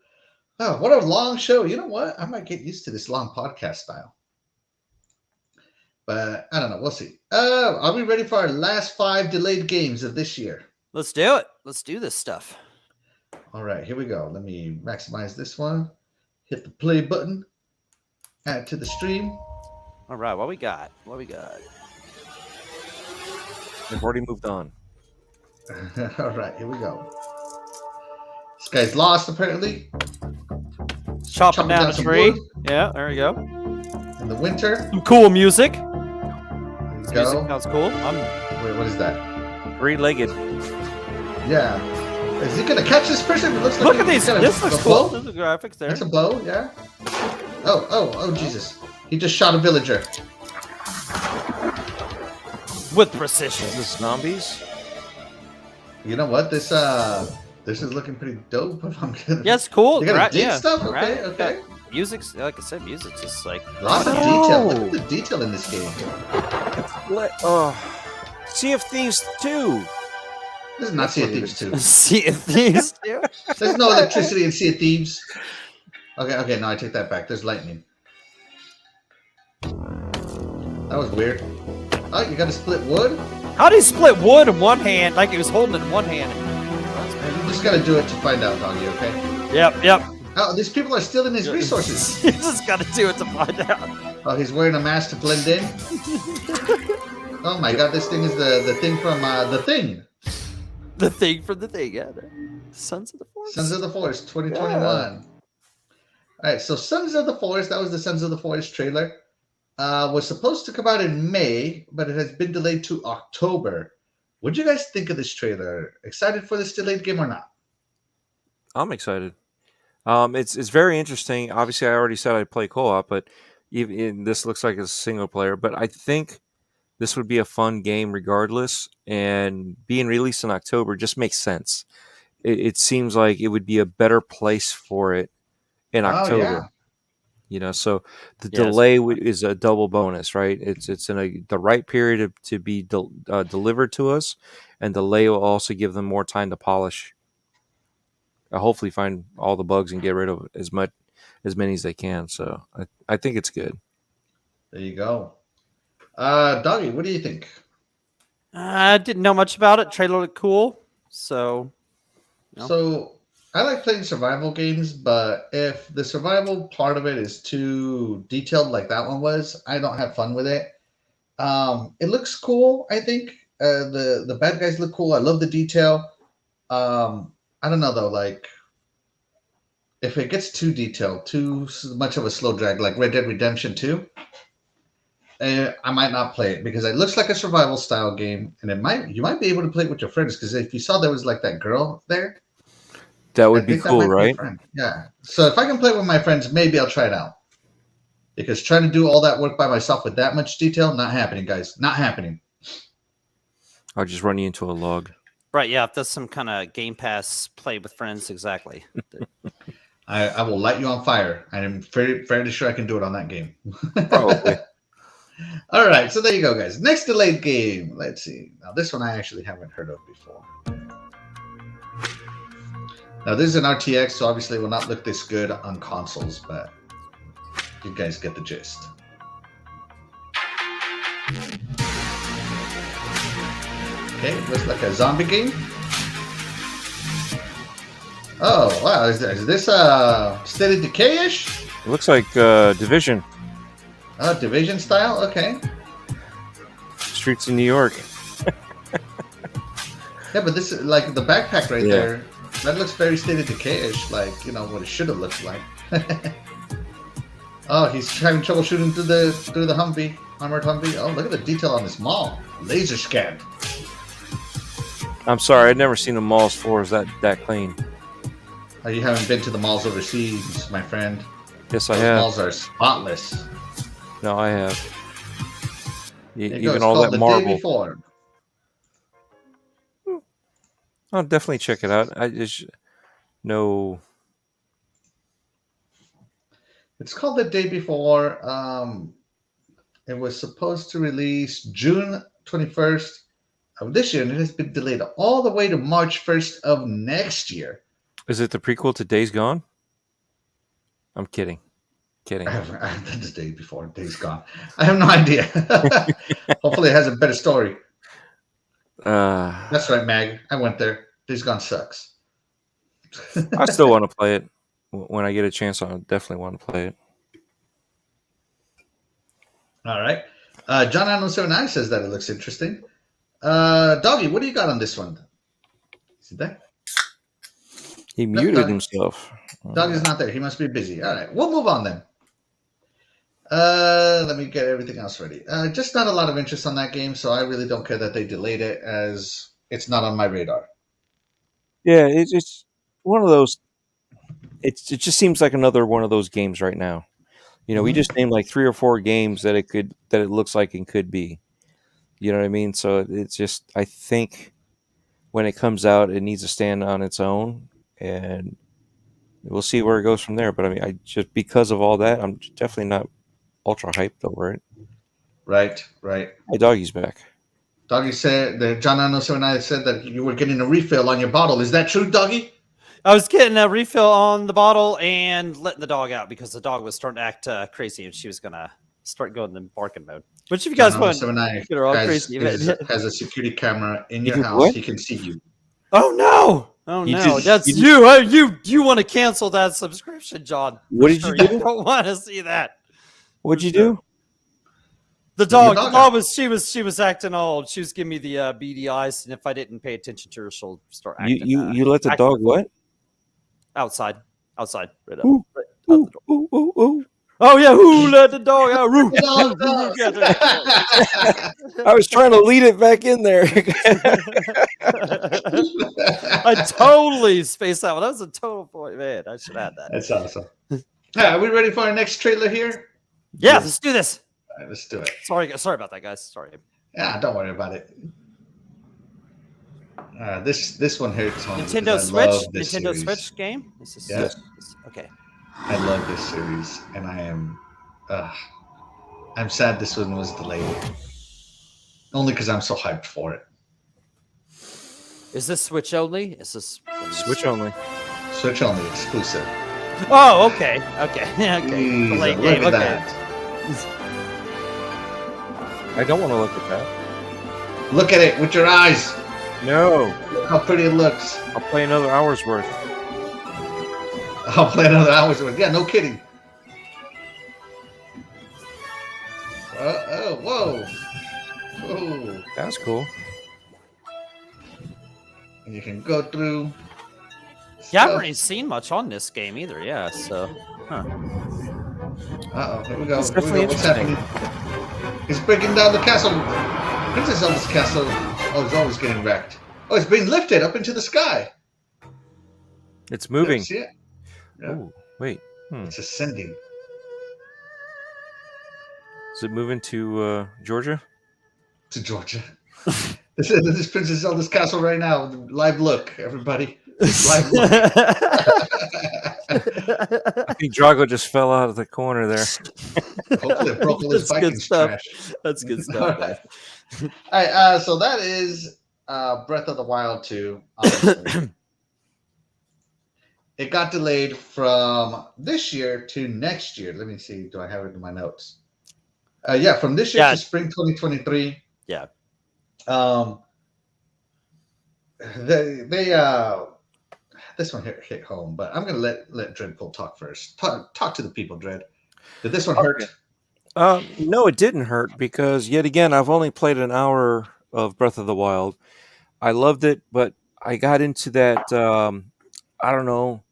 Oh, what a long show. You know what? I might get used to this long podcast style. But I don't know. We'll see. Are we ready for our last 5 delayed games of this year? Let's do it. Let's do this stuff. All right, here we go. Let me maximize this one. Hit the play button. Add to the stream. All right, what we got? They've already moved on. All right, here we go. This guy's lost, apparently. Chopping down a some tree. wood Yeah, there we go. in the winter. Some cool music. There you This go. music sounds cool. Wait, what is that? 3-legged. Yeah. Is he gonna catch this person? It looks like Look at these. This looks cool. There's the graphics there. That's a bow, yeah. Oh, Jesus. He just shot a villager. With precision. Is this zombies? You know what? This is looking pretty dope. If I'm gonna... Yeah, it's cool. You gotta Right, dig yeah. stuff? Right. Okay. Music's, like I said, music's just like Lots of detail. Look at the detail in this game. Sea of Thieves 2. This is not Sea of Thieves 2. Sea of Thieves 2. There's no electricity in Sea of Thieves. Okay, no, I take that back. There's lightning. That was weird. Oh, you gotta split wood? How do you split wood in one hand like he was holding it in one hand? You just gotta do it to find out, doggy, okay? Yep. Oh, these people are stealing his resources. You just gotta do it to find out. Oh, he's wearing a mask to blend in? Oh my god, this thing is the thing from The Thing. The thing from the thing, yeah. Sons of the Forest. Sons of the Forest 2021. Yeah. Alright, so Sons of the Forest, that was the Sons of the Forest trailer. Was supposed to come out in May, but it has been delayed to October. What do you guys think of this trailer? Excited for this delayed game or not? I'm excited. It's very interesting. Obviously, I already said I'd play co-op, but even this looks like a single player. But I think this would be a fun game regardless, and being released in October just makes sense. It seems like it would be a better place for it in October. Yeah. So the delay is a double bonus, right? It's in the right period to be delivered to us, and delay will also give them more time to polish. Hopefully, find all the bugs and get rid of as many as they can. So I think it's good. There you go. Doggy, what do you think? I didn't know much about it. Trailer looked cool, so. So I like playing survival games, but if the survival part of it is too detailed, like that one was, I don't have fun with it. It looks cool. I think the bad guys look cool. I love the detail. I don't know though. Like if it gets too detailed, too much of a slow drag, like Red Dead Redemption 2, I might not play it because it looks like a survival style game, and you might be able to play it with your friends because if you saw there was like that girl there, That I would be think that cool, might be a right? friend. Yeah. So if I can play it with my friends, maybe I'll try it out. Because trying to do all that work by myself with that much detail, not happening, guys. Not happening. I'll just run you into a log. Right, yeah, if that's some kind of Game Pass play with friends, exactly. I will light you on fire. I am fairly sure I can do it on that game. Probably. All right, so there you go, guys. Next delayed game. Let's see. Now, this one I actually haven't heard of before. Now, this is an RTX, so obviously it will not look this good on consoles, but you guys get the gist. Okay, looks like a zombie game. Oh, wow. Is this State of Decay-ish? It looks like Division. Division style? Okay. Streets in New York. Yeah, but this is like the backpack right Yeah. there. That looks very State of Decay-ish, like, you know, what it should have looked like. Oh, he's having trouble shooting through the Humvee, armored Humvee. Oh, look at the detail on this mall. Laser scanned. I'm sorry, I'd never seen the mall's floors that clean. Oh, you haven't been to the malls overseas, my friend. Yes, Those I have. malls are spotless. No, I have. There you go. Even It's all called that The Day marble. Before. I'll definitely check it out. I just no. It's called The Day Before. It was supposed to release June 21st of this year, and it has been delayed all the way to March 1st of next year. Is it the prequel to Days Gone? I'm kidding. Kidding. I have done The Day Before. Days Gone. I have no idea. Hopefully it has a better story. That's right, Mag. I went there. Days Gone sucks. I still want to play it. When I get a chance, I definitely want to play it. All right. John Allen 79 says that it looks interesting. Doggy, what do you got on this one? Is he there? He No, muted Doggy. himself. Doggy's not there. He must be busy. All right. We'll move on then. Let me get everything else ready. Just not a lot of interest on that game, so I really don't care that they delayed it, as it's not on my radar. Yeah, it's one of those. It just seems like another one of those games right now. You know, we just named like 3 or 4 games that it looks like it could be. You know what I mean? So it's just, I think when it comes out, it needs to stand on its own, and we'll see where it goes from there. But I mean, I just, because of all that, I'm definitely not ultra hyped over it. Right. Hey, Doggy's back. Doggy said that John Allen 79 said that you were getting a refill on your bottle. Is that true, Doggy? I was getting a refill on the bottle and letting the dog out because the dog was starting to act crazy and she was going to start going in barking mode. Which if you guys want, get her all crazy. Has a security camera in your house. What? He can see you. Oh no! Oh You no! just- That's you you. You want to cancel that subscription, John? What did you do? You don't want to see that. What'd you do? The dog. Your The dog dog was. She was acting all. She was giving me the beady eyes, and if I didn't pay attention to her, she'll start acting. You let the acting dog what? outside, right up. Ooh, Right out ooh, the door. ooh, ooh, ooh. Oh yeah, who let the dog out? Roo. I was trying to lead it back in there. I totally spaced that one. That was a total point, man. I should add that. That's awesome. Are we ready for our next trailer here? Yeah, let's do this. All right, let's do it. Sorry about that, guys. Sorry. Yeah, don't worry about it. This one hurts home. Nintendo because I love Switch. this Nintendo series. Switch game. This is Yes. okay. I love this series, and I'm sad this one was delayed. Only because I'm so hyped for it. Is this Switch only? Is this Switch only. Switch only exclusive. Oh, okay. Okay. Okay. Jeez, Delayed look game. at Okay. that. I don't want to look at that. Look at it with your eyes. No. Look how pretty it looks. I'll play another hour's worth. I'll play another hour's worth. Yeah, no kidding. Whoa. Whoa. That's cool. And you can go through. Yeah, I haven't really seen much on this game either. Yeah, so. Huh. Here we go. It's definitely What's interesting. happening? He's breaking down the castle. Princess Zelda's castle. Oh, it's always getting wrecked. Oh, it's being lifted up into the sky. It's moving. See it? Yeah. Oh, wait. It's ascending. Is it moving to Georgia? To Georgia. This is Princess Zelda's castle right now. Live look, everybody. Live look. I think Drago just fell out of the corner there. Hopefully it broke all his Viking trash. That's good stuff. All right, so that is Breath of the Wild 2. It got delayed from this year to next year. Let me see. Do I have it in my notes? Yeah, from this year to spring 2023. Yeah. This one hit home, but I'm gonna let Dreadpool talk first. Talk to the people, Dread. Did this one hurt? No, it didn't hurt because yet again I've only played an hour of Breath of the Wild. I loved it, but I got into that. I don't know,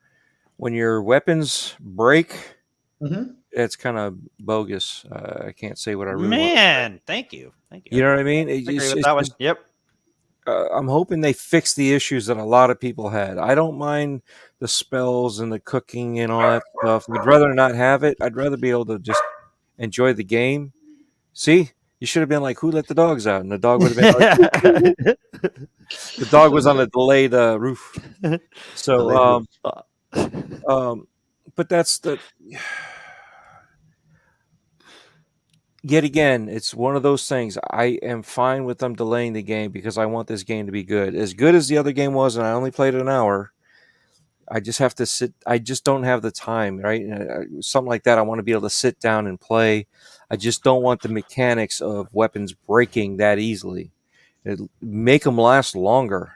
when your weapons break. Mm-hmm. It's kind of bogus. I can't say what I really want. Thank you. You know what I mean? I agree with that one. Yep. I'm hoping they fix the issues that a lot of people had. I don't mind the spells and the cooking and all that stuff. I'd rather not have it. I'd rather be able to just enjoy the game. See, you should have been like, "Who let the dogs out?" And the dog would have been like, the dog was on the delayed roof. So, but that's the. Yet again, it's one of those things. I am fine with them delaying the game because I want this game to be good. As good as the other game was, and I only played an hour, I just have to sit. I just don't have the time, right? Something like that, I want to be able to sit down and play. I just don't want the mechanics of weapons breaking that easily. Make them last longer.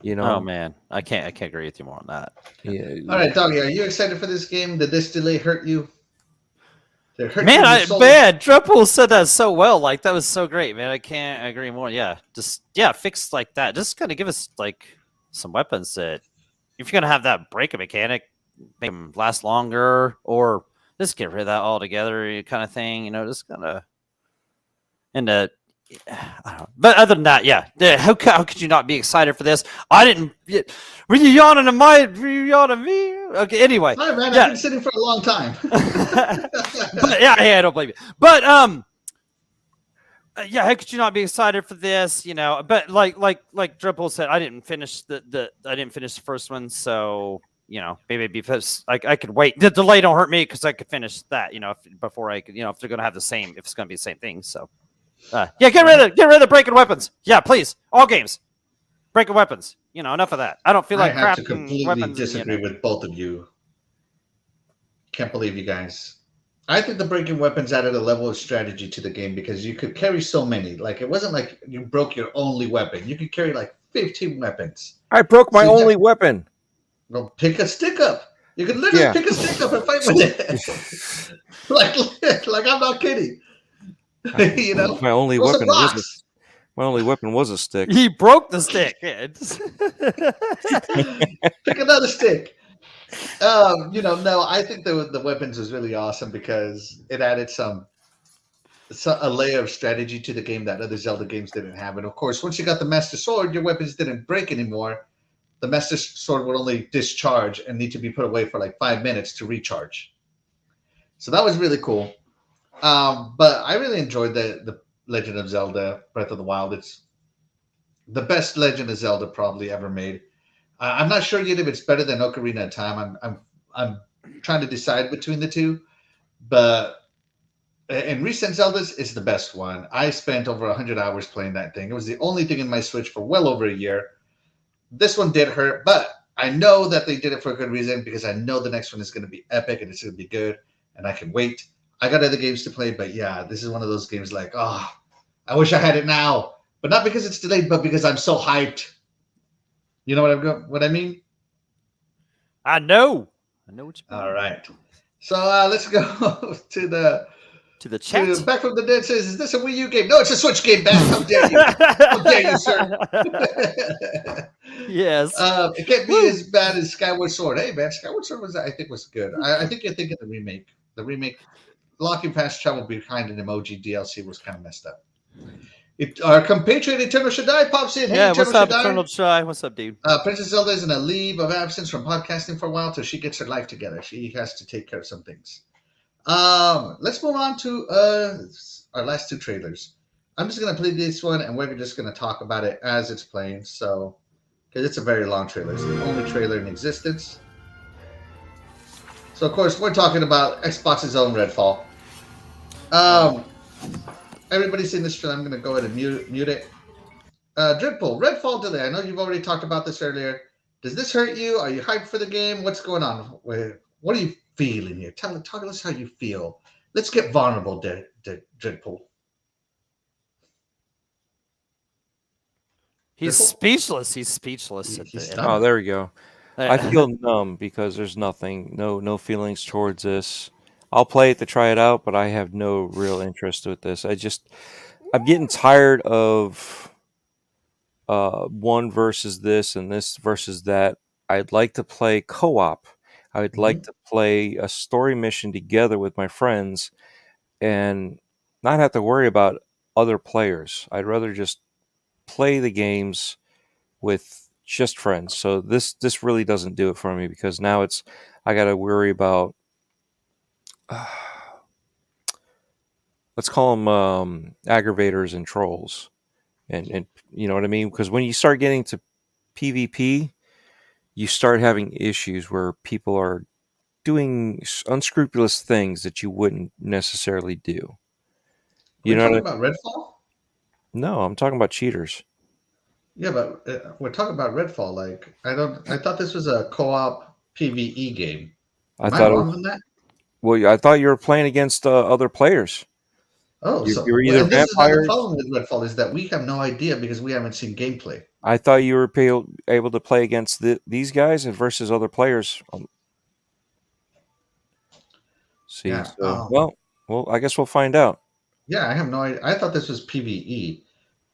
You know? Oh man, I can't agree with you more on that. Yeah. All right, Doggy, are you excited for this game? Did this delay hurt you? Man, Dreadpool said that so well. Like, that was so great, man. I can't agree more. Yeah, just fix like that. Just kind of give us like some weapons that, if you're gonna have that break a mechanic, make them last longer, or just get rid of that altogether, kind of thing. You know, just kind of. And I don't know. But other than that, yeah. How could you not be excited for this? I didn't. Were you yawning at Were you yawning at me? Okay. Anyway. Hi, man. I've been sitting for a long time. But, yeah, I don't blame you. But yeah, how could you not be excited for this? You know, but like Dripple said, I didn't finish the first one, so you know, maybe because I could wait. The delay don't hurt me because I could finish that. You know, before I could, you know, if they're gonna have the same, if it's gonna be the same thing, so. Yeah, get rid of the breaking weapons. Yeah, please, all games, breaking weapons. You know, enough of that. I don't feel like I have to crafting completely weapons. disagree with both of you. Can't believe you guys. I think the breaking weapons added a level of strategy to the game because you could carry so many. Like, it wasn't like you broke your only weapon. You could carry like 15 weapons. I broke my only weapon. Well, pick a stick up. You could literally pick a stick up and fight with it. like I'm not kidding. You know, my only weapon was a stick. He broke the stick. Yeah, pick another stick. You know, no, I think the weapons was really awesome because it added a layer of strategy to the game that other Zelda games didn't have. And of course, once you got the Master Sword, your weapons didn't break anymore. The Master Sword would only discharge and need to be put away for like 5 minutes to recharge. So that was really cool. But I really enjoyed the Legend of Zelda Breath of the Wild. It's the best Legend of Zelda probably ever made. I'm not sure yet if it's better than Ocarina of Time. I'm trying to decide between the two, but in recent Zeldas, it's the best one. I spent over 100 hours playing that thing. It was the only thing in my Switch for well over a year. This one did hurt, but I know that they did it for a good reason because I know the next one is going to be epic and it's going to be good, and I can wait. I got other games to play, but yeah, this is one of those games like, oh, I wish I had it now. But not because it's delayed, but because I'm so hyped. You know what I mean? I know. I know what you mean. All right. So let's go to the chat. Back from the Dead says, "Is this a Wii U game?" No, it's a Switch game. Back. How dare you? How dare you, sir? Yes. It can't be as bad as Skyward Sword. Hey, man, Skyward Sword I think was good. I think you're thinking the remake. The remake, Locking Fast Travel Behind an Emoji DLC was kind of messed up. Our compatriot Eternal Shaddai pops in. Hey, Yeah, Eternal what's up, Shaddai? Eternal Shaddai? What's up, dude? Princess Zelda is in a leave of absence from podcasting for a while till she gets her life together. She has to take care of some things. Let's move on to our last two trailers. I'm just going to play this one, and we're just going to talk about it as it's playing. So, because it's a very long trailer. It's the only trailer in existence. So, of course, we're talking about Xbox's own Redfall. Everybody's seen this trailer. I'm going to go ahead and mute it. Dreadpool, Redfall delay. I know you've already talked about this earlier. Does this hurt you? Are you hyped for the game? What's going on? What are you feeling here? Talk to us how you feel. Let's get vulnerable, Dreadpool. He's speechless. He's speechless. Oh, there we go. I feel numb because there's nothing, no feelings towards this. I'll play it to try it out, but I have no real interest with this. I'm getting tired of one versus this and this versus that. I'd like to play co-op. I would like to play a story mission together with my friends and not have to worry about other players. I'd rather just play the games with just friends. So this really doesn't do it for me because now I got to worry about let's call them aggravators and trolls, and you know what I mean? Because when you start getting to PvP, you start having issues where people are doing unscrupulous things that you wouldn't necessarily do. You know talking about Redfall? No, I'm talking about cheaters. Yeah, but we're talking about Redfall. Like, I thought this was a co-op PvE game. Am I wrong on that? Well, I thought you were playing against other players. Oh, you were either this vampires. Is the problem with Redfall is that we have no idea because we haven't seen gameplay. I thought you were able to play against these guys versus other players. See, Yeah. So, well, I guess we'll find out. Yeah, I have no idea. I thought this was PvE.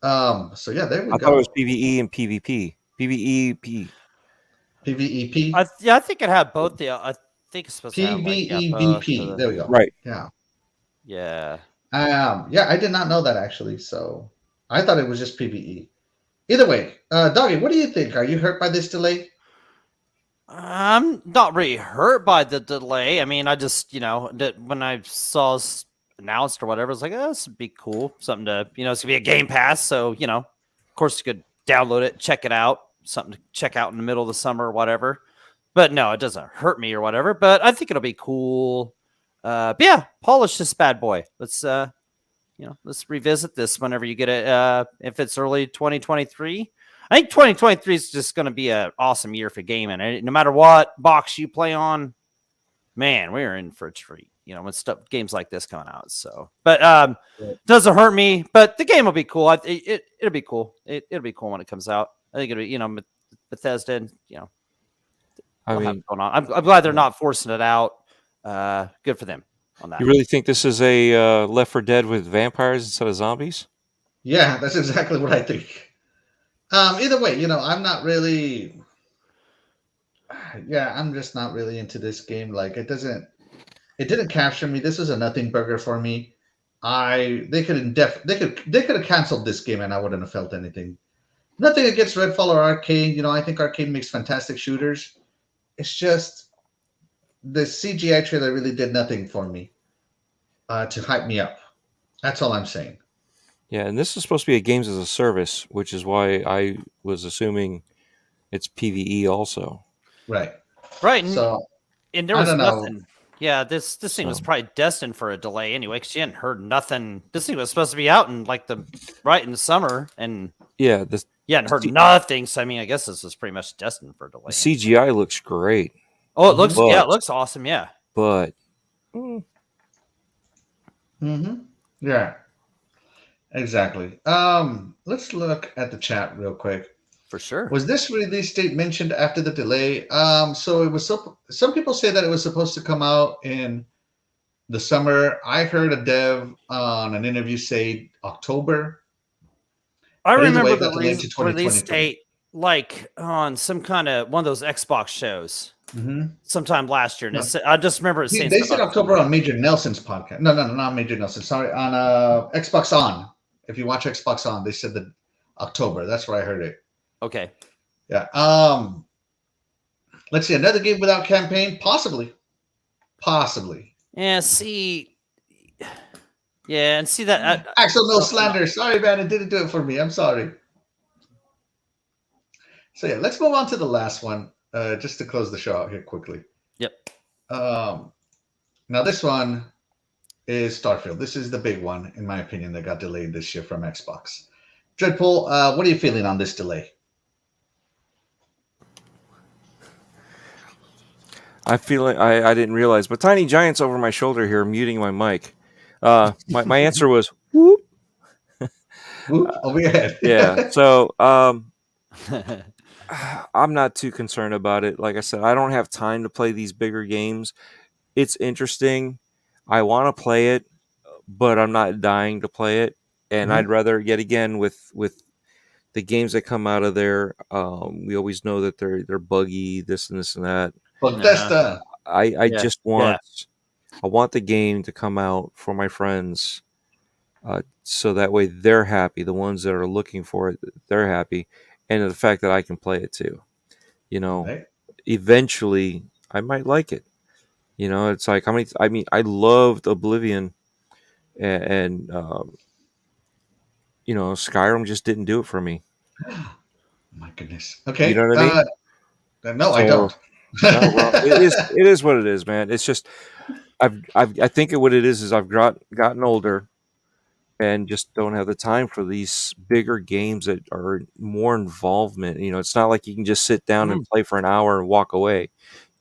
So yeah, there we go. I thought it was PvE and PvP. PvEP. PvEP. I think it had both. I think it's supposed PvEVP. to have There we go. Right. Yeah. Yeah. Yeah, I did not know that actually. So I thought it was just PvE. Either way, Doggy, what do you think? Are you hurt by this delay? I'm not really hurt by the delay. I mean, I just, when I saw it announced or whatever, I was like, oh, this would be cool. Something to, it's going to be a Game Pass. So, of course, you could download it, check it out. Something to check out in the middle of the summer or whatever. But no, it doesn't hurt me or whatever. But I think it'll be cool. But yeah, polish this bad boy. Let's revisit this whenever you get it. If it's early 2023. I think 2023 is just going to be an awesome year for gaming. And no matter what box you play on, man, we're in for a treat. When games like this coming out. So, but it doesn't hurt me. But the game will be cool. It'll be cool. It'll be cool when it comes out. I think it'll be, Bethesda. And, I mean, going on. I'm glad they're not forcing it out. Good for them on that. You really think this is a Left 4 Dead with vampires instead of zombies? Yeah, that's exactly what I think. Either way, I'm not really. Yeah, I'm just not really into this game. Like, it didn't capture me. This is a nothing burger for me. They could have canceled this game and I wouldn't have felt anything. Nothing against Redfall or Arcane. I think Arcane makes fantastic shooters. It's just the CGI trailer really did nothing for me to hype me up. That's all I'm saying. Yeah, and this is supposed to be a games as a service, which is why I was assuming it's PvE also. Right. Right. So, and there was nothing. Yeah, this thing was probably destined for a delay anyway, because you hadn't heard nothing. This thing was supposed to be out in in the summer, and you hadn't heard nothing. So I mean, I guess this was pretty much destined for a delay. The CGI looks great. Oh, it looks awesome. Yeah, but yeah, exactly. Let's look at the chat real quick. For sure. Was this release date mentioned after the delay? So it was some people say that it was supposed to come out in the summer. I heard a dev on an interview say October. I But either remember way, it the got delayed to release 2022. date like on some kind of one of those Xbox shows sometime last year. And I just remember it saying They said October on Major Nelson's podcast. No, not Major Nelson. Sorry, on Xbox On. If you watch Xbox On, they said that October. That's where I heard it. Okay. Yeah. Let's see. Another game without campaign? Possibly. Yeah. See. Yeah, and see that. Axel, no slander. Sorry, man. It didn't do it for me. I'm sorry. So yeah, let's move on to the last one, just to close the show out here quickly. Yep. Now this one is Starfield. This is the big one, in my opinion, that got delayed this year from Xbox. Dreadpool, what are you feeling on this delay? I feel like I didn't realize, but Tiny Giant's over my shoulder here, muting my mic. My answer was whoop. Whoop, over your head. Yeah. So I'm not too concerned about it. Like I said, I don't have time to play these bigger games. It's interesting. I want to play it, but I'm not dying to play it. And I'd rather, yet again, with the games that come out of there, we always know that they're buggy, this and that. Bethesda. I just want I want the game to come out for my friends, so that way they're happy. The ones that are looking for it, they're happy, and the fact that I can play it too. Eventually I might like it. It's like I loved Oblivion, and Skyrim just didn't do it for me. My goodness. Okay. You know what I mean? No, I don't. No, well, it is what it is, man. It's just I think what it is I've gotten older and just don't have the time for these bigger games that are more involvement. It's not like you can just sit down and play for an hour and walk away.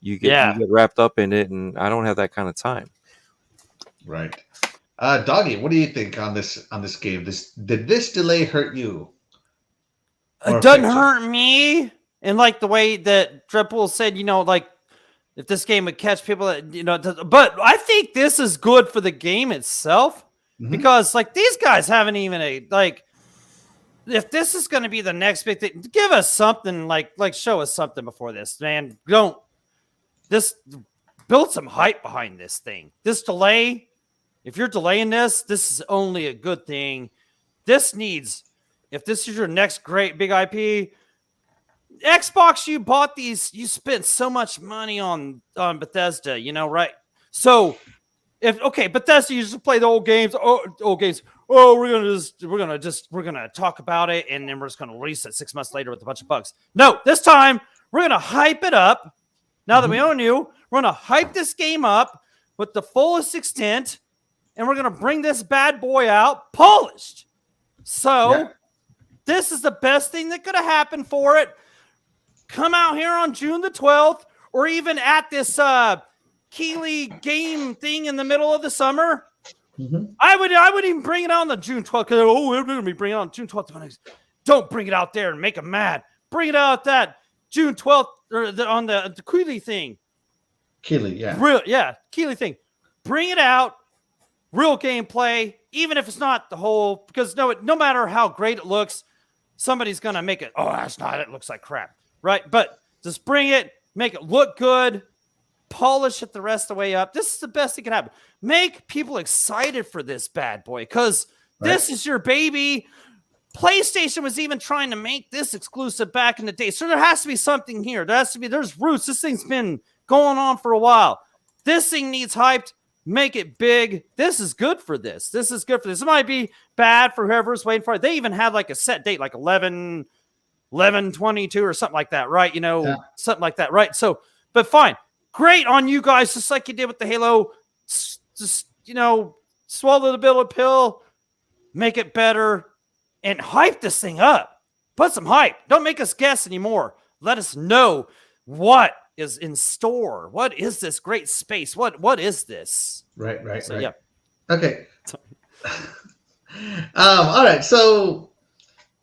You get wrapped up in it, and I don't have that kind of time. Right. Doggy, what do you think on this game? Did this delay hurt you? It doesn't hurt me. And like the way that Dreadpool said, like if this game would catch people, but I think this is good for the game itself because like these guys haven't even if this is going to be the next big thing, give us something like show us something before this, man. Build some hype behind this thing. This delay, if you're delaying this is only a good thing. If this is your next great big IP, Xbox, you bought these, you spent so much money on Bethesda, right? So Bethesda, you just play the old games. We're gonna talk about it, and then we're just gonna release it 6 months later with a bunch of bugs. No, this time we're gonna hype it up. Now that we own you, we're gonna hype this game up with the fullest extent, and we're gonna bring this bad boy out polished. So this is the best thing that could have happened for it. Come out here on June the 12th, or even at this Keighley game thing in the middle of the summer. I would even bring it out on the June 12th because we're going to be bringing it on June 12th. Don't bring it out there and make them mad. Bring it out that June 12th or on the Keighley thing. Keighley, yeah. Keighley thing. Bring it out. Real gameplay, even if it's not the whole, because no matter how great it looks, somebody's going to make it, that's not it. It looks like crap. Right? But just bring it, make it look good, polish it the rest of the way up. This is the best that can happen. Make people excited for this bad boy because this is your baby. PlayStation was even trying to make this exclusive back in the day. So there has to be something here. There's roots. This thing's been going on for a while. This thing needs hyped. Make it big. This is good for this. This is good for this. It might be bad for whoever's waiting for it. They even have like a set date, like 11/22 or something like that, right? Something like that, right? So, but fine. Great on you guys, just like you did with the Halo. Just, swallow the bitter pill, make it better, and hype this thing up. Put some hype. Don't make us guess anymore. Let us know what is in store. What is this great space? What is this? Right. So, yeah. Okay. All right. So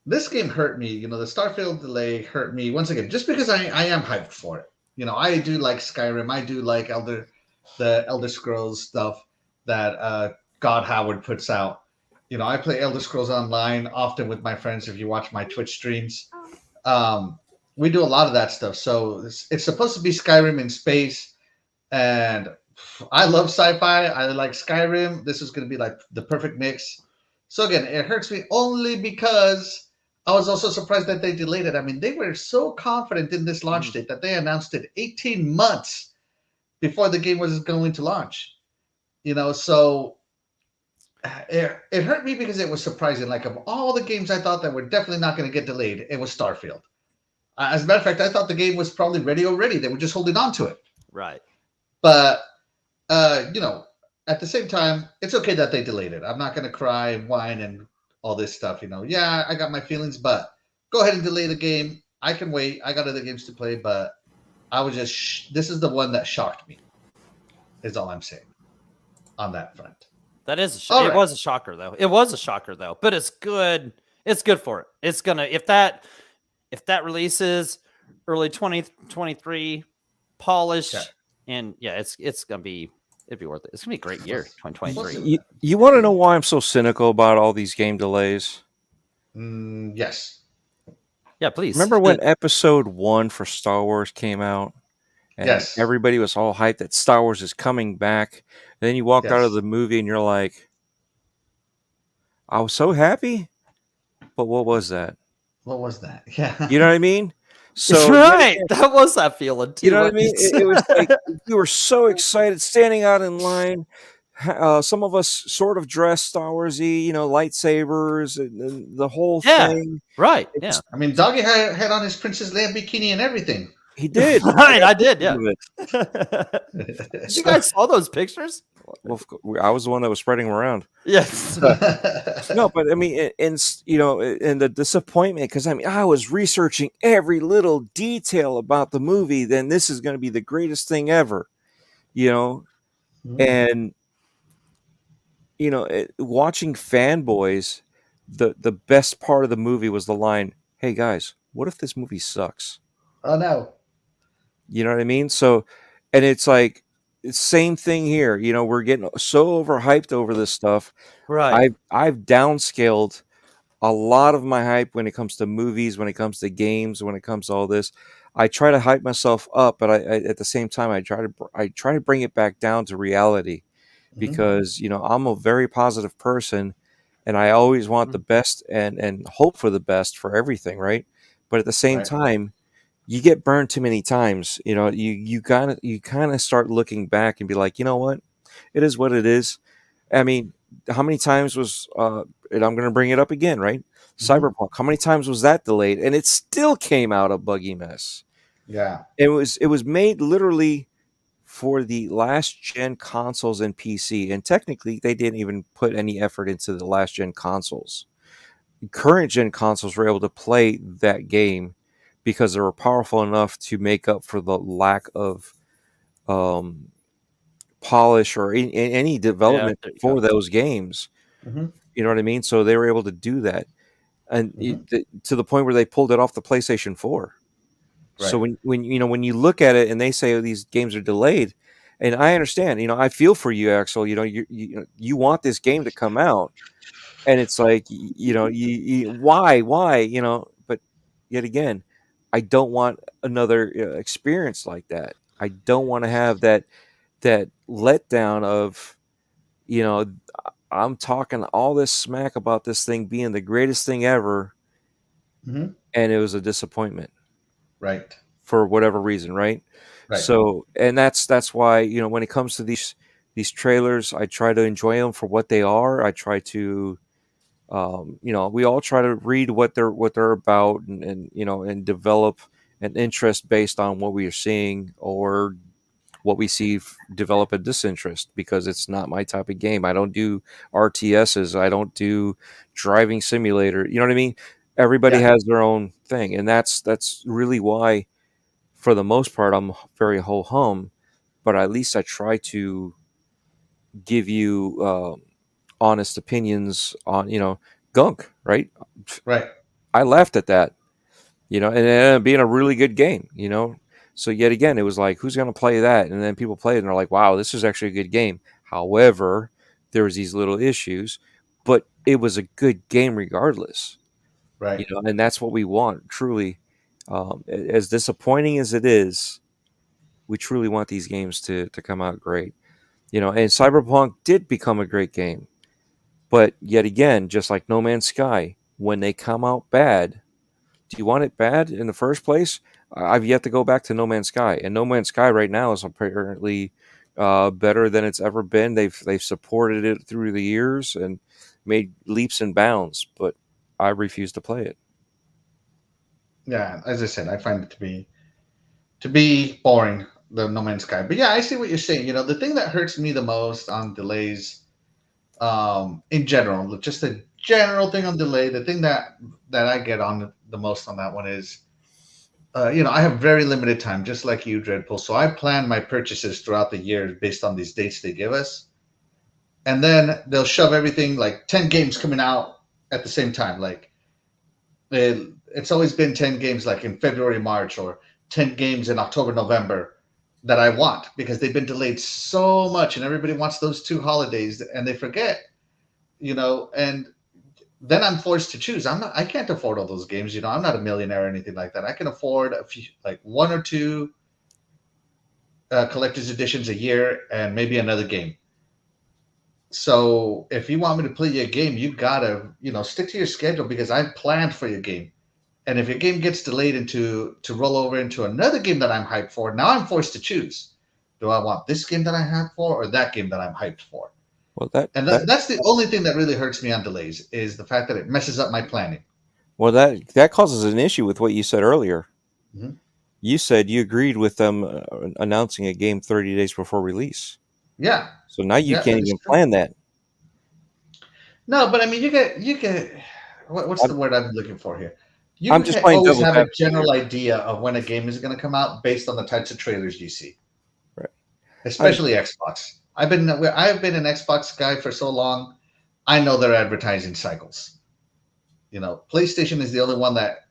this game hurt me. You know, the Starfield delay hurt me once again, just because I am hyped for it. You know, I do like Skyrim. I do like the Elder Scrolls stuff that God Howard puts out. You know, I play Elder Scrolls Online often with my friends. If you watch my Twitch streams, we do a lot of that stuff. So it's supposed to be Skyrim in space, and I love sci-fi. I like Skyrim. This is going to be like the perfect mix. So again, it hurts me only because I was also surprised that they delayed it. I mean, they were so confident in this launch date that they announced it 18 months before the game was going to launch. You know, so it hurt me because it was surprising. Like, of all the games I thought that were definitely not going to get delayed, it was Starfield. As a matter of fact, I thought the game was probably ready already. They were just holding on to it. Right. But, you know, at the same time, it's okay that they delayed it. I'm not going to cry and whine and all this stuff. You know, yeah, I got my feelings, but go ahead and delay the game. I can wait. I got other games to play, but I was just, this is the one that shocked me, is all I'm saying on that front. That is, All it right. was a shocker though. It was a shocker though, but it's good. It's good for it. It's gonna, if that releases early 2023, polished, Yeah. and yeah, it's gonna be, it'd be worth it. It's gonna be a great year, 2023. You want to know why I'm so cynical about all these game delays? Yes. Yeah, please. Remember when Episode 1 for Star Wars came out? And Yes. everybody was all hyped that Star Wars is coming back. And then you walk out of the movie and you're like, I was so happy, but what was that? What was that? Yeah. You know what I mean? So right, that was that feeling too. You know what I mean? It was like we were so excited, standing out in line. Some of us sort of dressed Star Warsy, you know, lightsabers and the whole thing. Right. It's- I mean, Doggy had on his Princess Leia bikini and everything. He did. Right, I did. Yeah. It. You guys saw those pictures? Well, I was the one that was spreading them around. Yes. No, but I mean, and you know, and the disappointment, because I mean, I was researching every little detail about the movie. Then this is going to be the greatest thing ever, you know, and you know, watching fanboys, the best part of the movie was the line, "Hey guys, what if this movie sucks?" Oh no. You know what I mean? So, and it's like, same thing here. You know, we're getting so overhyped over this stuff. Right. I've downscaled a lot of my hype when it comes to movies, when it comes to games, when it comes to all this. I try to hype myself up, but I at the same time I try to bring it back down to reality, because you know, I'm a very positive person, and I always want the best and hope for the best for everything, right? But at the same time, you get burned too many times. You know, you kind of start looking back and be like, you know what, it is what it is. I mean, how many times was and I'm going to bring it up again, right? Cyberpunk. How many times was that delayed, and it still came out a buggy mess? Yeah, it was made literally for the last gen consoles and PC, and technically they didn't even put any effort into the last gen consoles. Current gen consoles were able to play that game because they were powerful enough to make up for the lack of polish or any development for those games. You know what I mean? So they were able to do that, and to the point where they pulled it off the PlayStation 4. Right. So when you know, when you look at it and they say, oh, these games are delayed, and I understand, you know, I feel for you, Axel. You know, you want this game to come out, and it's like, you know, why, you know, but yet again, I don't want another experience like that. I don't want to have that letdown of, you know, I'm talking all this smack about this thing being the greatest thing ever, and it was a disappointment, right? For whatever reason, right? So, and that's why, you know, when it comes to these trailers, I try to enjoy them for what they are. I try to, you know, we all try to read what they're about, and you know, and develop an interest based on what we are seeing, or what we see develop a disinterest, because it's not my type of game. I don't do RTSs. I don't do driving simulator. You know what I mean? Everybody has their own thing, and that's really why, for the most part, I'm very ho-hum. But at least I try to give you honest opinions on, you know, gunk, right? Right. I laughed at that, and it ended up being a really good game, So yet again, it was like, who's going to play that? And then people play it and they're like, wow, this is actually a good game. However, there was these little issues, but it was a good game regardless. Right. And that's what we want, truly. As disappointing as it is, we truly want these games to come out great. And Cyberpunk did become a great game. But yet again, just like No Man's Sky, when they come out bad, do you want it bad in the first place? I've yet to go back to No Man's Sky. And No Man's Sky right now is apparently better than it's ever been. They've supported it through the years and made leaps and bounds, but I refuse to play it. Yeah, as I said, I find it to be boring, the No Man's Sky. But yeah, I see what you're saying. The thing that hurts me the most on delays, in general, just a general thing on delay, the thing that I get on the most on that one is, I have very limited time, just like you, Dreadpool. So I plan my purchases throughout the year based on these dates they give us. And then they'll shove everything, like 10 games coming out at the same time. Like, it's always been 10 games like in February, March, or 10 games in October, November that I want, because they've been delayed so much and everybody wants those 2 holidays and they forget, and then I'm forced to choose. I can't afford all those games. I'm not a millionaire or anything like that. I can afford a few, like 1 or 2 collector's editions a year and maybe another game. So if you want me to play your game, you gotta, stick to your schedule, because I've planned for your game. And if your game gets delayed to roll over into another game that I'm hyped for, now I'm forced to choose. Do I want this game that I'm hyped for or that game that I'm hyped for? Well, that's the only thing that really hurts me on delays, is the fact that it messes up my planning. Well, that causes an issue with what you said earlier. Mm-hmm. You said you agreed with them announcing a game 30 days before release. Yeah. So now you can't even plan that. No, but I mean, you get what's the word I'm looking for here? I'm just playing always devil's have a advocate. general idea of when a game is going to come out based on the types of trailers you see. Right. Especially Xbox. I've been an Xbox guy for so long. I know their advertising cycles. PlayStation is the only one that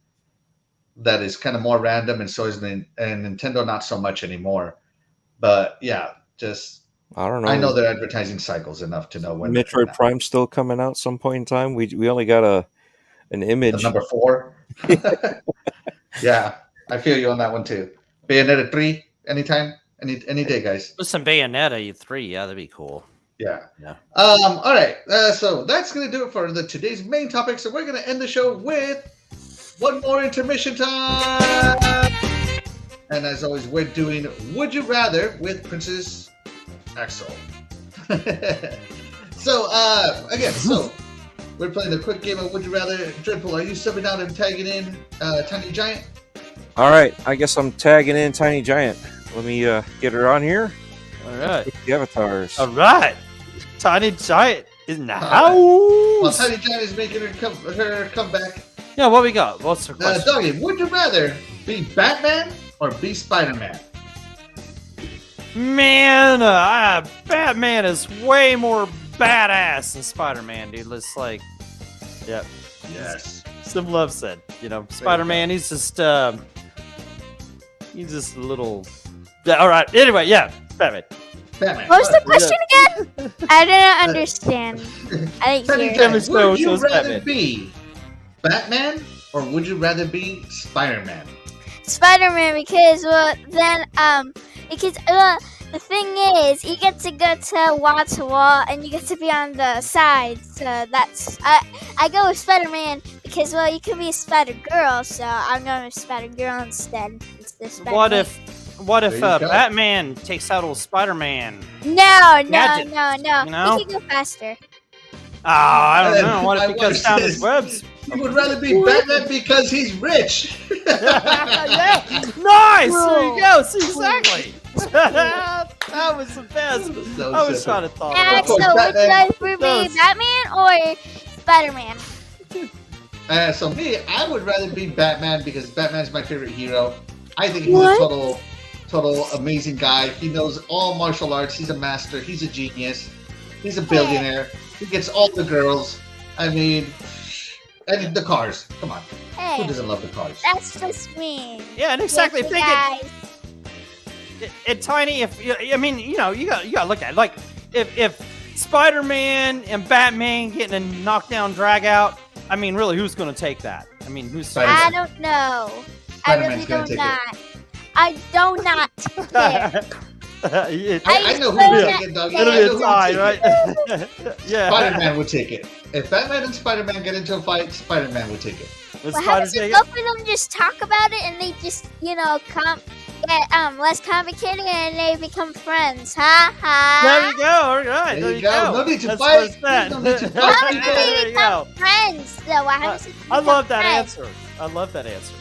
is kind of more random, and so is and Nintendo not so much anymore. But yeah, I don't know. I know their advertising cycles enough to know when. Metroid Prime still coming out some point in time. We only got an image. The number 4. Yeah, I feel you on that one too. Bayonetta 3, anytime, any day, guys. With some Bayonetta 3, yeah, that'd be cool. Yeah. Yeah. All right. So that's gonna do it for today's main topic. So we're gonna end the show with one more intermission time. And as always, we're doing Would You Rather with Princess Axel. So we're playing a quick game of Would You Rather. Dreadpool, are you subbing out and tagging in Tiny Giant? All right, I guess I'm tagging in Tiny Giant. Let me get her on here. All right. The avatars. All right. Tiny Giant in the house. Well, Tiny Giant is making her comeback. Yeah, what we got? What's her question? Doggy, would you rather be Batman or be Spider-Man? Man, Batman is way more badass than Spider-Man, dude. Let's yep. Yes. Some love said. Spider-Man, he's just a little. Yeah, all right. Anyway, yeah, Batman. Batman. What was the question again? I didn't understand. I didn't Tiny hear. Giant, So would you it's rather Batman. be Batman or would you rather be Spider-Man? Spider-Man, because the thing is, you get to go to wall to wall, and you get to be on the side. So that's I go with Spider-Man because you can be a Spider-Girl. So I'm going with Spider-Girl instead. What if There you go. Batman takes out old Spider-Man? No. Gadget, He can go faster. Oh, I don't know. What I if he cuts down his webs? You would rather be Batman because he's rich. Yeah, nice. There you go. See, exactly. That was the best. So I was simple. trying to thought. And course, so, would you Batman- rather be Batman or Spider-Man? So me, I would rather be Batman because Batman's my favorite hero. I think he's What? a total amazing guy. He knows all martial arts. He's a master. He's a genius. He's a billionaire. He gets all the girls. I mean, and the cars. Come on. Hey, Who doesn't love the cars? that's just mean. Yeah, and exactly. Yes, Think guys. it Tiny. I mean, you gotta look at it. Like if Spider-Man and Batman getting a knockdown drag out. I mean, really, who's gonna take that? I mean, who's? I don't know. I really Spider-Man's gonna do take not. I do not care. I know who I would just take it, doggy. It'll I be know a who tie, would take right? it. Yeah. Spider-Man would take it. If Batman and Spider-Man get into a fight, Spider-Man would take it. Let's What try to happens take if it. both of them just talk about it and they just, get less complicated and they become friends? Ha ha. There you go. All right. There you go. No need to That's fight. first bet. No need to fight. How do people. they There you go. become friends? Though, what happens if they I love become that friends? answer. I love that answer.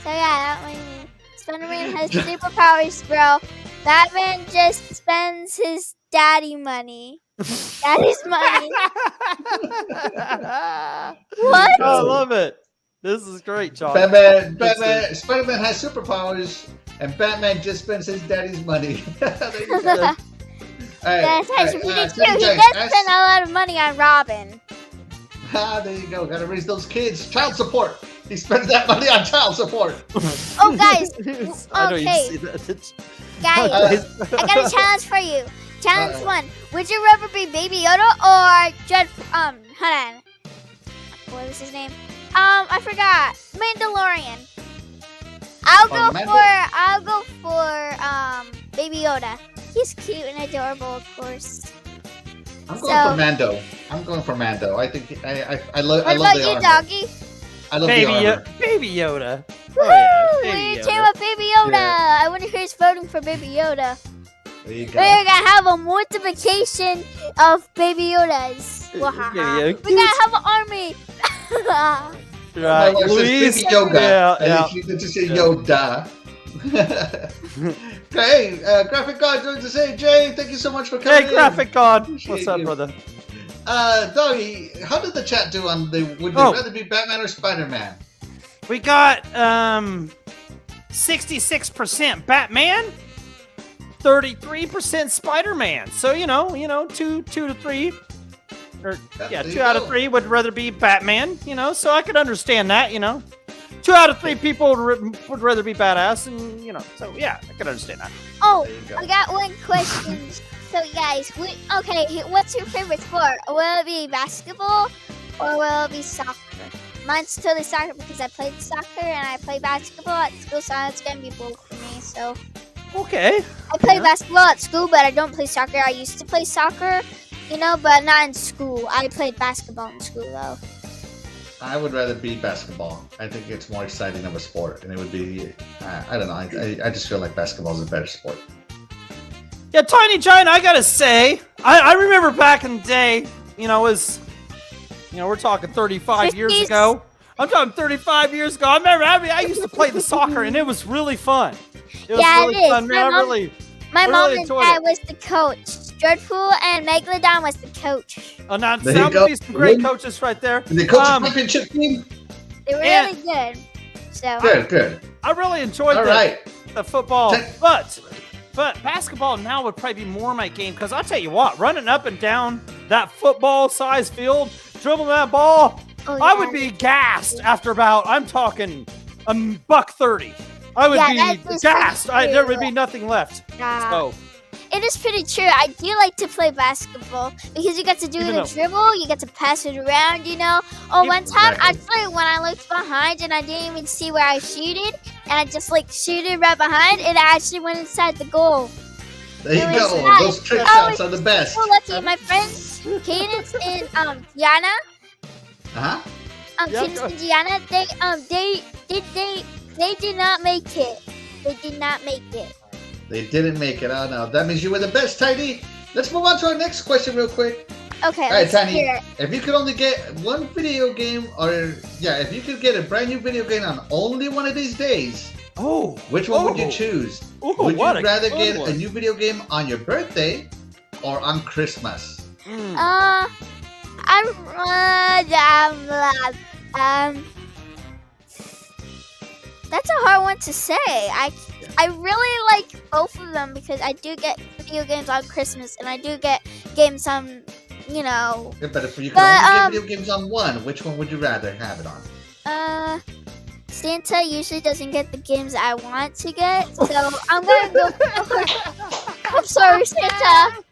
So yeah, that one. Spider-Man has superpowers, bro. Batman just spends his daddy money. Daddy's money. What? I love it. This is great, John. Spider-Man has superpowers, and Batman just spends his daddy's money. There you go. All right, That's all right, actually pretty true. Teddy He Jack, does spend a lot of money on Robin. there you go. Gotta raise those kids. Child support. He spends that money on child support. Oh, guys. I know you Okay. see that. Guys, I got a challenge for you. Challenge one. Would you rather be Baby Yoda or hold on. What was his name? I forgot. Mandalorian. I'll go for Baby Yoda. He's cute and adorable, of course. I'm going for Mando. I think I love What the about you, armor. doggy? I love Baby, the armor. Baby Yoda. Woo! Oh, yeah. We're Baby team Yoda. up Baby Yoda. Yeah. I wonder who's voting for Baby Yoda. There you We're go. gonna have a multiplication of Baby Yodas. Yoda. We're gonna have an army. My Right. wife says Luis. Baby Yoga. Yeah, and yeah. she did just say Yoda. Hey, Graphic God joins us. Hey, Jay, thank you so much for coming Hey, Graphic God. Appreciate What's up, you. brother? Doggy, how did the chat do on the would they Oh. rather be Batman or Spider-Man? We got 66% Batman, 33% Spider-Man. So two to three, or yeah, There you 2 out of go. 3 would rather be Batman. So I could understand that. 2 out of 3 people would rather be badass, and so yeah, I could understand that. Oh, There you go. I got one question. So, guys, what's your favorite sport? Will it be basketball or will it be soccer? Mine's totally soccer because I played soccer and I play basketball at school, so it's gonna be both for me. So Okay. I play Yeah. basketball at school, but I don't play soccer. I used to play soccer, but not in school. I played basketball in school though. I would rather be basketball. I think it's more exciting of a sport, and it would be. I don't know. I just feel like basketball is a better sport. Yeah, Tiny Giant, I gotta say, I remember back in the day, we're talking 35 years 50s. ago. I'm talking 35 years ago. I remember I used to play the soccer, and it was really fun. It was Yeah, it really is. fun, man. My I mom really and enjoyed dad it. was the coach. Dreadpool and Megalodon was the coach. Now, There that you go. would be some great coaches right there. And the coach Um, championship team. They were And- really good. So Good. I really enjoyed All right. the football, Check- but basketball now would probably be more my game, because I'll tell you what, running up and down that football-sized field, dribbling that ball, Oh, I yeah. would be gassed after about, I'm talking, $130. I would Yeah, be that is gassed. pretty There would true. be nothing left. So, it is pretty true. I do like to play basketball because you get to do Even the though- dribble, you get to pass it around, Oh, Even- one time, Exactly. actually, when I looked behind and I didn't even see where I shooted, and I just shooted right behind, and I actually went inside the goal. There you It was go. nice. Those trick Oh, shots are the best. So lucky. My friends, Cadence and Gianna, Huh? Yeah, Cadence go and Gianna, they did not make it. They did not make it. They didn't make it. Oh no, that means you were the best, Tiny. Let's move on to our next question real quick. Okay, All right, let's Tiny. hear it. If you could only get one video game, if you could get a brand new video game on only one of these days, which one would you choose? Would you what a rather good get one. a new video game on your birthday or on Christmas? That's a hard one to say. I really like both of them because I do get video games on Christmas and I do get games on, Yeah, but if you could But, only get video games on one, which one would you rather have it on? Santa usually doesn't get the games I want to get, so I'm gonna go. I'm sorry, Santa.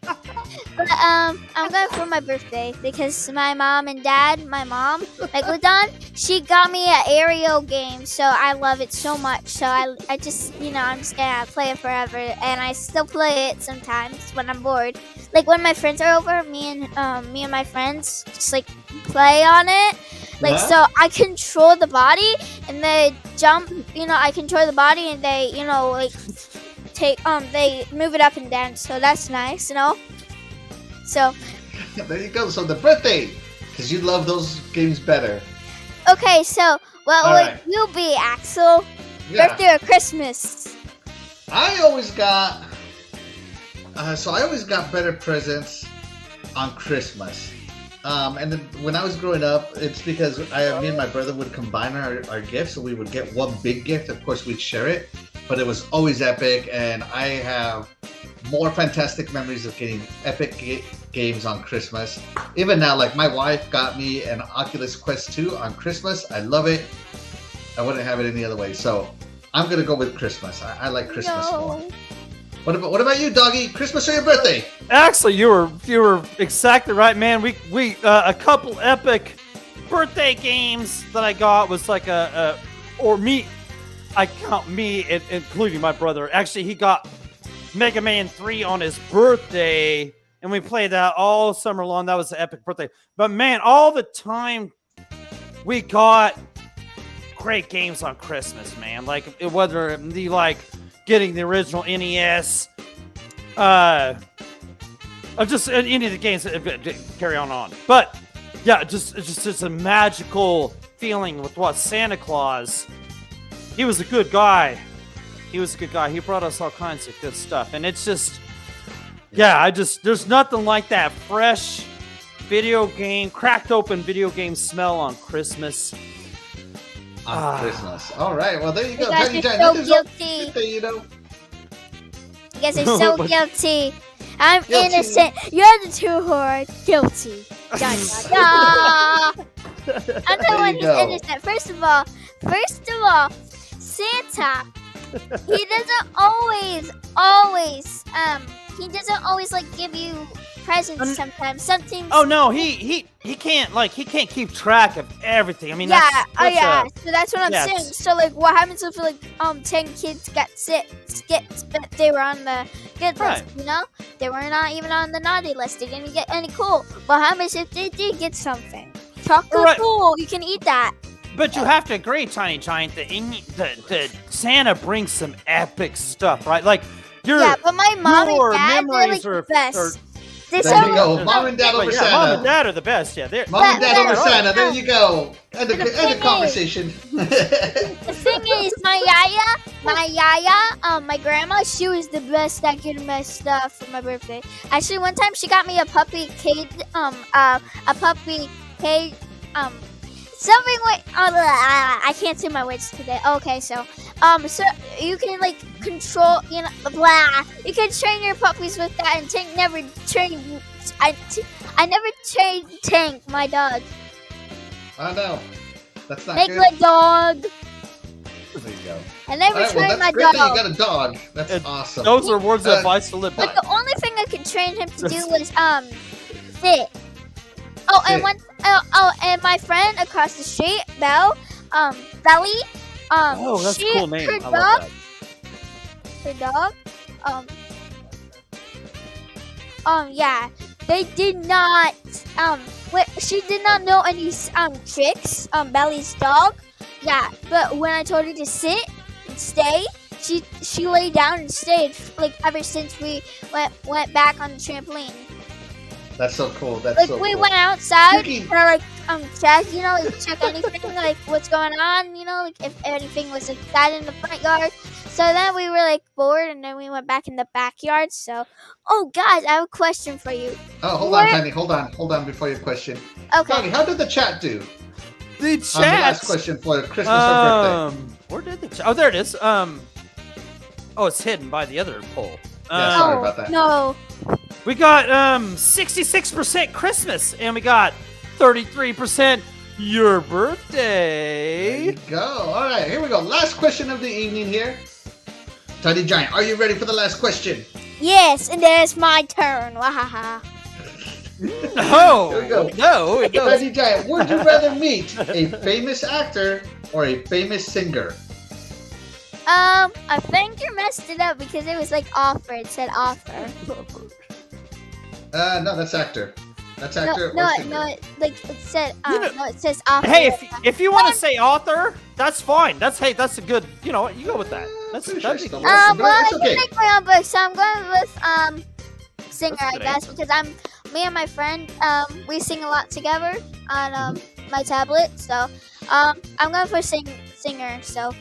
But I'm going for my birthday because my mom and dad, my mom, Megalodon, she got me an aerial game, so I love it so much. So I just, I'm just gonna play it forever, and I still play it sometimes when I'm bored. Like when my friends are over, me and my friends just like play on it. Like so, I control the body, and they jump. I control the body, and they, like they move it up and down. So that's nice, So There you go. So the birthday, because you love those games better. Okay, so what would you be, Axel? Yeah. Birthday or Christmas? I always got better presents on Christmas. And then when I was growing up, it's because me and my brother would combine our gifts, so we would get one big gift. Of course, we'd share it, but it was always epic, and I have more fantastic memories of getting epic games on Christmas. Even now, like my wife got me an Oculus Quest 2 on Christmas. I love it. I wouldn't have it any other way. So I'm gonna go with Christmas. I like Christmas more. What about you, Doggy? Christmas or your birthday? Actually, you were exactly right, man. We a couple epic birthday games that I got was like I count me, including my brother. Actually, he got Mega Man 3 on his birthday, and we played that all summer long. That was the epic birthday. But man, all the time we got great games on Christmas, man. Like whether the getting the original NES, just any of the games that carry on. But yeah, just a magical feeling with what Santa Claus. He was a good guy. He brought us all kinds of good stuff, and it's just, there's nothing like that fresh cracked open video game smell on Christmas. Christmas. All right. Well, there you go. You guys are so guilty. You guys are so guilty. I'm innocent. You're the two who are guilty. Da, da, da. I'm the one who's innocent. First of all, Santa, he doesn't always give you presents sometimes. Something. Oh no, he can't keep track of everything. I mean, so that's what I'm saying. So what happens if 10 kids got sick, but they were on the good list, They were not even on the naughty list. They didn't get any cool. What happens if they did get something? Chocolate cool, you can eat that. But you have to agree, Tiny Giant, that Santa brings some epic stuff, right? Like but my mom and dad, they're like the best. There you go. Mom and dad over Santa. Mom and dad are the best. Yeah, Mom and dad over Santa. There you go. End the conversation. The thing is, my yaya, my grandma, she was the best at getting my stuff for my birthday. Actually, one time she got me a puppy cage, something like I can't say my words today. Okay, so you can control, you can train your puppies with that, and Tank never trained. I never trained Tank, my dog. Oh no, that's not Make good. my dog. There you go. I never trained my great dog. that you got a dog. That's awesome. Those are words of advice to live by. But the only thing I could train him to do was sit. Oh, and and my friend across the street, Belly, that's a cool name. Her dog, they did not, she did not know any tricks, Belly's dog, but when I told her to sit and stay, she lay down and stayed, ever since we went back on the trampoline. That's so cool. That's so we cool. went outside to check, check anything, what's going on, if anything was inside in the front yard. So then we were bored, and then we went back in the backyard. So, guys, I have a question for you. Oh, hold on, Tiny. Hold on before your question. Okay. Doggy, how did the chat do? The chat. The last question for Christmas or birthday. Where did the chat? Oh, there it is. It's hidden by the other poll. Sorry about that. No. We got 66% Christmas, and we got 33% your There birthday. you go. All right, here we go. Last question of the evening here. Tiny Giant, are you ready for the last question? Yes, and then it's my turn. Wahaha. No, Here we go. no. Tiny Giant, would you rather meet a famous actor or a famous singer? I think you messed it up because it was like offer. It said offer. No, that's actor. That's actor No, or singer. no, it said You know- no, it says offer. Hey, if you want to say author, that's fine. That's a good. You know what? You go with that. That's Pretty that'd sure be it's good. not- Well, it's I okay. can make my own book, so I'm going with singer, That's a I good guess, answer. because me and my friend we sing a lot together on my tablet. So I'm going for singer. So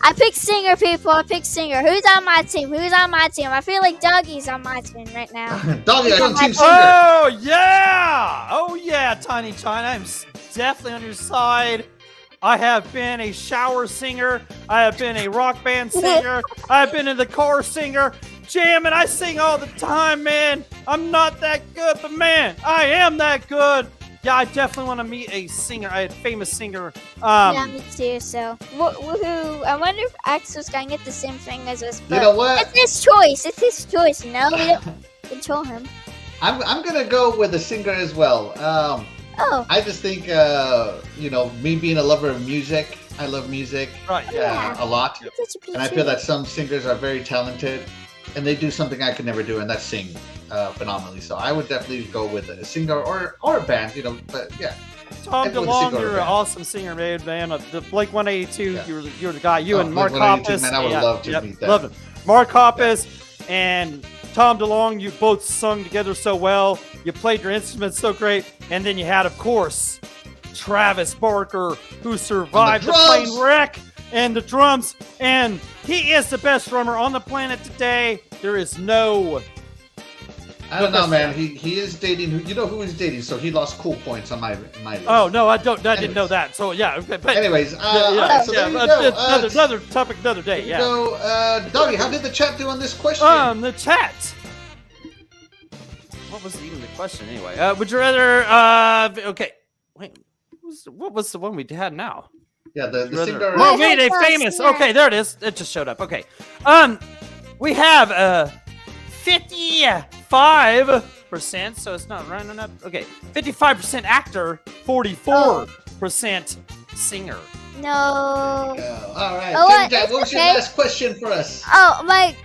I pick singer, people. I pick singer. Who's on my team? Who's on my team? I feel like Dougie's on my team right now. Doggy, I'm on Team Singer. Oh yeah! Oh yeah, Tiny China. I'm definitely on your side. I have been a shower singer. I have been a rock band singer. I have been in the car singer. Jamming, I sing all the time, man. I'm not that good, but man, I am that good. Yeah, I definitely want to meet a singer, a famous singer. Yeah, me too. So woohoo! I wonder if Axel's gonna get the same thing as us. You know what? It's his choice. It's his choice. You know, we don't control him. I'm gonna go with a singer as well. Oh. I just think me being a lover of music, I love music Right. a lot, That's such a piece and I feel that some singers are very talented, and they do something I could never do, and that's sing phenomenally. So I would definitely go with a singer or a band, But yeah, Tom I'd go with DeLonge, singer or you're an band. awesome singer, man. The Blake 182, Yeah. you're the guy. You Oh, and Mark Blink-182, Hoppus. man, I would love to meet that. Love it. Mark Hoppus and Tom DeLonge, you both sung together so well. You played your instruments so great, and then you had, of course, Travis Barker, who survived the drums. plane wreck and the drums, and he is the best drummer on the planet today. There is no. I don't know, man. He is dating. You know who he's dating, so he lost cool points on my list. Oh no, I didn't Anyways. know that. So yeah, okay, but Anyways, all right, so there you go. another topic, another day. There you Yeah. go. Doggy, how did the chat do on this question? The chat. What was even the question anyway? Would you rather? Okay. Wait. What was the one we had now? Yeah, the Rather- singer. Oh, wait, a Yes, famous. yeah. Okay, there it is. It just showed up. Okay. We have 55%. So it's not running up. Okay, 55% actor, 44% singer. No. All right. Oh, Tiny Giant, it's what was your okay. last question for us? Oh, I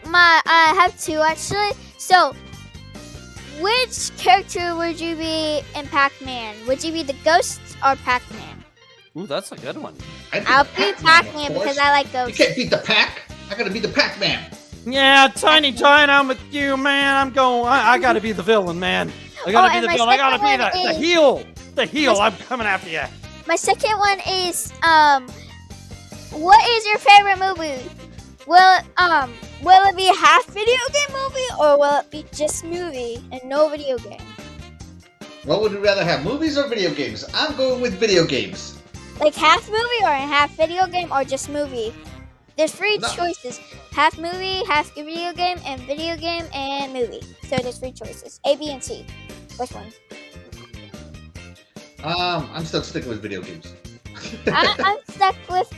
have two actually. So, which character would you be in Pac-Man? Would you be the ghost or Pac-Man? Ooh, that's a good one. I'll be Pac-Man because I like You ghosts. can't beat the pack. I gotta be the Pac-Man. Yeah, Tiny Giant, I'm with you, man. I'm going. I gotta be the villain, man. I gotta be and the my villain. I gotta second be one the is- heel. The heel. I'm coming after you. My second one is what is your favorite movie? Will it be a half video game movie or will it be just movie and no video game? What would you rather have, movies or video games? I'm going with video games. Like half movie or a half video game or just movie? There's three No. choices: half movie, half video game, and movie. So there's three choices: A, B, and C. Which one? I'm still sticking with video games. I'm stuck with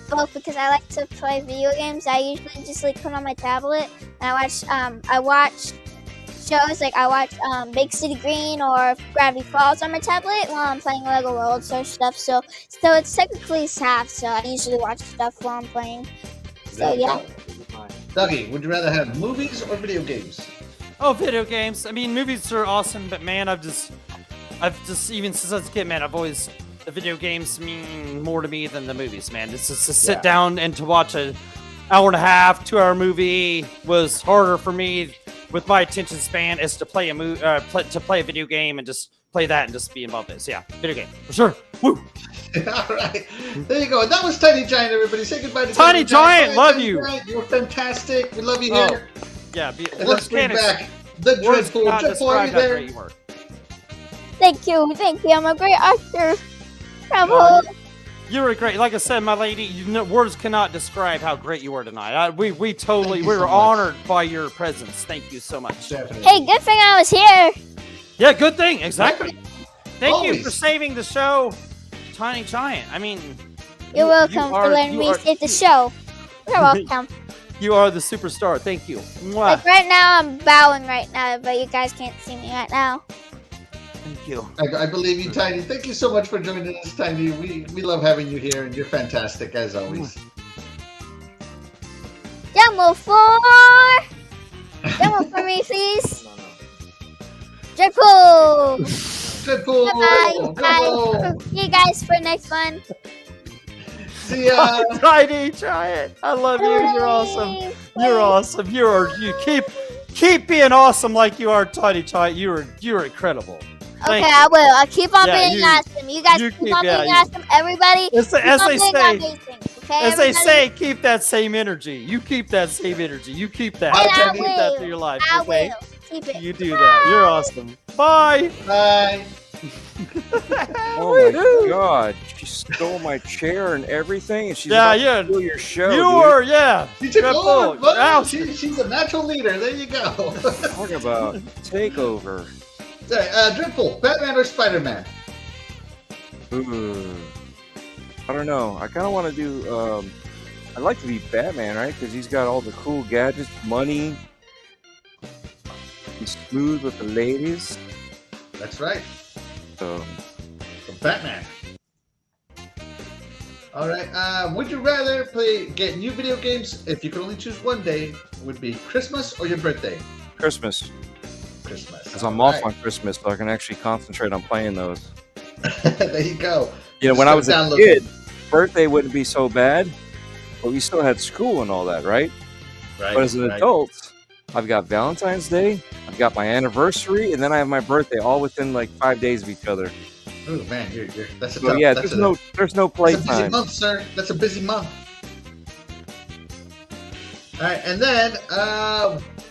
both because I like to play video games. I usually just like put on my tablet and I watch shows like I watch Big City Green or Gravity Falls on my tablet while I'm playing Lego Worlds or stuff. So it's technically half. So I usually watch stuff while I'm playing. So There you yeah. go. Dougie, would you rather have movies or video games? Oh, video games. I mean, movies are awesome, but man, I've just even since I was a kid, man, the video games mean more to me than the movies, man. It's just to sit down and to watch an hour and a half, 2 hour movie was harder for me with my attention span as to play to play a video game and just play that and just be involved in this. Yeah, video game for sure. Woo! All right, there you go. That was Tiny Giant. Everybody, say goodbye to Tiny Giant, Bye, love Tiny you. Giant. You're fantastic. We love you Oh, here. yeah, And let's bring back the Words dreadful. cannot Dreadful, are describe you how there? great you were. Thank you. I'm a great actor. Bravo. You were great. Like I said, my lady, words cannot describe how great you were tonight. We were so much. honored by your presence. Thank you so much. Definitely. Hey, good thing I was here. Yeah, good thing. Exactly. Thank you Always. for saving the show. Tiny Giant. I mean, You're welcome for letting me save the show. You're welcome. You are the superstar. Thank you. Mwah. Like right now, I'm bowing right now, but you guys can't see me right now. Thank you. I believe you, Tiny. Thank you so much for joining us, Tiny. We love having you here, and you're fantastic as always. Demo for me, please. Dreadpool. Dreadpool. Bye. See you guys for next one. See ya. Tiny Giant. I love you. You're awesome. You're awesome. You keep being awesome like you are, Tiny Giant. You're incredible. Okay, I will. I'll keep on being awesome. You guys keep on being awesome. Everybody, as they say, okay, as they say, keep that same energy. You keep that same energy. You keep that. And Keep that through your life. I Okay. will. Keep it. You do that. You're awesome. Bye. Bye. Oh my God! She stole my chair and everything, and she's about to steal your show. She took over. Wow. She's a natural leader. There you go. Talk about takeover. Dreadpool, Batman or Spider-Man? Ooh. I don't know. I kind of want to do. I'd like to be Batman, right? Because he's got all the cool gadgets, money. He's smooth with the ladies. That's right. So Batman. All right. Would you rather get new video games if you could only choose one day? Would be Christmas or your birthday? Christmas. Because I'm All off on Christmas, so I can actually concentrate on playing those. There you go. You know, when I was a kid, birthday wouldn't be so bad, but we still had school and all that, right? Right. But as an adult, I've got Valentine's Day, I've got my anniversary, and then I have my birthday all within like 5 days of each other. Oh man, that's a So tough. yeah, that's there's no play That's a busy time. month, sir. That's a busy month. All right, and then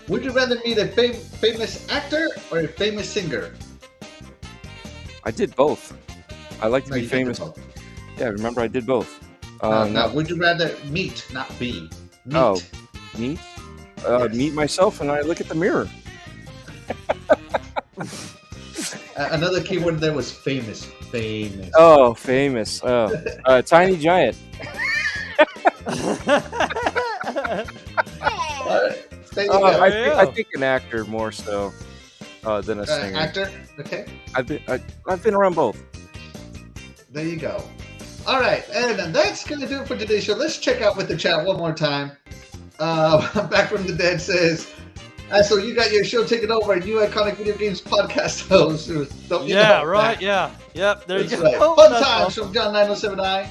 would you rather meet a famous actor or a famous singer? I did both. I like to No, be you did famous. both. Yeah, remember I did both. Now, would you rather meet, not be? Meet. Oh, meet? Meet myself and I look at the mirror. Another keyword there was famous. Famous. Oh, famous. Tiny Giant. There you go. I think an actor more so than a singer. Actor. Okay. I've been around both. There you go. All right, and that's gonna do it for today's show. Let's check out with the chat one more time. Back from the Dead says, so you got your show taken over, new iconic video games podcast host. Don't you know right. that? Yeah. Yep. There That's you right. go. Fun That's times awesome. from John 907i.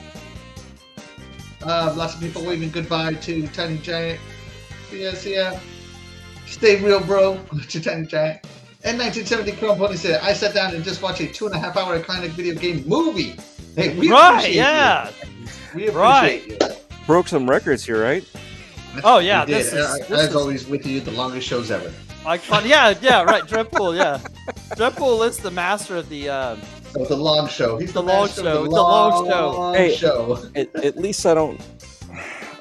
Lots of people waving goodbye to Tiny Giant. See ya. Stay real, bro. To Tiny Giant. And 1970 Chrome Pony said, I sat down and just watched a 2.5-hour iconic video game movie. Hey, we appreciate you. We appreciate you. Broke some records here, right? Oh yeah, We did. this As is always with you, the longest shows ever. iconic. Yeah, right. Dreadpool, yeah. Dreadpool is the master of the So the long show. He's the long master of show. The The long long Hey. show. At least I don't.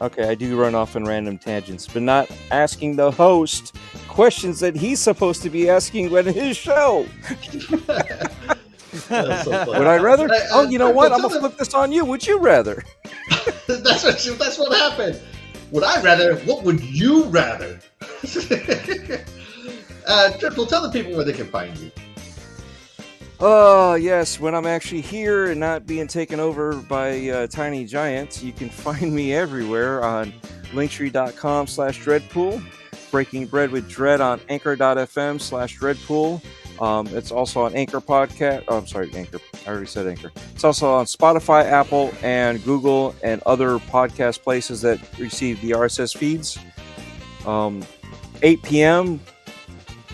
Okay, I do run off in random tangents, but not asking the host questions that he's supposed to be asking when his show. That's so funny. Would I rather? Oh, you know what? I'm tell gonna them- flip this on you. Would you rather? That's what happened. Would I rather? What would you rather? Triple, tell the people where they can find you. Oh, yes. When I'm actually here and not being taken over by Tiny Giants, you can find me everywhere on linktree.com/Dreadpool, Breaking Bread with Dread on anchor.fm/Dreadpool. It's also on Anchor Podcast. Oh, I'm sorry, Anchor. I already said Anchor. It's also on Spotify, Apple, and Google, and other podcast places that receive the RSS feeds. 8 p.m.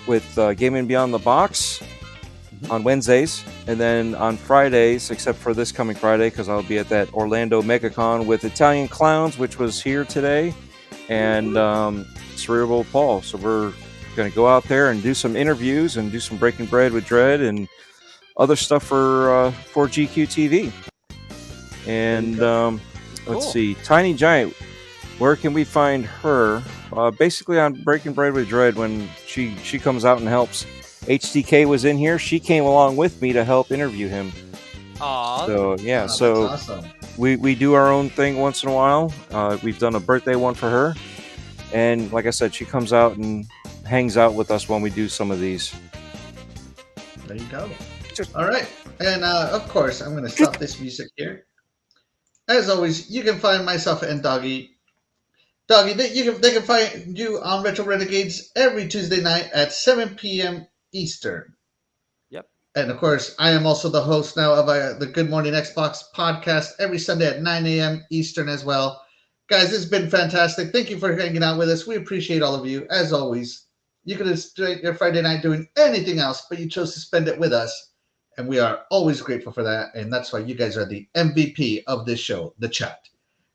with Gaming Beyond the Box on Wednesdays, and then on Fridays, except for this coming Friday, because I'll be at that Orlando MegaCon with Italian Clowns, which was here today, and Cerebral Paul. So we're going to go out there and do some interviews and do some Breaking Bread with Dread and other stuff for GQ TV. And let's see, Tiny Giant, where can we find her? Basically on Breaking Bread with Dread, when she comes out and helps. HDK was in here. She came along with me to help interview him. Aw. So yeah, Wow, so that's awesome. we do our own thing once in a while. We've done a birthday one for her, and like I said, she comes out and hangs out with us when we do some of these. There you go. All right, and of course, I'm going to stop this music here. As always, you can find myself and Doggy. Doggy, they can find you on Retro Renegades every Tuesday night at 7 p.m. Eastern. Yep. And of course, I am also the host now of the Good Morning Xbox podcast every Sunday at 9 a.m. Eastern as well. Guys, this has been fantastic. Thank you for hanging out with us. We appreciate all of you. As always, you could have spent your Friday night doing anything else, but you chose to spend it with us. And we are always grateful for that. And that's why you guys are the MVP of this show, the chat.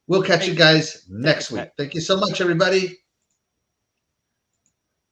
We'll catch you guys next week. Thank you so much, everybody.